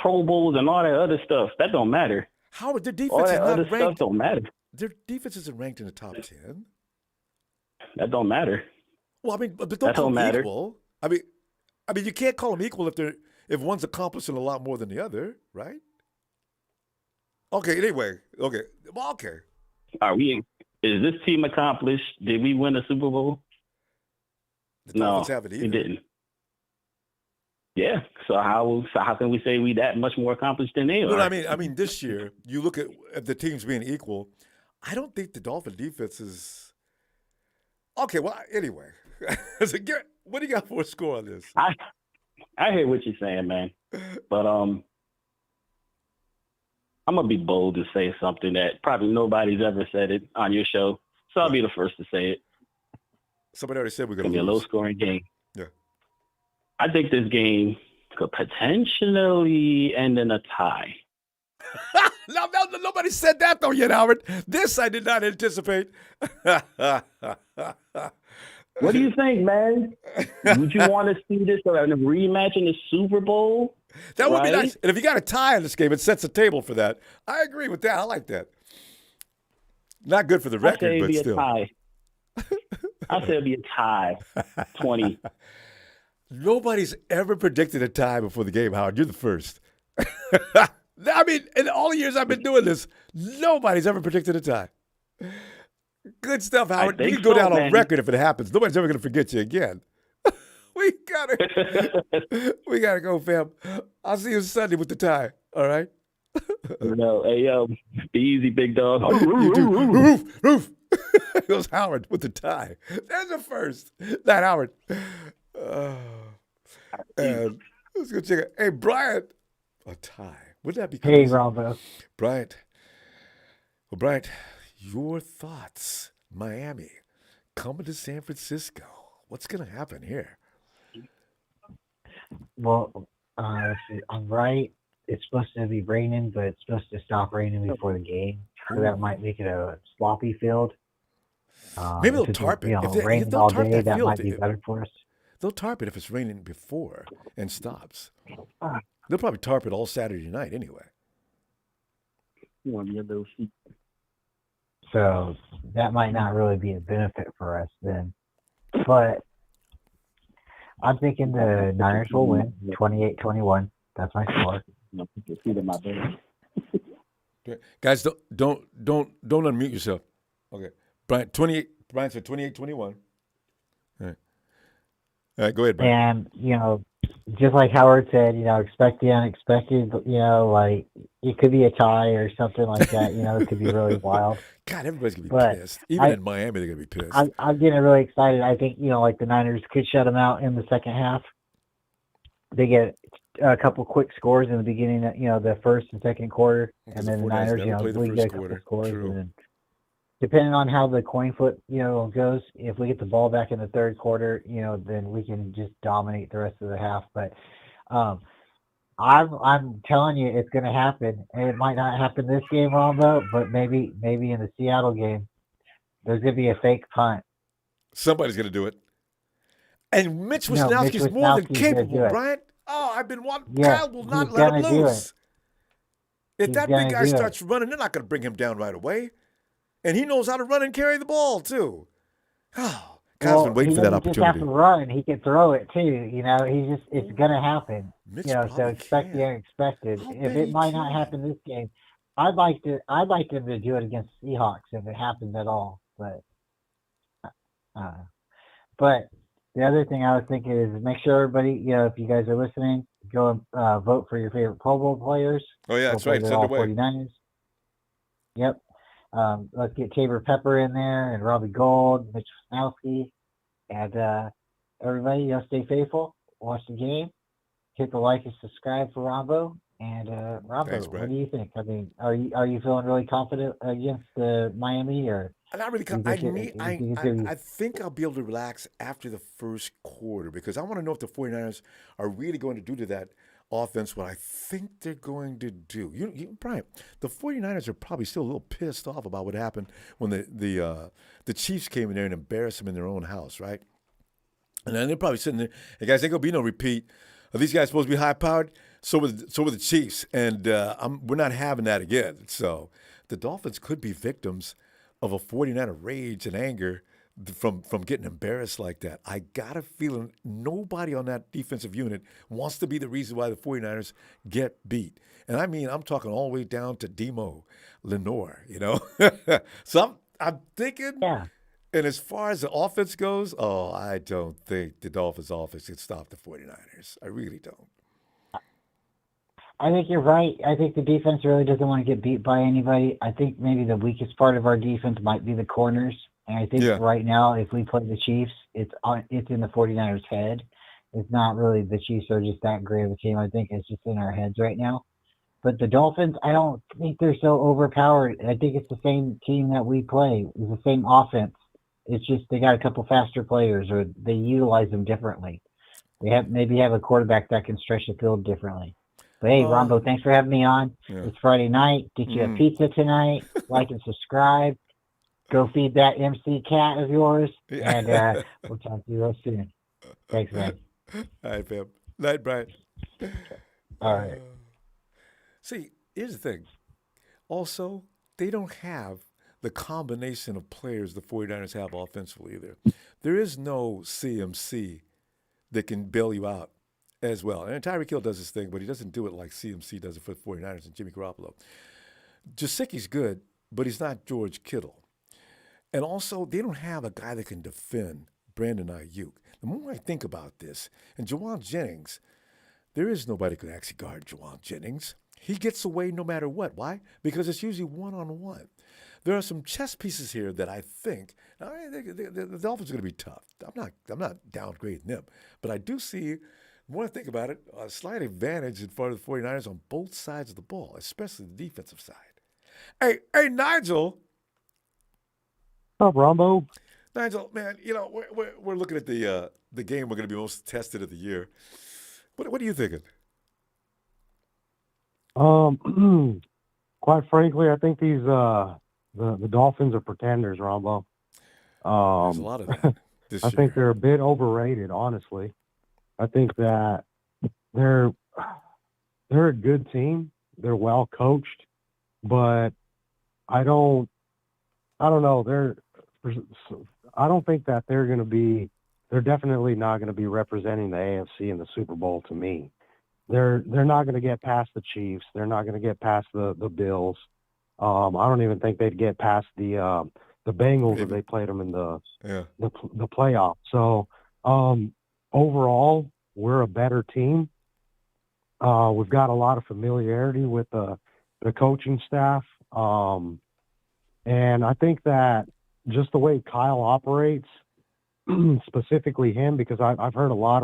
Pro Bowls and all that other stuff. That don't matter. Howard, their defense all that is not other ranked. Stuff don't matter. Their defense isn't ranked in the top 10. That don't matter. Well, I mean, but don't call them equal. I mean, you can't call them equal if one's accomplishing a lot more than the other, right? Okay. Anyway. Okay. Well, okay. Is this team accomplished? Did we win a Super Bowl? The Dolphins haven't either. We didn't. Yeah. So how can we say we that much more accomplished than they are? Well, I mean, this year you look at the teams being equal. I don't think the Dolphin defense is okay. Well, anyway, what do you got for a score on this? I hear what you're saying, man, but I'm gonna be bold to say something that probably nobody's ever said it on your show, so I'll be the first to say it. Somebody already said we're gonna be a low-scoring game. Yeah, I think this game could potentially end in a tie. No, nobody said that though yet, Howard. This I did not anticipate. What do you think, man? Would you want to see this in a rematch in the Super Bowl? That would be nice. And if you got a tie in this game, it sets the table for that. I agree with that. I like that. Not good for the record, but still. Tie. I said it'd be a tie, 20. Nobody's ever predicted a tie before the game, Howard. You're the first. I mean, in all the years I've been doing this, nobody's ever predicted a tie. Good stuff, Howard. You can go down on record if it happens. Nobody's ever going to forget you again. We gotta go, fam. I'll see you Sunday with the tie. All right. No, hey yo, be easy, big dog. You do. Roof. It was Howard with the tie. There's a first. Not Howard. And let's go check it. Hey, Bryant. A tie. Would that be crazy? Hey, Ronbo. Bryant. Well, Bryant, your thoughts. Miami coming to San Francisco. What's going to happen here? Well, I'm right. It's supposed to be raining, but it's supposed to stop raining before the game. So that might make it a sloppy field. Maybe they'll tarp it. If raining they'll all tarp day, that that field, might be better for us. They'll tarp it if it's raining before and stops. They'll probably tarp it all Saturday night anyway. So that might not really be a benefit for us then. But I'm thinking the Niners will win 28-21. That's my score. Guys, don't unmute yourself. Okay. Brian said 28-21. All right, go ahead, Brian. And, just like Howard said, expect the unexpected, like it could be a tie or something like that, it could be really wild. God, everybody's going to be pissed. Even in Miami, they're going to be pissed. I'm getting really excited. I think, like the Niners could shut them out in the second half. They get a couple quick scores in the beginning, the first and second quarter. And then the Niners, we get a couple scores. And then, depending on how the coin flip, goes, if we get the ball back in the third quarter, then we can just dominate the rest of the half. But I'm telling you, it's going to happen. And it might not happen this game, Ronbo, but maybe in the Seattle game, there's going to be a fake punt. Somebody's going to do it. And Mitch Wisnowski's more than capable, Brian. Oh, I've been wanting. Kyle will not let him loose. If that big guy starts running, they're not going to bring him down right away. And he knows how to run and carry the ball, too. Oh, Kyle's been waiting for that opportunity. He doesn't just have to run. He can throw it, too. It's going to happen. So expect the unexpected. If it might not happen this game, I'd like them to do it against Seahawks if it happens at all. But the other thing I was thinking is make sure everybody, if you guys are listening, go and vote for your favorite Pro Bowl players. Oh, yeah, that's right. It's all underway. 49ers. Yep. Let's get Tabor Pepper in there and Robbie Gold, Mitch Wisnowski, and everybody, stay faithful. Watch the game. Hit the like and subscribe for Ronbo. And Ronbo, Thanks, what do you think? I mean, are you feeling really confident against Miami or? Not really. I think I'll be able to relax after the first quarter because I want to know if the 49ers are really going to do to that offense what I think they're going to do. Brian, the 49ers are probably still a little pissed off about what happened when the Chiefs came in there and embarrassed them in their own house, right? And then they're probably sitting there, hey, guys, ain't going to be no repeat. Are these guys supposed to be high-powered? So were the Chiefs, and we're not having that again. So the Dolphins could be victims of a 49er rage and anger from getting embarrassed like that. I got a feeling nobody on that defensive unit wants to be the reason why the 49ers get beat. And I mean, I'm talking all the way down to Demo Lenore, So I'm thinking, yeah. And as far as the offense goes, I don't think the Dolphins offense can stop the 49ers. I really don't. I think you're right. I think the defense really doesn't want to get beat by anybody. I think maybe the weakest part of our defense might be the corners. And I think right now, if we play the Chiefs, it's in the 49ers' head. It's not really the Chiefs are just that great of a team. I think it's just in our heads right now. But the Dolphins, I don't think they're so overpowered. I think it's the same team that we play. It's the same offense. It's just they got a couple faster players or they utilize them differently. They maybe have a quarterback that can stretch the field differently. But hey, Ronbo, thanks for having me on. Yeah. It's Friday night. Get you a pizza tonight. Like and subscribe. Go feed that MC cat of yours. And we'll talk to you real soon. Thanks, man. All right, fam. Night, Brian. All right. See, here's the thing. Also, they don't have the combination of players the 49ers have offensively there. There is no CMC that can bail you out as well. And Tyreek Hill does his thing, but he doesn't do it like CMC does it for the 49ers and Jimmy Garoppolo. Jasicki's good, but he's not George Kittle. And also, they don't have a guy that can defend Brandon Ayuk. The more I think about this, and Jawan Jennings, there is nobody who can actually guard Jawan Jennings. He gets away no matter what. Why? Because it's usually one-on-one. There are some chess pieces here that I think the Dolphins are going to be tough. I'm not downgrading them, but I do see, the more I think about it, a slight advantage in front of the 49ers on both sides of the ball, especially the defensive side. Hey, Nigel. What's up, Ronbo? Nigel, man, we're looking at the game we're going to be most tested of the year. What are you thinking? Quite frankly, I think these the Dolphins are pretenders, Ronbo. There's a lot of that this I year. think they're a bit overrated, honestly. I think that they're a good team. They're well coached, but I don't know. I don't think that they're going to be. They're definitely not going to be representing the AFC in the Super Bowl to me. They're not going to get past the Chiefs. They're not going to get past the Bills. I don't even think they'd get past the Bengals if they played them in the playoffs. So overall, we're a better team. We've got a lot of familiarity with the coaching staff, and I think that just the way Kyle operates, specifically him, because I've heard a lot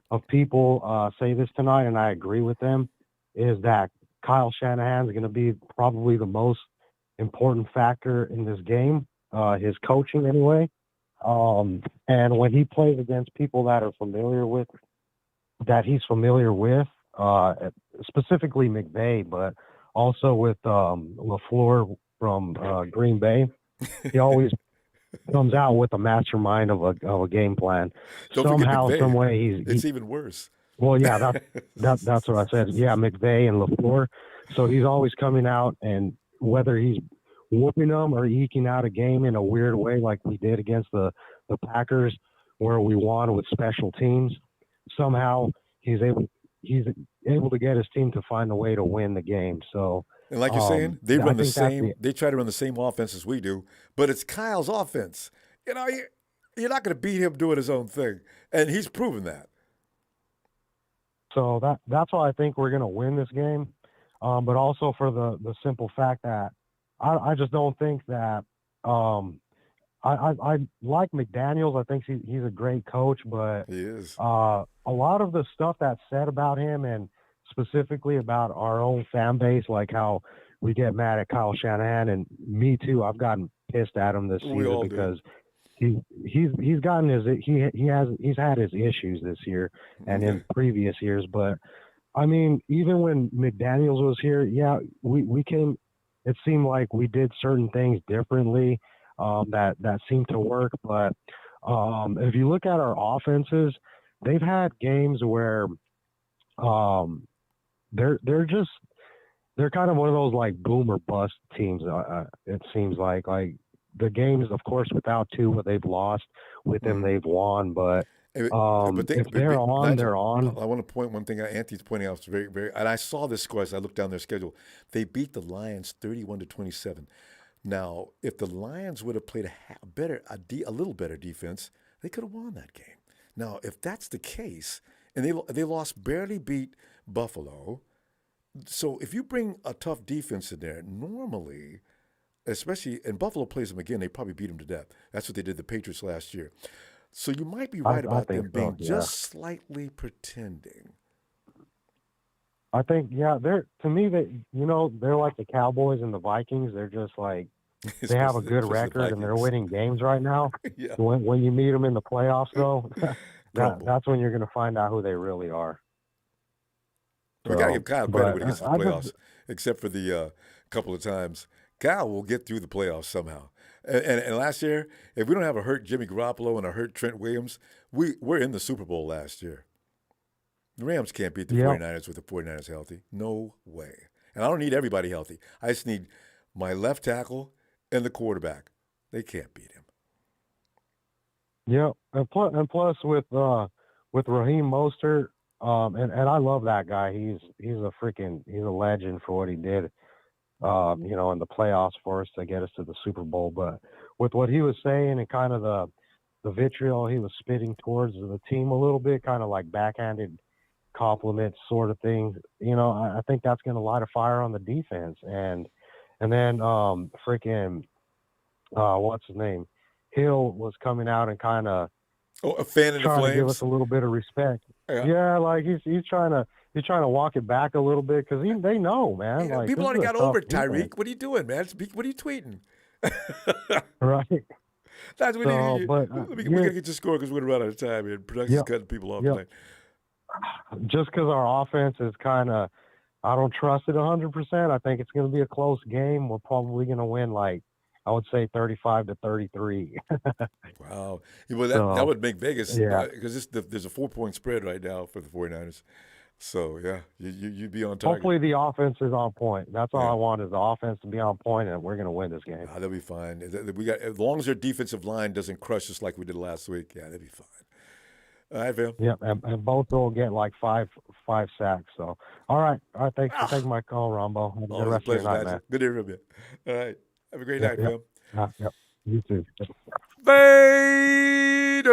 of people say this tonight, and I agree with them, is that Kyle Shanahan is going to be probably the most important factor in this game, his coaching anyway. And when he plays against people that he's familiar with, specifically McVay, but also with LaFleur from Green Bay, he always comes out with a mastermind of a game plan. Don't Somehow, forget McVay. some way, It's even worse. Well, yeah, that's what I said. Yeah, McVay and LaFleur. So he's always coming out, and whether he's whooping them or eking out a game in a weird way, like we did against the Packers, where we won with special teams, somehow he's able to get his team to find a way to win the game. So, and like you're saying, they run the same. They try to run the same offense as we do, but it's Kyle's offense. You're not going to beat him doing his own thing, and he's proven that. So that's why I think we're going to win this game, but also for the simple fact that I just don't think that I like McDaniels. I think he's a great coach, but he is. A lot of the stuff that's said about him, and specifically about our own fan base, like how we get mad at Kyle Shanahan, and me too. I've gotten pissed at him this season because he's had his issues this year and in previous years. But I mean, even when McDaniels was here, we came. It seemed like we did certain things differently that seemed to work. But if you look at our offenses, they've had games where they're kind of one of those like boom or bust teams. It seems like the games, of course, without Tua, they've lost. With them, they've won. But if they're on, they're on. I want to point one thing out. Anthony's pointing out very, very, and I saw this score as I looked down their schedule. They beat the Lions 31-27. Now, if the Lions would have played a little better defense, they could have won that game. Now, if that's the case, and they lost, barely beat Buffalo. So if you bring a tough defense in there, normally, especially, and Buffalo plays them again, they probably beat them to death. That's what they did the Patriots last year. So you might be right about them being just slightly pretending. I think, they're like the Cowboys and the Vikings. They're just like, they have a good record and they're winning games right now. Yeah. When you meet them in the playoffs, though, that's when you're going to find out who they really are. We got to give Kyle credit when he gets to the playoffs, except for the couple of times. Kyle will get through the playoffs somehow. And last year, if we don't have a hurt Jimmy Garoppolo and a hurt Trent Williams, we're in the Super Bowl last year. The Rams can't beat the 49ers with the 49ers healthy. No way. And I don't need everybody healthy. I just need my left tackle and the quarterback. They can't beat him. Yeah, and plus with Raheem Mostert, and I love that guy. He's a legend for what he did, in the playoffs for us to get us to the Super Bowl. But with what he was saying and kind of the vitriol he was spitting towards the team a little bit, kind of like backhanded compliments sort of thing, I think that's going to light a fire on the defense. And then what's his name? Hill was coming out and kind of a fan of the trying Flames. to give us a little bit of respect. Yeah, like he's trying to walk it back a little bit because they know, man. Like, people already got over it, Tyreek. What are you doing, man? What are you tweeting? Right. That's what we gotta get your score because we're gonna run out of time here. Production's cutting people off tonight. Just because our offense is kind of, I don't trust it 100%. I think it's going to be a close game. We're probably going to win, like, I would say 35-33. Wow. Well, that would make Vegas, because there's a 4-point spread right now for the 49ers. So, yeah, you'd be on target. Hopefully the offense is on point. That's all I want, is the offense to be on point, and we're going to win this game. They'll be fine. As long as their defensive line doesn't crush us like we did last week, they'll be fine. All right, Phil. Yep, and both will get like five sacks. So, all right. Thanks for taking my call, Ronbo. Have a good rest of your night, man. Good to hear from you. All right. Have a great night, Phil. Yep. You too. Vader!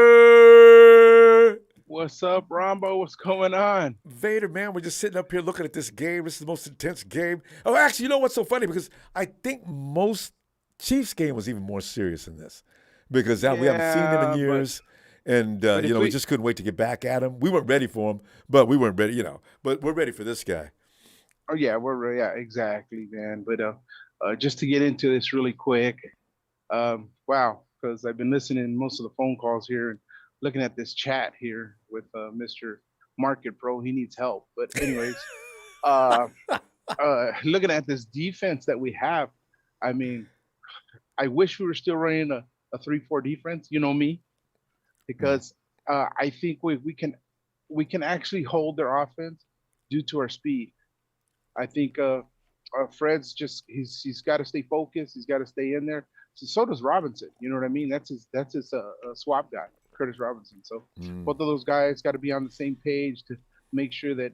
What's up, Ronbo? What's going on? Vader, man, we're just sitting up here looking at this game. This is the most intense game. Oh, actually, you know what's so funny? Because I think most Chiefs game was even more serious than this. Because we haven't seen them in years. And, we just couldn't wait to get back at him. We weren't ready for him, but we weren't ready, But we're ready for this guy. Oh, yeah, we're ready. Yeah, exactly, man. But just to get into this really quick, wow, because I've been listening to most of the phone calls here and looking at this chat here with Mr. Market Pro. He needs help. But anyways, looking at this defense that we have, I mean, I wish we were still running a 3-4 defense. You know me. Because I think we can actually hold their offense due to our speed. I think Fred's he's got to stay focused. He's got to stay in there. So does Robinson. You know what I mean? That's his swap guy, Curtis Robinson. So both of those guys got to be on the same page to make sure that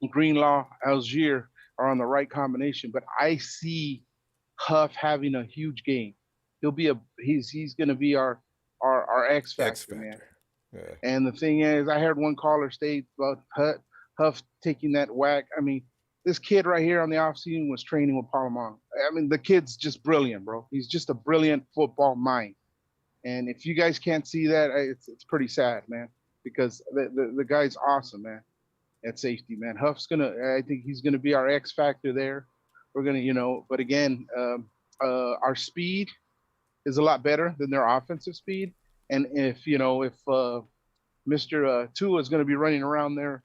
Greenlaw, Algier are on the right combination. But I see Huff having a huge game. He's going to be our X factor, man. Yeah. And the thing is, I heard one caller state about Huff taking that whack. I mean, this kid right here on the offseason was training with Palomar. I mean, the kid's just brilliant, bro. He's just a brilliant football mind. And if you guys can't see that, it's pretty sad, man, because the guy's awesome, man, at safety, man. I think he's going to be our X factor there. We're going to, but again, our speed is a lot better than their offensive speed. And if Mr. Tua is going to be running around there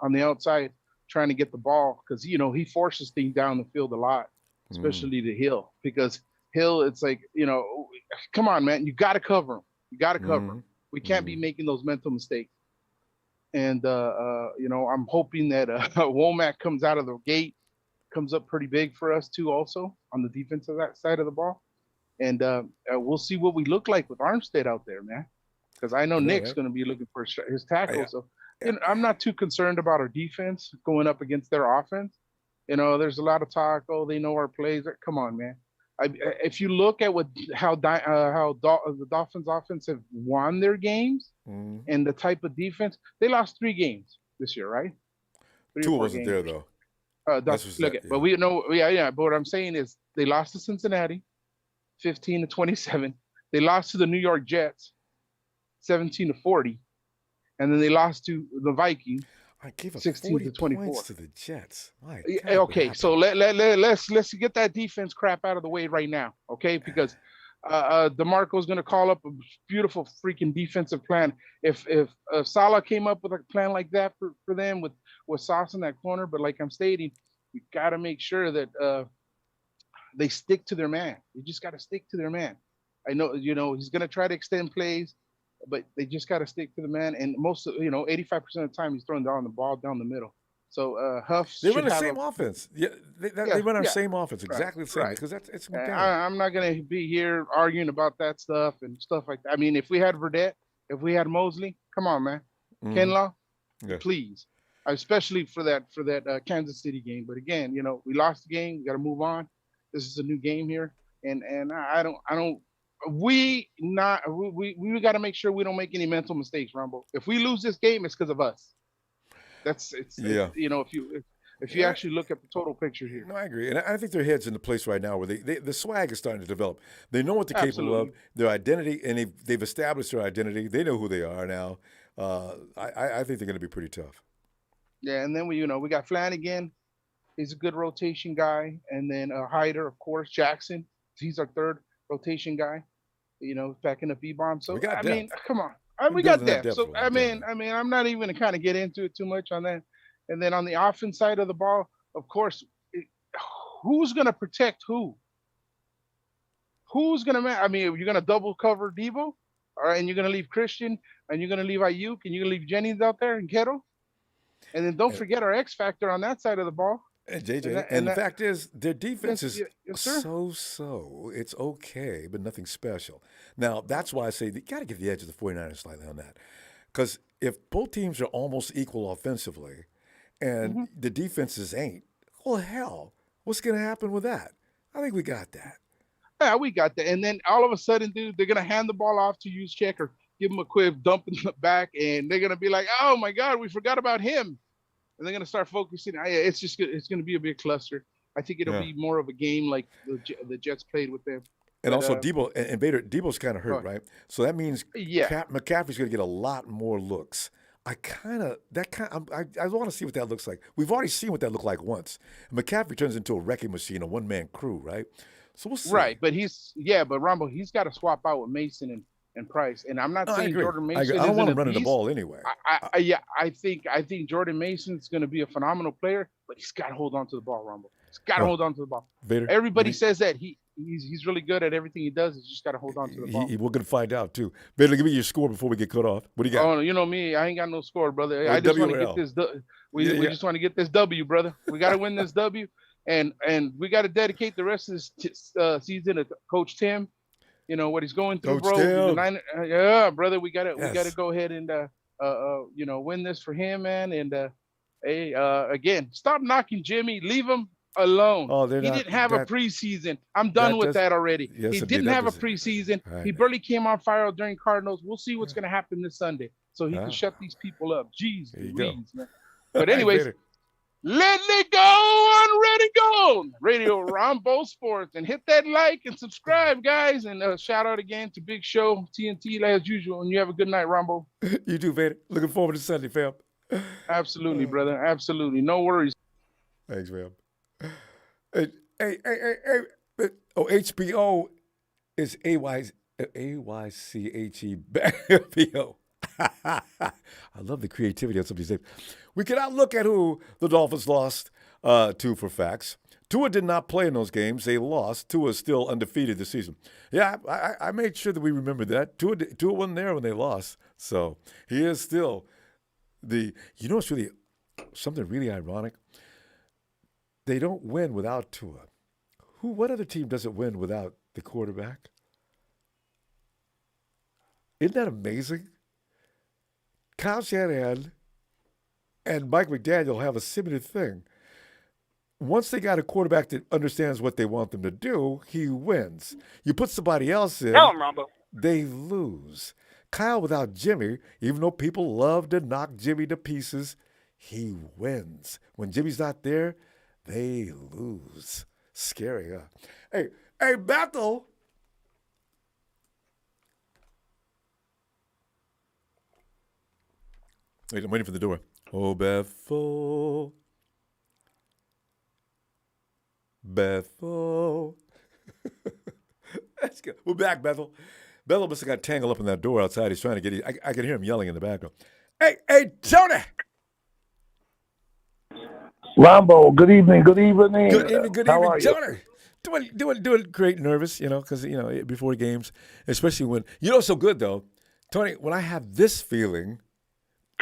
on the outside trying to get the ball, because, he forces things down the field a lot, especially to Hill, because Hill, it's like, come on, man, you got to cover him. You got to cover him. We can't be making those mental mistakes. And, I'm hoping that Womack comes out of the gate, comes up pretty big for us too, also on the defensive side of the ball. And we'll see what we look like with Armstead out there, man. Because I know Nick's going to be looking for his tackle. So I'm not too concerned about our defense going up against their offense. There's a lot of talk. Oh, they know our plays. Come on, man. If you look at how the Dolphins offense have won their games and the type of defense, they lost 3 games this year, right? Tua wasn't there though. But we know, But what I'm saying is they lost to Cincinnati, 15-27. They lost to the New York Jets, 17-40, and then they lost to the Vikings, 16-24 points to the Jets. Okay, so let's get that defense crap out of the way right now, okay? Because DeMarco's going to call up a beautiful freaking defensive plan. If Salah came up with a plan like that for them with Sauce in that corner, but like I'm stating, we got to make sure that they stick to their man. They just got to stick to their man. I know, he's going to try to extend plays, but they just got to stick to the man. And 85% of the time he's throwing down the ball down the middle. So Huff They should run the have same offense. Yeah, they run our same offense, exactly the same. Because it's McDaniel. I'm not going to be here arguing about that stuff and stuff like that. I mean, if we had Verdette, if we had Mosley, come on, man. Kinlaw, please. Especially for that Kansas City game. But again, we lost the game. We got to move on. This is a new game here, and we got to make sure we don't make any mental mistakes, Rumble. If we lose this game, it's because of us. If you actually look at the total picture here. No, I agree, and I think their head's in the place right now where the swag is starting to develop. They know what they're capable of, their identity, and they've established their identity. They know who they are now. I think they're going to be pretty tough. Yeah, and then we got Flanagan. He's a good rotation guy, and then Hyder, of course, Jackson. He's our third rotation guy. Backing up E-bomb. So I mean, come on, we got depth. So I mean, I'm not even going to kind of get into it too much on that. And then on the offense side of the ball, of course, who's going to protect who? Who's going to? I mean, you're going to double cover Devo, all right, and you're going to leave Christian, and you're going to leave Ayuk, and you're going to leave Jennings out there and Kettle. And then don't forget our X factor on that side of the ball. And JJ, and the fact is, their defense is so-so. It's okay, but nothing special. Now, that's why I say you got to give the edge to the 49ers slightly on that. Because if both teams are almost equal offensively and the defenses ain't, well, hell, what's going to happen with that? I think we got that. Yeah, we got that. And then all of a sudden, dude, they're going to hand the ball off to Juszczyk or give him a quick dump in the back, and they're going to be like, oh, my God, we forgot about him. And they're going to start focusing. It's going to be a big cluster. I think it'll be more of a game like the Jets played with them. And also Debo and Vader, Debo's kind of hurt, right? So that means McCaffrey's going to get a lot more looks. I want to see what that looks like. We've already seen what that looked like once. McCaffrey turns into a wrecking machine, a one-man crew, right? So we'll see. Right, but Rombo, he's got to swap out with Mason and Price. And I'm not saying Jordan Mason. I don't want him running the ball anyway. I think Jordan Mason's going to be a phenomenal player, but he's got to hold on to the ball, Rombo. He's got to hold on to the ball. Vader, everybody says that he's really good at everything he does. He's just got to hold on to the ball. We're going to find out too. Vader, give me your score before we get cut off. What do you got? Oh, you know me. I ain't got no score, brother. I just want to get this. We just want to get this W, brother. We got to win this W, and we got to dedicate the rest of this season to Coach Tim. You know what he's going through, Coach bro. Brother, we gotta go ahead and win this for him, man. And again, stop knocking Jimmy. Leave him alone. He didn't have a preseason. I'm done with that already. Yes, he didn't have a preseason. He barely came on fire during Cardinals. We'll see what's gonna happen this Sunday, so he can shut these people up. Jeez, Louise, man. But anyways. Let it go on Ready Go Radio Ronbo Sports, and hit that like and subscribe, guys. And shout out again to Big Show TNT as usual. And you have a good night, Rombo. You too, Vader. Looking forward to Sunday, fam. Absolutely, brother. Absolutely, no worries. Thanks, fam. Hey. Oh, HBO is AYCHEBO. I love the creativity of some of these things. We cannot look at who the Dolphins lost to for facts. Tua did not play in those games. They lost. Tua is still undefeated this season. Yeah, I made sure that we remember that. Tua wasn't there when they lost. So he is still it's really something really ironic. They don't win without Tua. What other team doesn't win without the quarterback? Isn't that amazing? Kyle Shanahan and Mike McDaniel have a similar thing. Once they got a quarterback that understands what they want them to do, he wins. You put somebody else in, they lose. Kyle without Jimmy, even though people love to knock Jimmy to pieces, he wins. When Jimmy's not there, they lose. Scary, huh? Hey, Bethel. Wait, I'm waiting for the door. Oh, Bethel. That's good. We're back, Bethel. Bethel must have got tangled up in that door outside. He's trying to get it. I can hear him yelling in the background. Hey, Tony! Ronbo, good evening. Good evening, How are Tony. Doing great, nervous, because, before games, especially when, it's so good, though. Tony, when I have this feeling,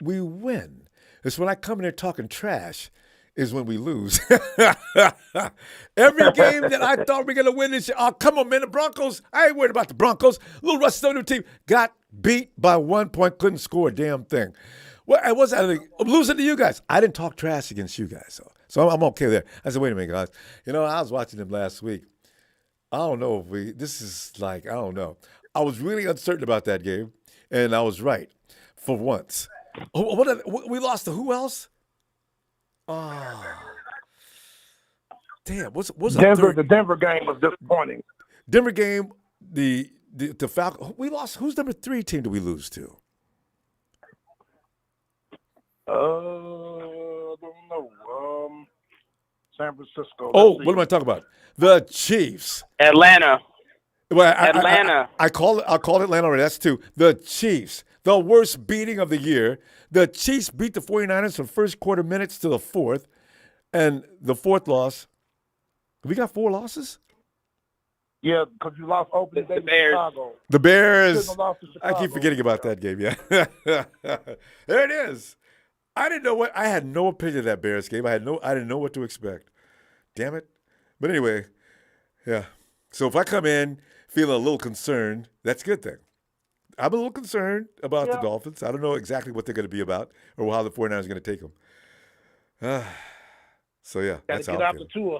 we win. It's when I come in there talking trash is when we lose. Every game that I thought we were going to win this year, oh, come on, man, the Broncos, I ain't worried about the Broncos. Little Russell new team got beat by 1 point, couldn't score a damn thing. Well, I was I'm losing to you guys. I didn't talk trash against you guys, so I'm okay there. I said, wait a minute, guys. You know, I was watching them last week. I don't know if this is like, I don't know. I was really uncertain about that game, and I was right for once. We lost to who else? Oh, damn! What's Denver? The Denver game was disappointing. Denver game, the Falcons. We lost. Who's number 3 team did we lose to? I don't know. San Francisco. Oh, what am I talking about? The Chiefs. Atlanta. Well, Atlanta. I call Atlanta already. That's 2. The Chiefs. The worst beating of the year. The Chiefs beat the 49ers from first quarter minutes to the fourth. And the fourth loss. We got 4 losses? Yeah, because you lost opening day to Chicago. The Bears. I keep forgetting about that game, yeah. There it is. I had no opinion of that Bears game. I didn't know what to expect. Damn it. But anyway, yeah. So if I come in feeling a little concerned, that's a good thing. I'm a little concerned about the Dolphins. I don't know exactly what they're going to be about or how the 49ers are going to take them. So, yeah, that's how get out the Tua.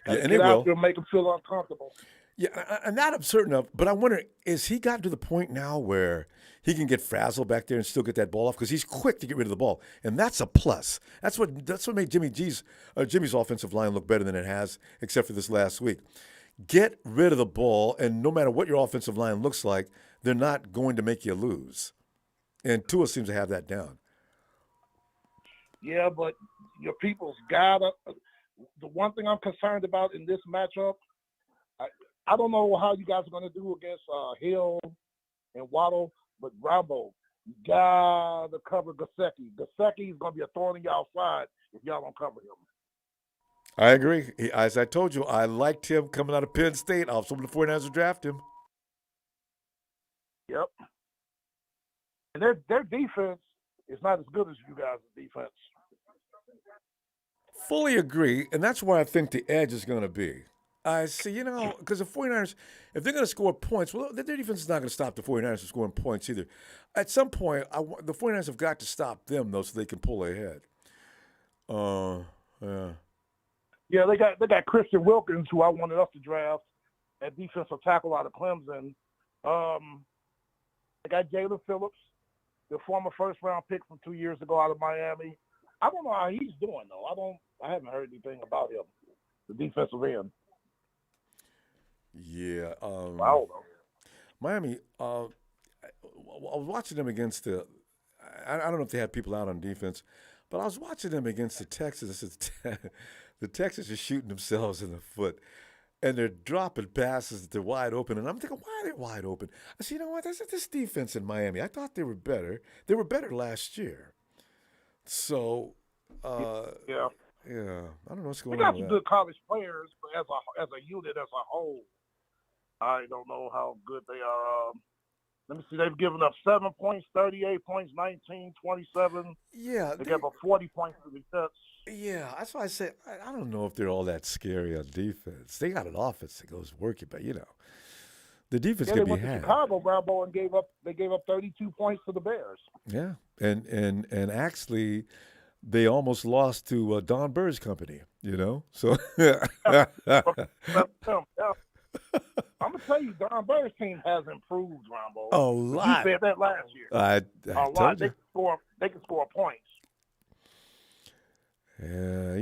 Yeah, and get it out will. there and make them feel uncomfortable. Yeah, and that I'm certain of. But I wonder, is he gotten to the point now where he can get frazzled back there and still get that ball off? Because he's quick to get rid of the ball, and that's a plus. That's what made Jimmy's offensive line look better than it has, except for this last week. Get rid of the ball, and no matter what your offensive line looks like, they're not going to make you lose. And Tua seems to have that down. Yeah, but your people's got to. The one thing I'm concerned about in this matchup, I don't know how you guys are going to do against Hill and Waddle, but Ronbo, you got to cover Gesicki. Gesicki is going to be a thorn in y'all side if y'all don't cover him. I agree. As I told you, I liked him coming out of Penn State. I was hoping the 49ers would draft him. Yep. And their defense is not as good as you guys' defense. Fully agree, and that's where I think the edge is going to be. I see, because the 49ers, if they're going to score points, well, their defense is not going to stop the 49ers from scoring points either. At some point, the 49ers have got to stop them, though, so they can pull ahead. Yeah. Yeah, they got Christian Wilkins, who I wanted us to draft at defensive tackle out of Clemson. They got Jalen Phillips, the former first-round pick from 2 years ago out of Miami. I don't know how he's doing, though. I haven't heard anything about him, the defensive end. Yeah. I don't know. Miami, I was watching them against I don't know if they had people out on defense, but I was watching them against the Texans. The Texans are shooting themselves in the foot, and they're dropping passes that they're wide open. And I'm thinking, why are they wide open? I said, you know what? There's this defense in Miami. I thought they were better. They were better last year. So, yeah. I don't know what's going on. They got with some that. good college players, but as a unit, as a whole, I don't know how good they are. Let me see. They've given up 7 points, 38 points, 19, 27. Yeah. They gave up 40 points to the Jets. Yeah, that's why I said I don't know if they're all that scary on defense. They got an offense that goes working, but the defense can be had. They went to Chicago, Bravo, and they gave up 32 points to the Bears. Yeah, and actually, they almost lost to Don Burr's company. So. I'm gonna tell you, Don Burr's team has improved, Ronbo. A lot. You said that last year. I a lot. They can score points. Yeah,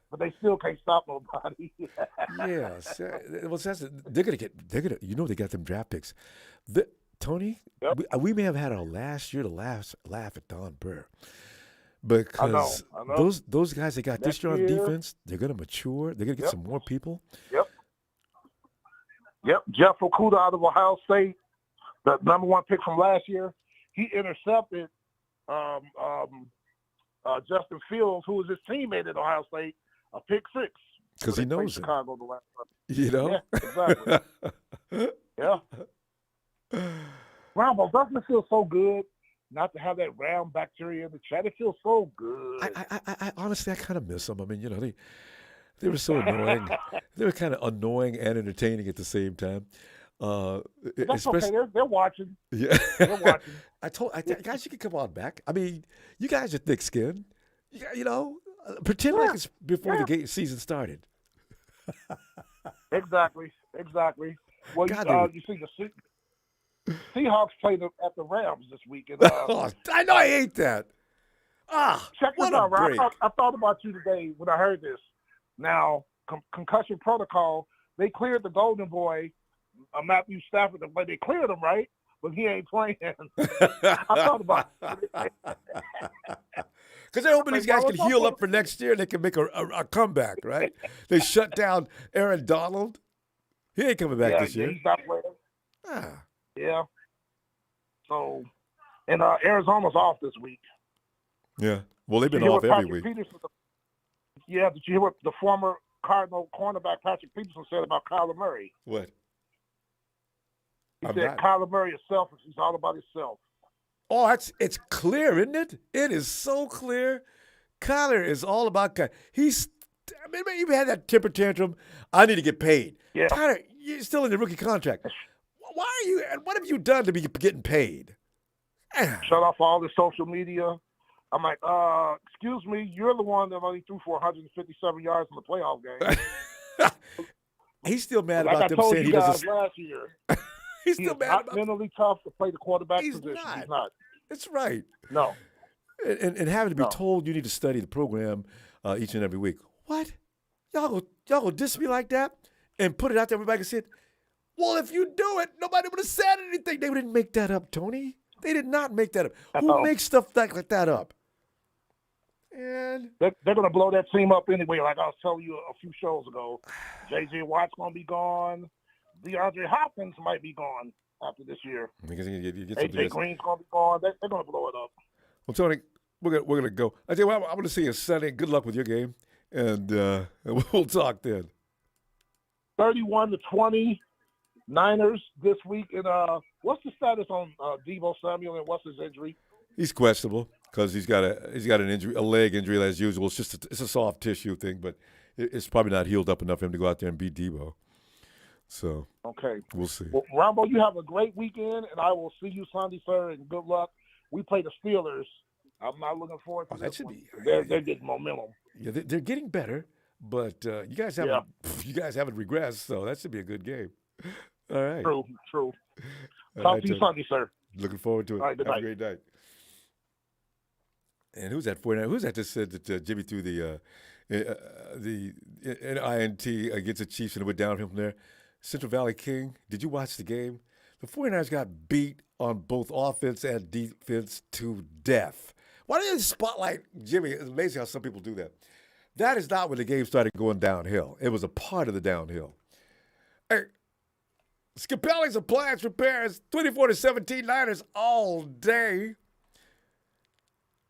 but they still can't stop nobody. Yes. Well, they're gonna. They got them draft picks. Tony, we may have had our last year to laugh at Don Burr. Because I know. those guys they got this year on defense, they're going to mature. They're going to get some more people. Yep. Jeff Okudah out of Ohio State, the number 1 pick from last year, he intercepted Justin Fields, who was his teammate at Ohio State, a pick 6. Because he knows it. Chicago the last time. Yeah, exactly. Yeah. Ronbo, doesn't it feel so good not to have that round bacteria in the chat. It feels so good. I honestly, I kind of miss them. I mean, they were so annoying. They were kind of annoying and entertaining at the same time. That's okay. They're watching. Yeah, they're watching. Guys, you can come on back. I mean, you guys are thick-skinned. Pretend like it's before the season started. Exactly. Well, you see the Seahawks played at the Rams this week. And, I know I hate that. Check this what a out, Rob. break. I thought about you today when I heard this. Now, concussion protocol, they cleared the Golden Boy, Matthew Stafford, to play. They cleared him, right? But he ain't playing. I thought about it. Because they're hoping these guys can heal up for next year and they can make a comeback, right? They shut down Aaron Donald. He ain't coming back this year. He's not playing. Yeah. So, and Arizona's off this week. Yeah. Well, they've been off every week. Did you hear what the former Cardinal cornerback Patrick Peterson said about Kyler Murray? What? He said Kyler Murray is selfish. He's all about himself. Oh, it's clear, isn't it? It is so clear. Kyler is all about he had that temper tantrum. I need to get paid. Yeah. Tyler, you're still in the rookie contract. Why are you? And what have you done to be getting paid? Shut off all the social media. I'm like, excuse me, you're the one that only threw for 157 yards in the playoff game. He's still mad about them saying he doesn't. Last year. He's still mad not about mentally tough to play the quarterback position. Not. He's not. That's right. No. And having to be told you need to study the program each and every week. What? Y'all go diss me like that and put it out there everybody can see it? Well, if you do it, nobody would have said anything. They didn't make that up, Tony. They did not make that up. Who makes stuff like that up? And they're going to blow that team up anyway. Like I was telling you a few shows ago, J.J. Watt's going to be gone. DeAndre Hopkins might be gone after this year. AJ Green's going to be gone. They're going to blow it up. Well, Tony, we're gonna go. I tell you what, I'm going to see you Sunday. Good luck with your game, and we'll talk then. 31-20 Niners this week. And what's the status on Deebo Samuel and what's his injury? He's questionable because he's got an injury, a leg injury as usual. It's just it's a soft tissue thing, but it's probably not healed up enough for him to go out there and beat Deebo. So okay, we'll see. Well, Ronbo, you have a great weekend, and I will see you Sunday, sir. And good luck. We play the Steelers. I'm not looking forward to that. They're getting momentum. Yeah, they're getting better, but you guys haven't regressed, so that should be a good game. All right. True. Talk to you Sunday, sir. Looking forward to it. All right, have a great night. And who's that for now? Who's that just said that Jimmy threw the INT against the Chiefs and it went down from there? Central Valley King, did you watch the game? The 49ers got beat on both offense and defense to death. Why do you spotlight Jimmy? It's amazing how some people do that. That is not when the game started going downhill. It was a part of the downhill. Hey, Scapelli's Appliance Repairs, 24-17 Niners all day.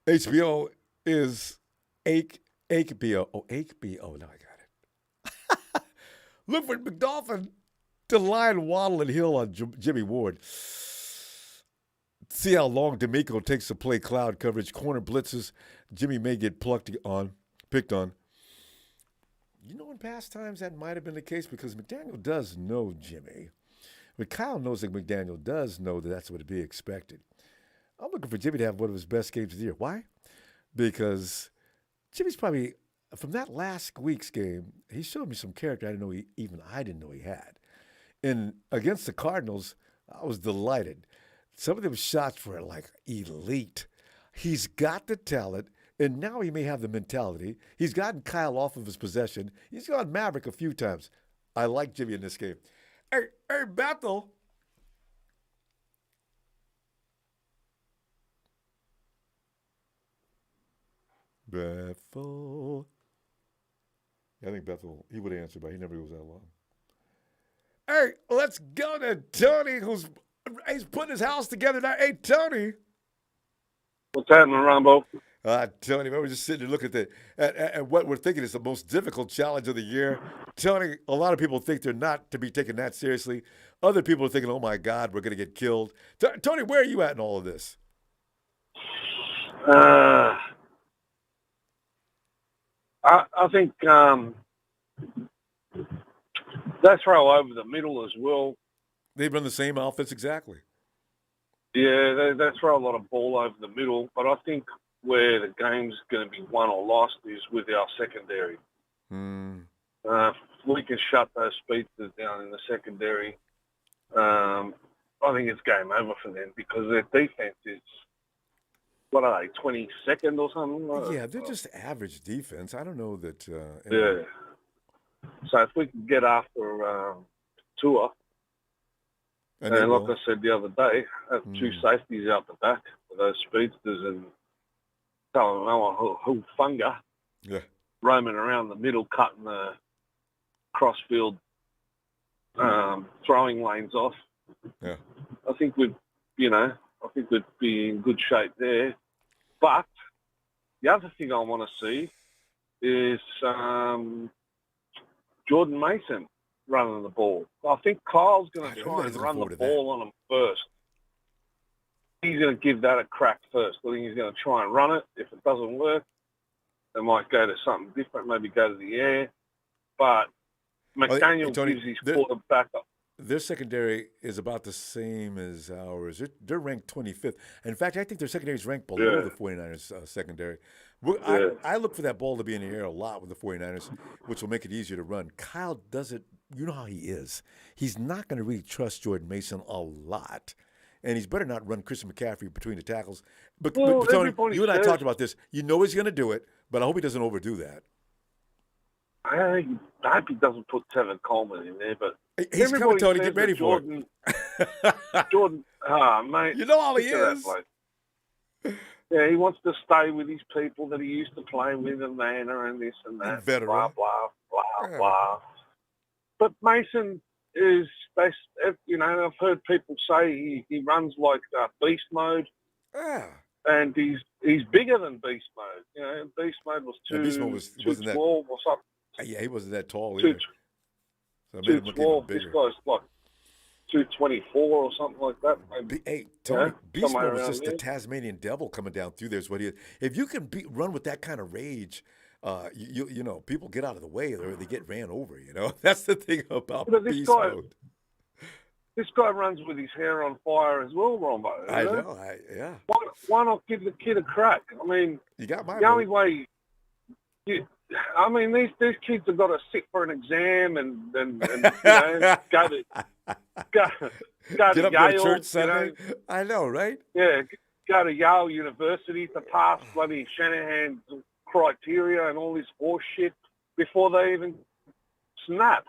HBO is HBO. Oh, HBO. Now I got it. Look for McDolphin to line Waddle and Hill on Jimmy Ward. See how long D'Amico takes to play cloud coverage. Corner blitzes. Jimmy may get picked on. You know, in past times that might have been the case because McDaniel does know Jimmy. But Kyle knows that McDaniel does know that that's what would be expected. I'm looking for Jimmy to have one of his best games of the year. Why? Because Jimmy's probably, from that last week's game, he showed me some character I didn't know he had. And against the Cardinals, I was delighted. Some of them shots were like elite. He's got the talent, and now he may have the mentality. He's gotten Kyle off of his possession. He's gone Maverick a few times. I like Jimmy in this game. Hey, Bethel. Bethel. I think Bethel, he would answer, but he never goes that long. Hey, let's go to Tony, he's putting his house together now. Hey, Tony. What's happening, Ronbo? Tony, we're just sitting there looking at what we're thinking is the most difficult challenge of the year. Tony, a lot of people think they're not to be taken that seriously. Other people are thinking, oh, my God, we're going to get killed. Tony, where are you at in all of this? I think they throw over the middle as well. They run the same offense exactly. Yeah, they throw a lot of ball over the middle, but I think where the game's going to be won or lost is with our secondary. If we can shut those speedsters down in the secondary, I think it's game over for them because their defense is, what are they, 22nd or something? Yeah, they're just average defense. I don't know that. Yeah. So if we can get after Tua, and like I said the other day, have two safeties out the back for those speedsters and tell them, who funga, roaming around the middle, cutting the crossfield throwing lanes off. Yeah. I think we'd be in good shape there. But the other thing I want to see is Jordan Mason running the ball. I think Kyle's going to try and run the ball on him first. He's going to give that a crack first. I think he's going to try and run it. If it doesn't work, they might go to something different, maybe go to the air. But McDaniel gives his quarterback up. Their secondary is about the same as ours. They're ranked 25th. In fact, I think their secondary is ranked below the 49ers secondary. I look for that ball to be in the air a lot with the 49ers, which will make it easier to run. Kyle doesn't. You know how he is. He's not going to really trust Jordan Mason a lot. And he's better not run Christian McCaffrey between the tackles. But Tony, you and I talked about this. You know he's going to do it, but I hope he doesn't overdo that. I hope he doesn't put Tevin Coleman in there, but he's coming, Tony. Get ready for it. Jordan, mate. You know how he is. Yeah, he wants to stay with his people that he used to play with, and Manor and this and that. Veteran. Blah, blah, blah, blah. But Mason is, I've heard people say he runs like beast mode. Yeah. And he's bigger than beast mode. Beast mode was beast mode wasn't 212 or something. Yeah, he wasn't that tall either. So 212. This guy's like 224 or something like that. Maybe. Hey, Tony, beast mode was just the Tasmanian devil coming down through there is what he is. If you can run with that kind of rage, you know, people get out of the way or they get ran over, you know. That's the thing about beast mode. This guy runs with his hair on fire as well, Ronbo. I know, yeah. Why not give the kid a crack? I mean, you got my the only way. These kids have got to sit for an exam and go to Get up Yale. to church Sunday. I know, right? Yeah, go to Yale University to pass bloody Shanahan's criteria and all this horse shit before they even snap.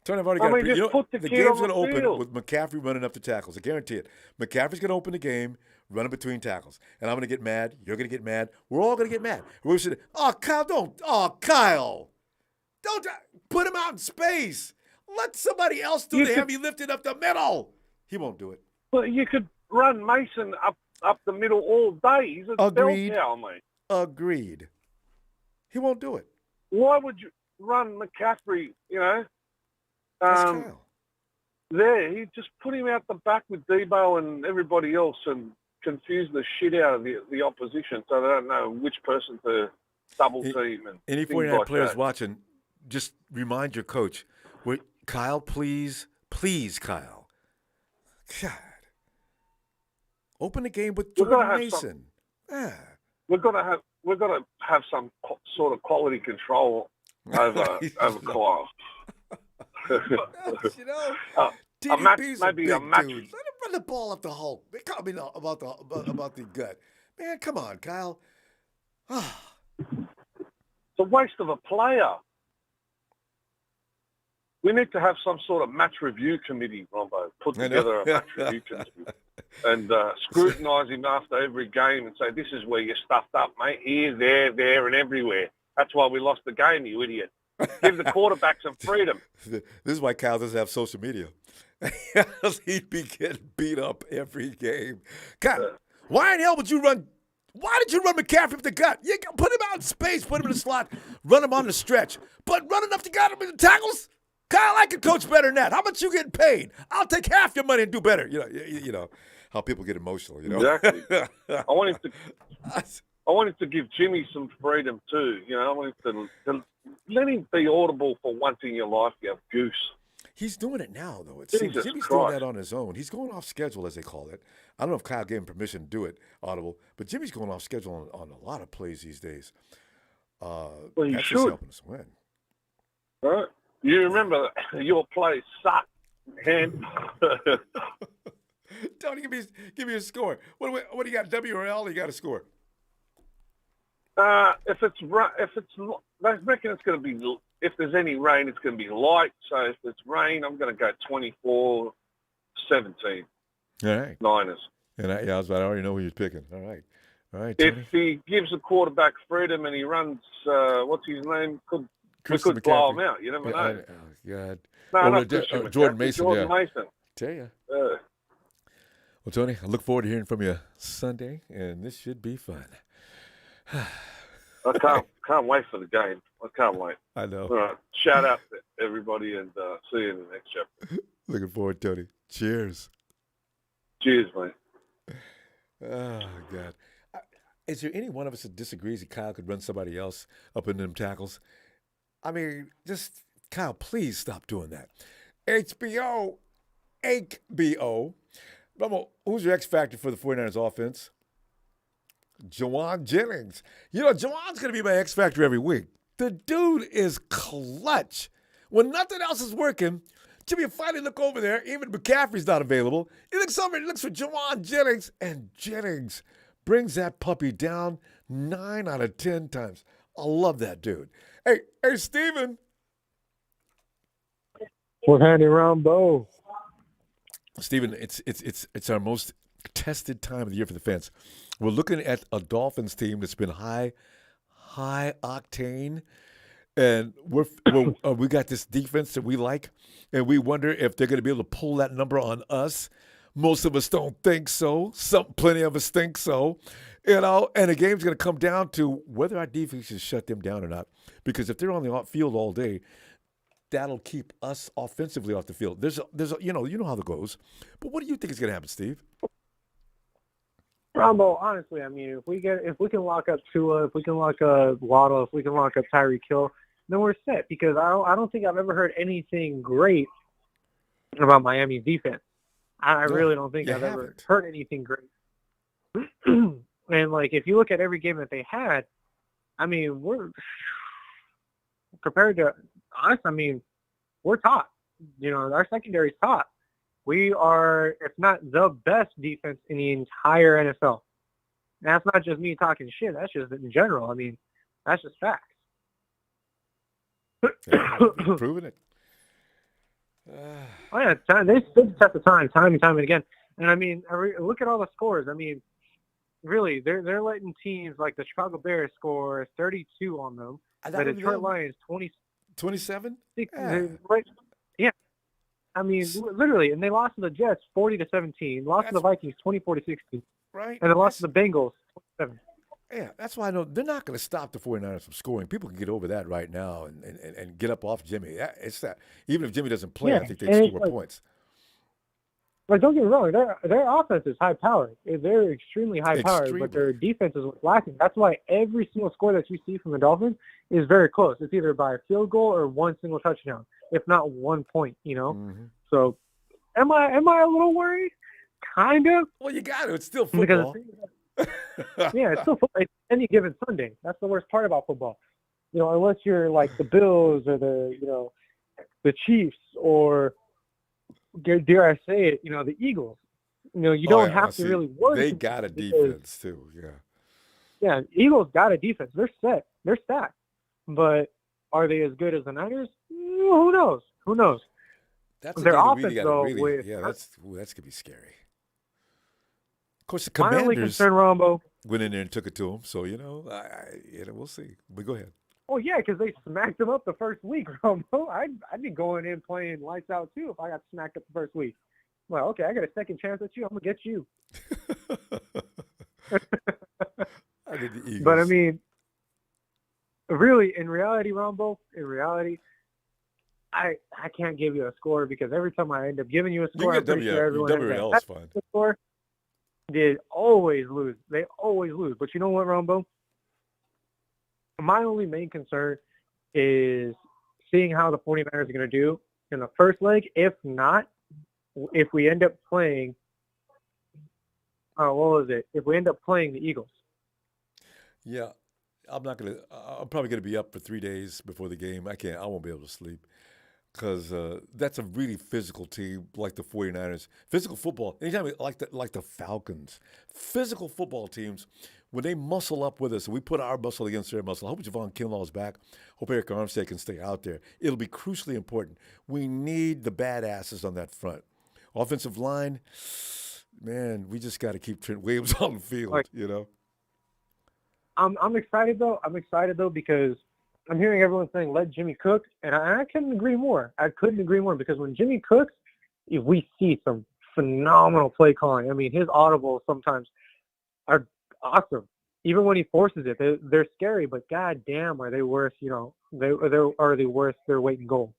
Tony, I've already got the game's going to open with McCaffrey running up the tackles. I guarantee it. McCaffrey's going to open the game, running between tackles. And I'm going to get mad. You're going to get mad. We're all going to get mad. We're going to say, Kyle, don't put him out in space. Let somebody else do the heavy lifting up the middle. He won't do it. Well, you could run Mason up the middle all day. He's a Agreed. bell cow, mate. Agreed. He won't do it. Why would you run McCaffrey, Kyle. There, he just put him out the back with Debo and everybody else and confuse the shit out of the opposition so they don't know which person to double team. And any 49 players watching, just remind your coach, Kyle, please, Kyle. God. Open the game with Jordan Mason. We're gonna have some sort of quality control over Kyle. maybe a match. Let him run the ball up the hole. About the gut. Man, come on, Kyle. It's a waste of a player. We need to have some sort of match review committee, Ronbo. Put together a match review committee and scrutinise him after every game and say, this is where you stuffed up, mate. Here, there, and everywhere. That's why we lost the game, you idiot. Give the quarterback some freedom. This is why Kyle doesn't have social media. He'd be getting beat up every game. Kyle, why in hell would you run? Why did you run McCaffrey up the gut? You put him out in space, put him in the slot, run him on the stretch. But run enough to get him in the tackles? Kyle, I can coach better than that. How much you getting paid? I'll take half your money and do better. You know how people get emotional. Exactly. I want him to give Jimmy some freedom too. I want him to let him be audible for once in your life. You have goose. He's doing it now, though. It seems Jimmy's doing that on his own. He's going off schedule, as they call it. I don't know if Kyle gave him permission to do it audible, but Jimmy's going off schedule on a lot of plays these days. Well, that's just helping us win. Right? You remember your play sucked, and Tony, give me a score. What do you got? W or L? You got a score? If it's I reckon it's going to be. If there's any rain, it's going to be light. So if it's rain, I'm going to go 24-17. All right. Niners. And I already know who you're picking. All right, Tony. If he gives the quarterback freedom and he runs, what's his name? We could McCaffrey. blow him out. You never know. God. No, not Christian Jordan McCaffrey, Mason. Jordan Mason. Tell you. Well, Tony, I look forward to hearing from you Sunday, and this should be fun. I can't wait for the game. I can't wait. I know. All right. Shout out to everybody, and see you in the next chapter. Looking forward, Tony. Cheers. Cheers, mate. Oh, God. Is there any one of us that disagrees that Kyle could run somebody else up in them tackles? I mean, just, Kyle, please stop doing that. HBO. Ronbo, who's your X factor for the 49ers offense? Jawan Jennings. Jawan's going to be my X factor every week. The dude is clutch. When nothing else is working, Jimmy finally look over there. Even McCaffrey's not available. He looks over and looks for Jawan Jennings, and Jennings brings that puppy down 9 out of 10 times. I love that dude. Hey, Steven. What's happening, Ronbo? Steven, it's our most tested time of the year for the fans. We're looking at a Dolphins team that's been high octane, and we got this defense that we like, and we wonder if they're going to be able to pull that number on us. Most of us don't think so. Plenty of us think so. And the game's going to come down to whether our defense can shut them down or not. Because if they're on the field all day, that'll keep us offensively off the field. There's you know how that goes. But what do you think is going to happen, Steve? Ronbo, honestly, I mean, if we can lock up Tua, if we can lock up Waddle, if we can lock up Tyreek Hill, then we're set. Because I don't think I've ever heard anything great about Miami's defense. I really don't think I've ever heard anything great. And if you look at every game that they had, I mean, we're compared to us. I mean, we're top. Our secondary's top. We are, if not the best defense in the entire NFL. And that's not just me talking shit. That's just in general. I mean, that's just facts. Proving it. Oh yeah, they stood the test of time and time again. And I mean, look at all the scores. I mean, really, they're letting teams like the Chicago Bears score 32 on them. The Detroit Lions 27. Yeah. I mean, literally, and they lost to the Jets 40-17. Lost to the Vikings 24-16. Right. And they lost to the Bengals 27. Yeah, that's why I know they're not going to stop the 49ers from scoring. People can get over that right now and get up off Jimmy. It's that. Even if Jimmy doesn't play, I think they score points. Like, don't get me wrong, their offense is high-powered. They're extremely high-powered, but their defense is what's lacking. That's why every single score that you see from the Dolphins is very close. It's either by a field goal or one single touchdown, if not 1 point, Mm-hmm. So am I a little worried? Kind of. Well, you got to. It's still football. Yeah, it's still football. It's any given Sunday. That's the worst part about football. Unless you're like the Bills or the Chiefs or dare I say it, the Eagles. You don't have to really worry. They got a defense too. Yeah, Eagles got a defense. They're set. They're stacked. But are they as good as the Niners? Who knows? That's their offense, that's going to be scary. Of course, the my only Commanders concern, Ronbo, went in there and took it to them. So, we'll see. But go ahead. Oh, yeah, because they smacked them up the first week, Ronbo. I'd be going in playing lights out, too, if I got smacked up the first week. Well, okay, I got a second chance at you. I'm going to get you. I did the Eagles. But, I mean, really, in reality, Ronbo, I can't give you a score because every time I end up giving you a You score, can I'm get pretty sure everyone has WRL that is fine. score. They always lose. They always lose. But you know what, Ronbo? My only main concern is seeing how the 49ers are going to do in the first leg. If not, if we end up playing, if we end up playing the Eagles. Yeah, I'm probably gonna be up for 3 days before the game. I won't be able to sleep because that's a really physical team like the 49ers. Physical football. Anytime like the Falcons, physical football teams. When they muscle up with us and we put our muscle against their muscle, I hope Javon Kinlaw's back. Hope Eric Armstead can stay out there. It'll be crucially important. We need the badasses on that front. Offensive line, man, we just got to keep Trent Williams on the field, you know. I'm excited though. Because I'm hearing everyone saying let Jimmy cook, and I couldn't agree more. Because when Jimmy cooks, we see some phenomenal play calling. I mean, his audibles sometimes are awesome. Even when he forces it, they're scary. But goddamn, are they worth? Are they worth their weight in gold?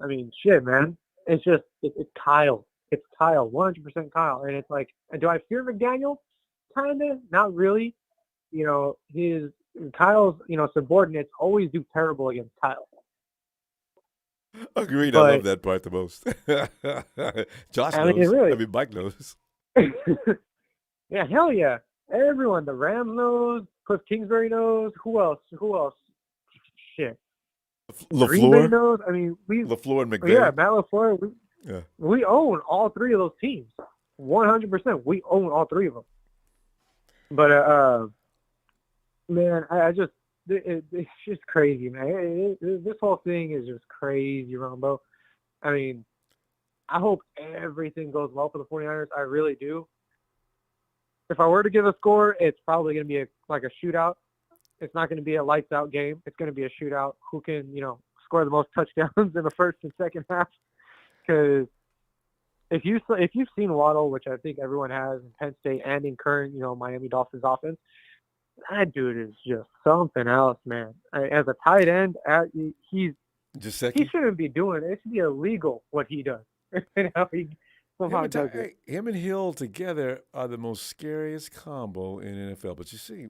I mean, shit, man. It's Kyle. It's Kyle, 100% Kyle. And it's like, do I fear McDaniel? Kinda, not really. Kyle's, subordinates always do terrible against Kyle. Agreed. I love that part the most. Josh knows. Mike knows. Yeah, hell yeah. Everyone, the Rams knows. Cliff Kingsbury knows. Who else? Shit. LaFleur knows. I mean, LaFleur and McVay. Yeah, Matt LaFleur. We own all three of those teams. 100%. We own all three of them. But man, it's just crazy, man. This whole thing is just crazy, Ronbo. I mean, I hope everything goes well for the 49ers. I really do. If I were to give a score, it's probably going to be a shootout. It's not going to be a lights-out game. It's going to be a shootout. Who can, score the most touchdowns in the first and second half? Because if you've seen Waddle, which I think everyone has in Penn State and in current, Miami Dolphins offense, that dude is just something else, man. As a tight end, he shouldn't be doing it. It should be illegal what he does. Him and Hill together are the most scariest combo in NFL. But you see,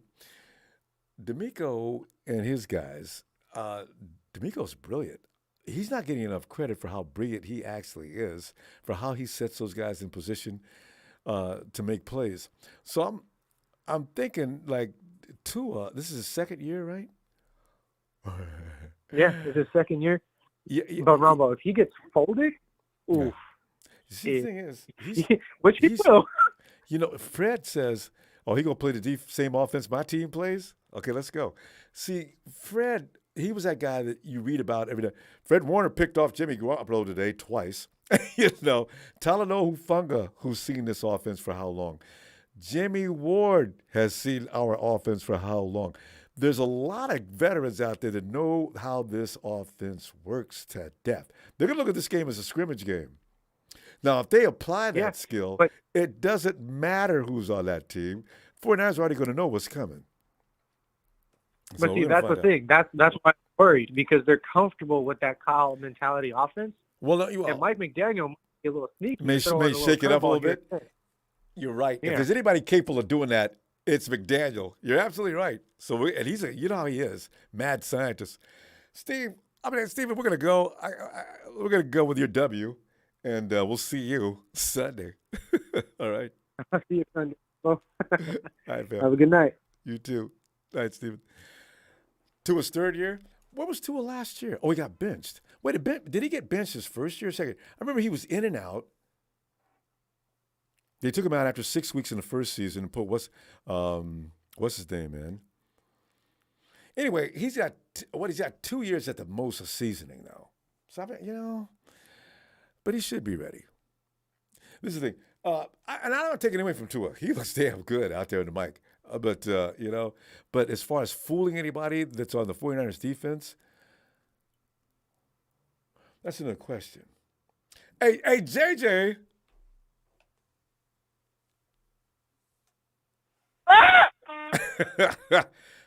D'Amico and his guys, D'Amico's brilliant. He's not getting enough credit for how brilliant he actually is, for how he sets those guys in position to make plays. So I'm thinking like Tua, this is his second year, right? Yeah, it's his second year. Yeah, but Ronbo, if he gets folded, oof. See, the thing is, which he will. Fred says, "Oh, he gonna play the same offense my team plays." Okay, let's go. See, Fred, he was that guy that you read about every day. Fred Warner picked off Jimmy Garoppolo today twice. Talanoa Hufanga, who's seen this offense for how long? Jimmy Ward has seen our offense for how long? There's a lot of veterans out there that know how this offense works to death. They're going to look at this game as a scrimmage game. Now, if they apply that skill, it doesn't matter who's on that team. 49ers are already going to know what's coming. But see, that's the thing. That's why I'm worried, because they're comfortable with that Kyle mentality offense. Well, and Mike McDaniel might be a little sneaky. May shake it up a little bit. You're right. Yeah. If there's anybody capable of doing that, it's McDaniel. You're absolutely right. So, he's you know how he is, mad scientist. Steven, we're gonna go. We're gonna go with your W, and we'll see you Sunday. All right. I'll see you Sunday. Well, all right, man. Have a good night. You too. All right, Steven. Tua's third year. What was Tua last year? Oh, he got benched. Wait, did he get benched his first year or second? I remember he was in and out. They took him out after 6 weeks in the first season and put what's his name, man? Anyway, he's got 2 years at the most of seasoning now. So but he should be ready. This is the thing, and I'm not taking away from Tua. He looks damn good out there in the mic. But as far as fooling anybody that's on the 49ers defense, that's another question. Hey, JJ.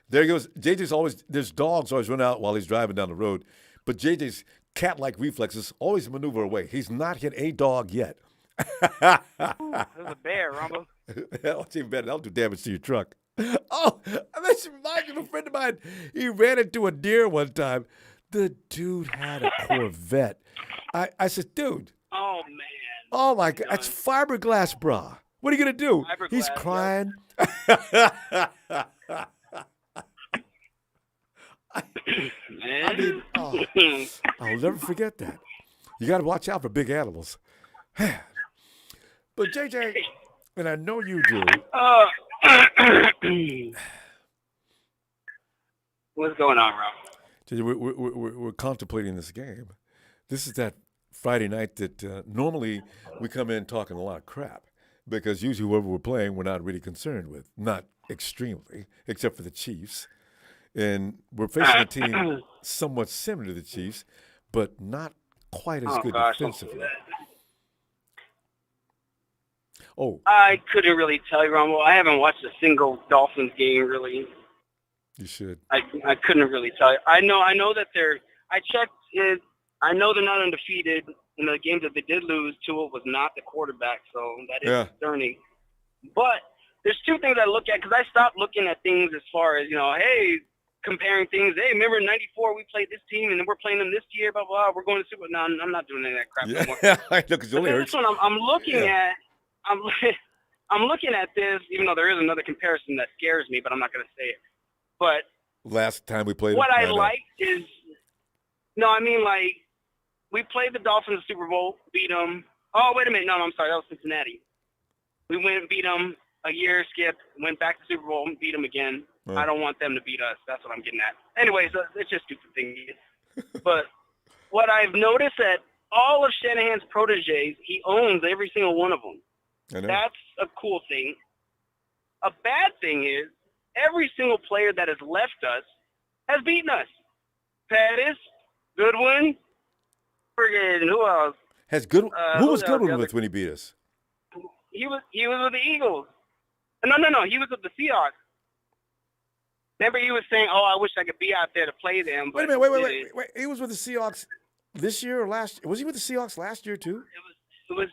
There he goes. JJ's there's dogs always run out while he's driving down the road. But JJ's cat-like reflexes, always maneuver away. He's not hit a dog yet. There's a bear, Ronbo. That's even better. That'll do damage to your truck. Oh, that reminds me of a friend of mine. He ran into a deer one time. The dude had a Corvette. I said, dude. Oh, man. Oh, my God. That's fiberglass, brah. What are you going to do? He's crying. I mean, I'll never forget that. You got to watch out for big animals. But, JJ, and I know you do. What's going on, Rob? We're contemplating this game. This is that Friday night that normally we come in talking a lot of crap because usually whoever we're playing we're not really concerned with, not extremely, except for the Chiefs. And we're facing a team somewhat similar to the Chiefs, but not quite as good defensively. Oh, I couldn't really tell you, Ronbo. I haven't watched a single Dolphins game, really. You should. I couldn't really tell you. I know that I checked it. I know they're not undefeated. In the games that they did lose, Tua was not the quarterback, so that is concerning. But there's two things I look at because I stopped looking at things as far as, hey, comparing things. Hey, remember in '94 we played this team and then we're playing them this year, blah, blah, we're going to Super. No, I'm not doing any of that crap anymore. Yeah, I know, because it only hurts. This one I'm looking at. I'm looking at this, even though there is another comparison that scares me, but I'm not going to say it. But last time we played, what I like is, we played the Dolphins in the Super Bowl, beat them. Oh, wait a minute. No, I'm sorry. That was Cincinnati. We went and beat them a year, skipped, went back to Super Bowl and beat them again. Oh. I don't want them to beat us. That's what I'm getting at. Anyways, it's just stupid thing. But what I've noticed that all of Shanahan's proteges, he owns every single one of them. I know. That's a cool thing. A bad thing is every single player that has left us has beaten us. Pettis, Goodwin, friggin' who else? Who was Goodwin with when he beat us? He was with the Eagles. No. He was with the Seahawks. Remember, he was saying, "Oh, I wish I could be out there to play them." But Wait a minute. Wait. He was with the Seahawks this year or last? Was he with the Seahawks last year too? It was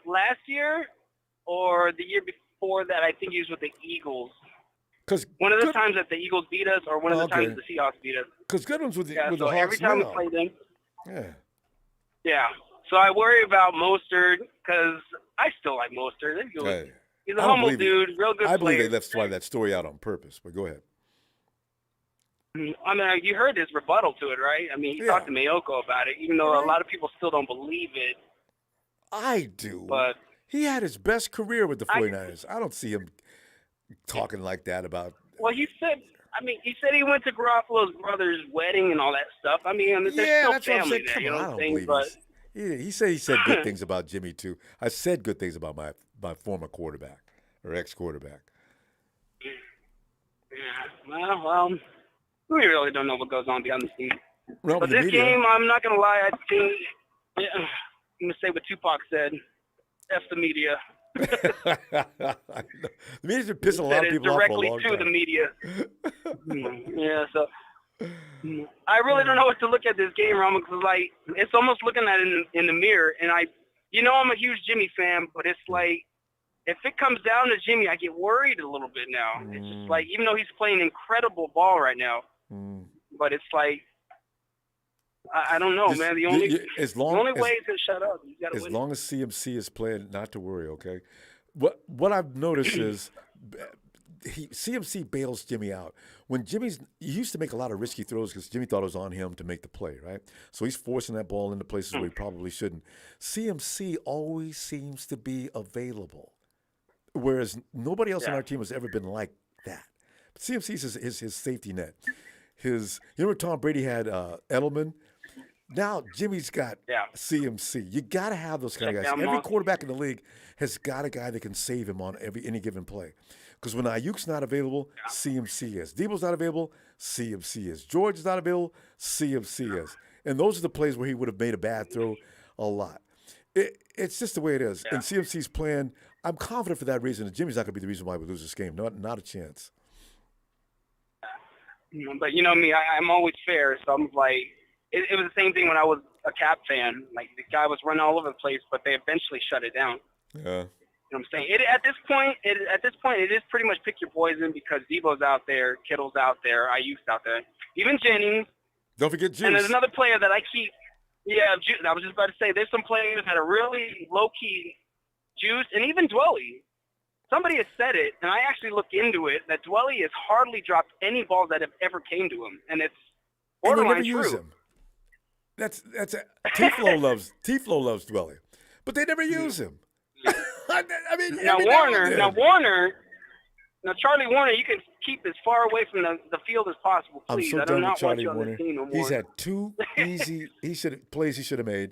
last year or the year before that. I think he was with the Eagles. Because one of the times that the Eagles beat us, or one of the times the Seahawks beat us. Because Goodwin's with the Hawks every time now. we play them. Yeah. Yeah. So I worry about Mostert because I still like Mostert. He's a humble dude, real good player. I believe they left that story out on purpose, but go ahead. I mean, you heard his rebuttal to it, right? I mean, he talked to Mayoko about it, even though a lot of people still don't believe it. I do. But he had his best career with the 49ers. I don't see him talking like that about. Well, he said he went to Garoppolo's brother's wedding and all that stuff. I mean, there's still that's family what I'm saying. there, you know what I'm saying? But he said good things about Jimmy too. I said good things about my former quarterback or ex-quarterback. Yeah. Well, we really don't know what goes on behind the scenes. Well, but this game, I'm not gonna lie. I think I'm gonna say what Tupac said: "F the media." The media's been pissing a lot of people off for a long time. Directly to the media. Yeah, so I really don't know what to look at this game, Rama, because it's almost looking at it in the mirror. And I'm a huge Jimmy fan, but it's like if it comes down to Jimmy, I get worried a little bit now. It's just like even though he's playing incredible ball right now, but it's like I don't know, man. The only way is to shut up. You gotta win. As long as CMC is playing, not to worry, okay? What I've noticed is CMC bails Jimmy out. When he used to make a lot of risky throws because Jimmy thought it was on him to make the play, right? So he's forcing that ball into places where he probably shouldn't. CMC always seems to be available, whereas nobody else on our team has ever been like that. But CMC is his safety net. You remember Tom Brady had Edelman? Now Jimmy's got CMC. You got to have those kind of guys. Every quarterback in the league has got a guy that can save him on any given play. Because when Ayuk's not available, CMC is. Debo's not available, CMC is. George is not available, CMC is. And those are the plays where he would have made a bad throw a lot. It's just the way it is. And CMC's playing, I'm confident for that reason. And Jimmy's not going to be the reason why we lose this game. Not a chance. But you know me, I'm always fair. So I'm like, it was the same thing when I was a Cap fan. Like the guy was running all over the place, but they eventually shut it down. Yeah. You know what I'm saying? At this point, it is pretty much pick your poison because Debo's out there, Kittle's out there, Ayuk's out there, even Jennings. Don't forget Juice. And there's another player that I keep. Yeah, I was just about to say there's some players that are really low key, Juice, and even Dwelly. Somebody has said it, and I actually looked into it, that Dwelly has hardly dropped any balls that have ever came to him, and it's And they borderline never use true. him. T-Flow loves Dwelly, but they never use him. I mean, Now every Warner, Charlie Warner, you can keep as far away from the field as possible, I'm please. so I do done with not want Charlie you on Warner. this team no more. He's had two easy plays he should have made,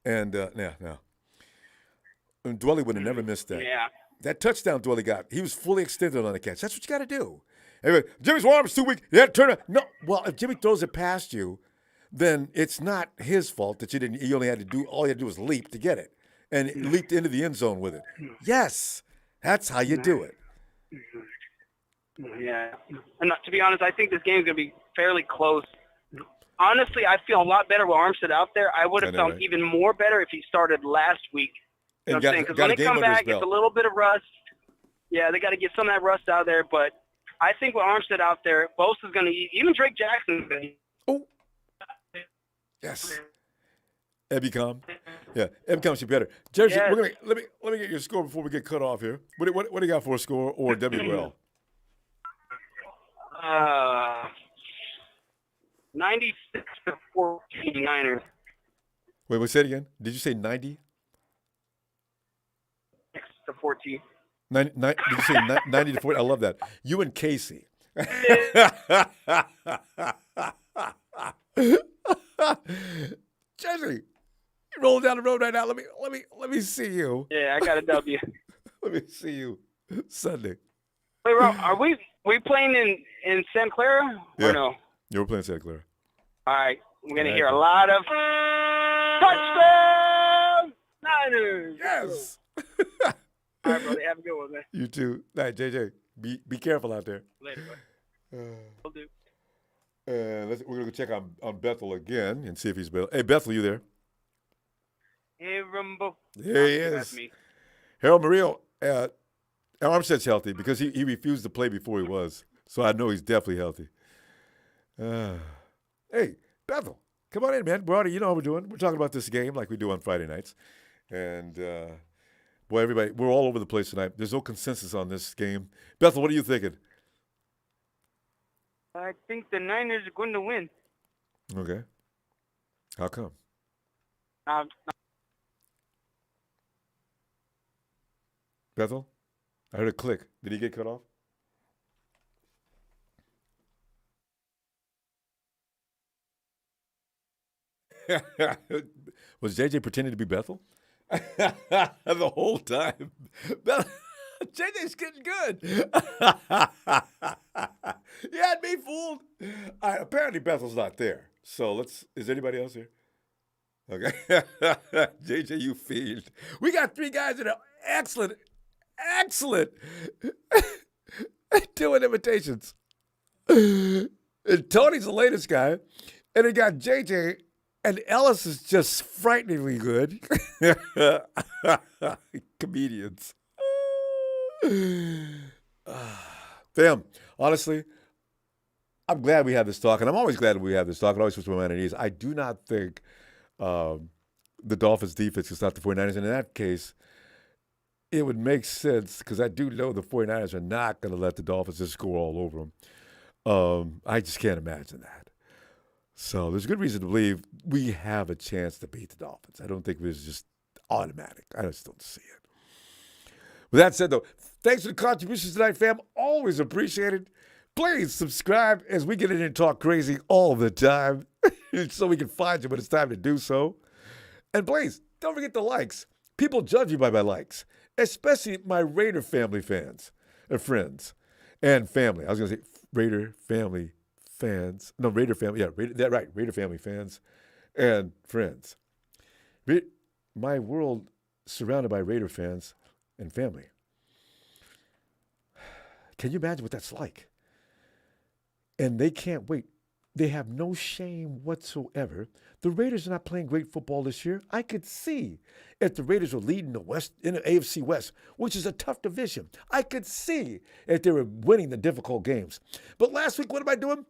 and no. And Dwelly would have never missed that. Yeah. That touchdown Dwelly got, he was fully extended on the catch. That's what you got to do. Anyway, Jimmy's arm's too weak. You had to turn it. No, well, if Jimmy throws it past you, then it's not his fault that you didn't. You only had to do, all you had to do was leap to get it, and leaped into the end zone with it. Yes, that's how you do it. Yeah. And to be honest, I think this game's going to be fairly close. Honestly, I feel a lot better with Armstead out there. I would have felt right? even more better if he started last week. You know what I'm saying? Because when they come back, it's a little bit of rust. Yeah, they got to get some of that rust out there. But I think with Armstead out there, Bosa's going to eat. Even Drake Jackson's going to eat. Oh. Yes. Ebicom. Yeah, Ebicom should be better. Jersey, Yes. we're gonna, let me get your score before we get cut off here. What do you got for a score or WL? 96-14 Niners. Wait, say it again. Did you say 90? 6-14. 90, did you say 90 to 40? I love that. You and Casey. Jersey, you rolling down the road right now. Let me see you. Yeah, I got a W. Let me see you Sunday. Wait, Rob, are we playing in Santa Clara or no? Yeah, we're playing Santa Clara. All right, we're gonna hear a lot of touchdown Niners. Yes. All right, brother, have a good one, man. You too. Night, JJ. Be careful out there. Later, bud. Will do. We're gonna go check on Bethel again and see if he's Bethel. Hey, Bethel, you there? Hey, Ronbo. There he is. That's me. Harold Murillo. Armstead's healthy because he refused to play before he was. So I know he's definitely healthy. Hey, Bethel, come on in, man. You know how we're doing. We're talking about this game like we do on Friday nights. And, boy, everybody, we're all over the place tonight. There's no consensus on this game. Bethel, what are you thinking? I think the Niners are going to win. Okay. How come? Bethel? I heard a click. Did he get cut off? Was JJ pretending to be Bethel? The whole time. JJ's getting good. You had me fooled. Apparently Bethel's not there. So is anybody else here? Okay. JJ, you fiend. We got three guys that are excellent doing imitations. And Tony's the latest guy. And we got JJ, and Ellis is just frighteningly good. Comedians. Fam, honestly, I'm glad we had this talk, and I'm always glad we have this talk. I always push my mind at ease. I do not think the Dolphins' defense is not the 49ers, and in that case, it would make sense because I do know the 49ers are not going to let the Dolphins just score all over them. I just can't imagine that. So there's good reason to believe we have a chance to beat the Dolphins. I don't think it's just automatic. I just don't see it. With that said, though, thanks for the contributions tonight, fam. Always appreciated. Please subscribe as we get in here and talk crazy all the time so we can find you when it's time to do so. And please, don't forget the likes. People judge you by my likes, especially my Raider family fans, friends, and family. I was going to say Raider family fans. No, Raider family. Yeah, Raider family fans and friends. My world surrounded by Raider fans and family. Can you imagine what that's like? And they can't wait They have no shame whatsoever. The Raiders are not playing great football this year. I could see if the Raiders were leading the West in the AFC West, which is a tough division. I could see if they were winning the difficult games. But last week, what am I doing?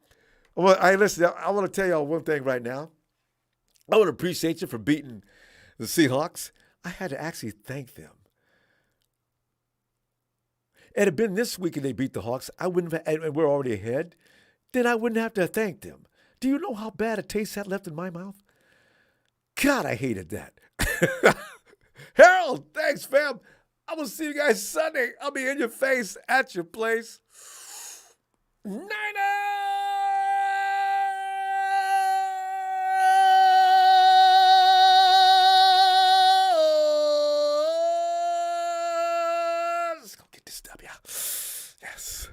Well, listen, I want to tell y'all one thing right now. I want to appreciate you for beating the Seahawks. I had to actually thank them. It had been this week and they beat the Hawks, I wouldn't have, and we're already ahead, then I wouldn't have to thank them. Do you know how bad a taste that left in my mouth? God, I hated that. Harold, thanks, fam. I will see you guys Sunday. I'll be in your face at your place. Niners! Let's go get this W. Yes.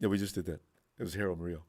Yeah, we just did that. It was Harold Murillo.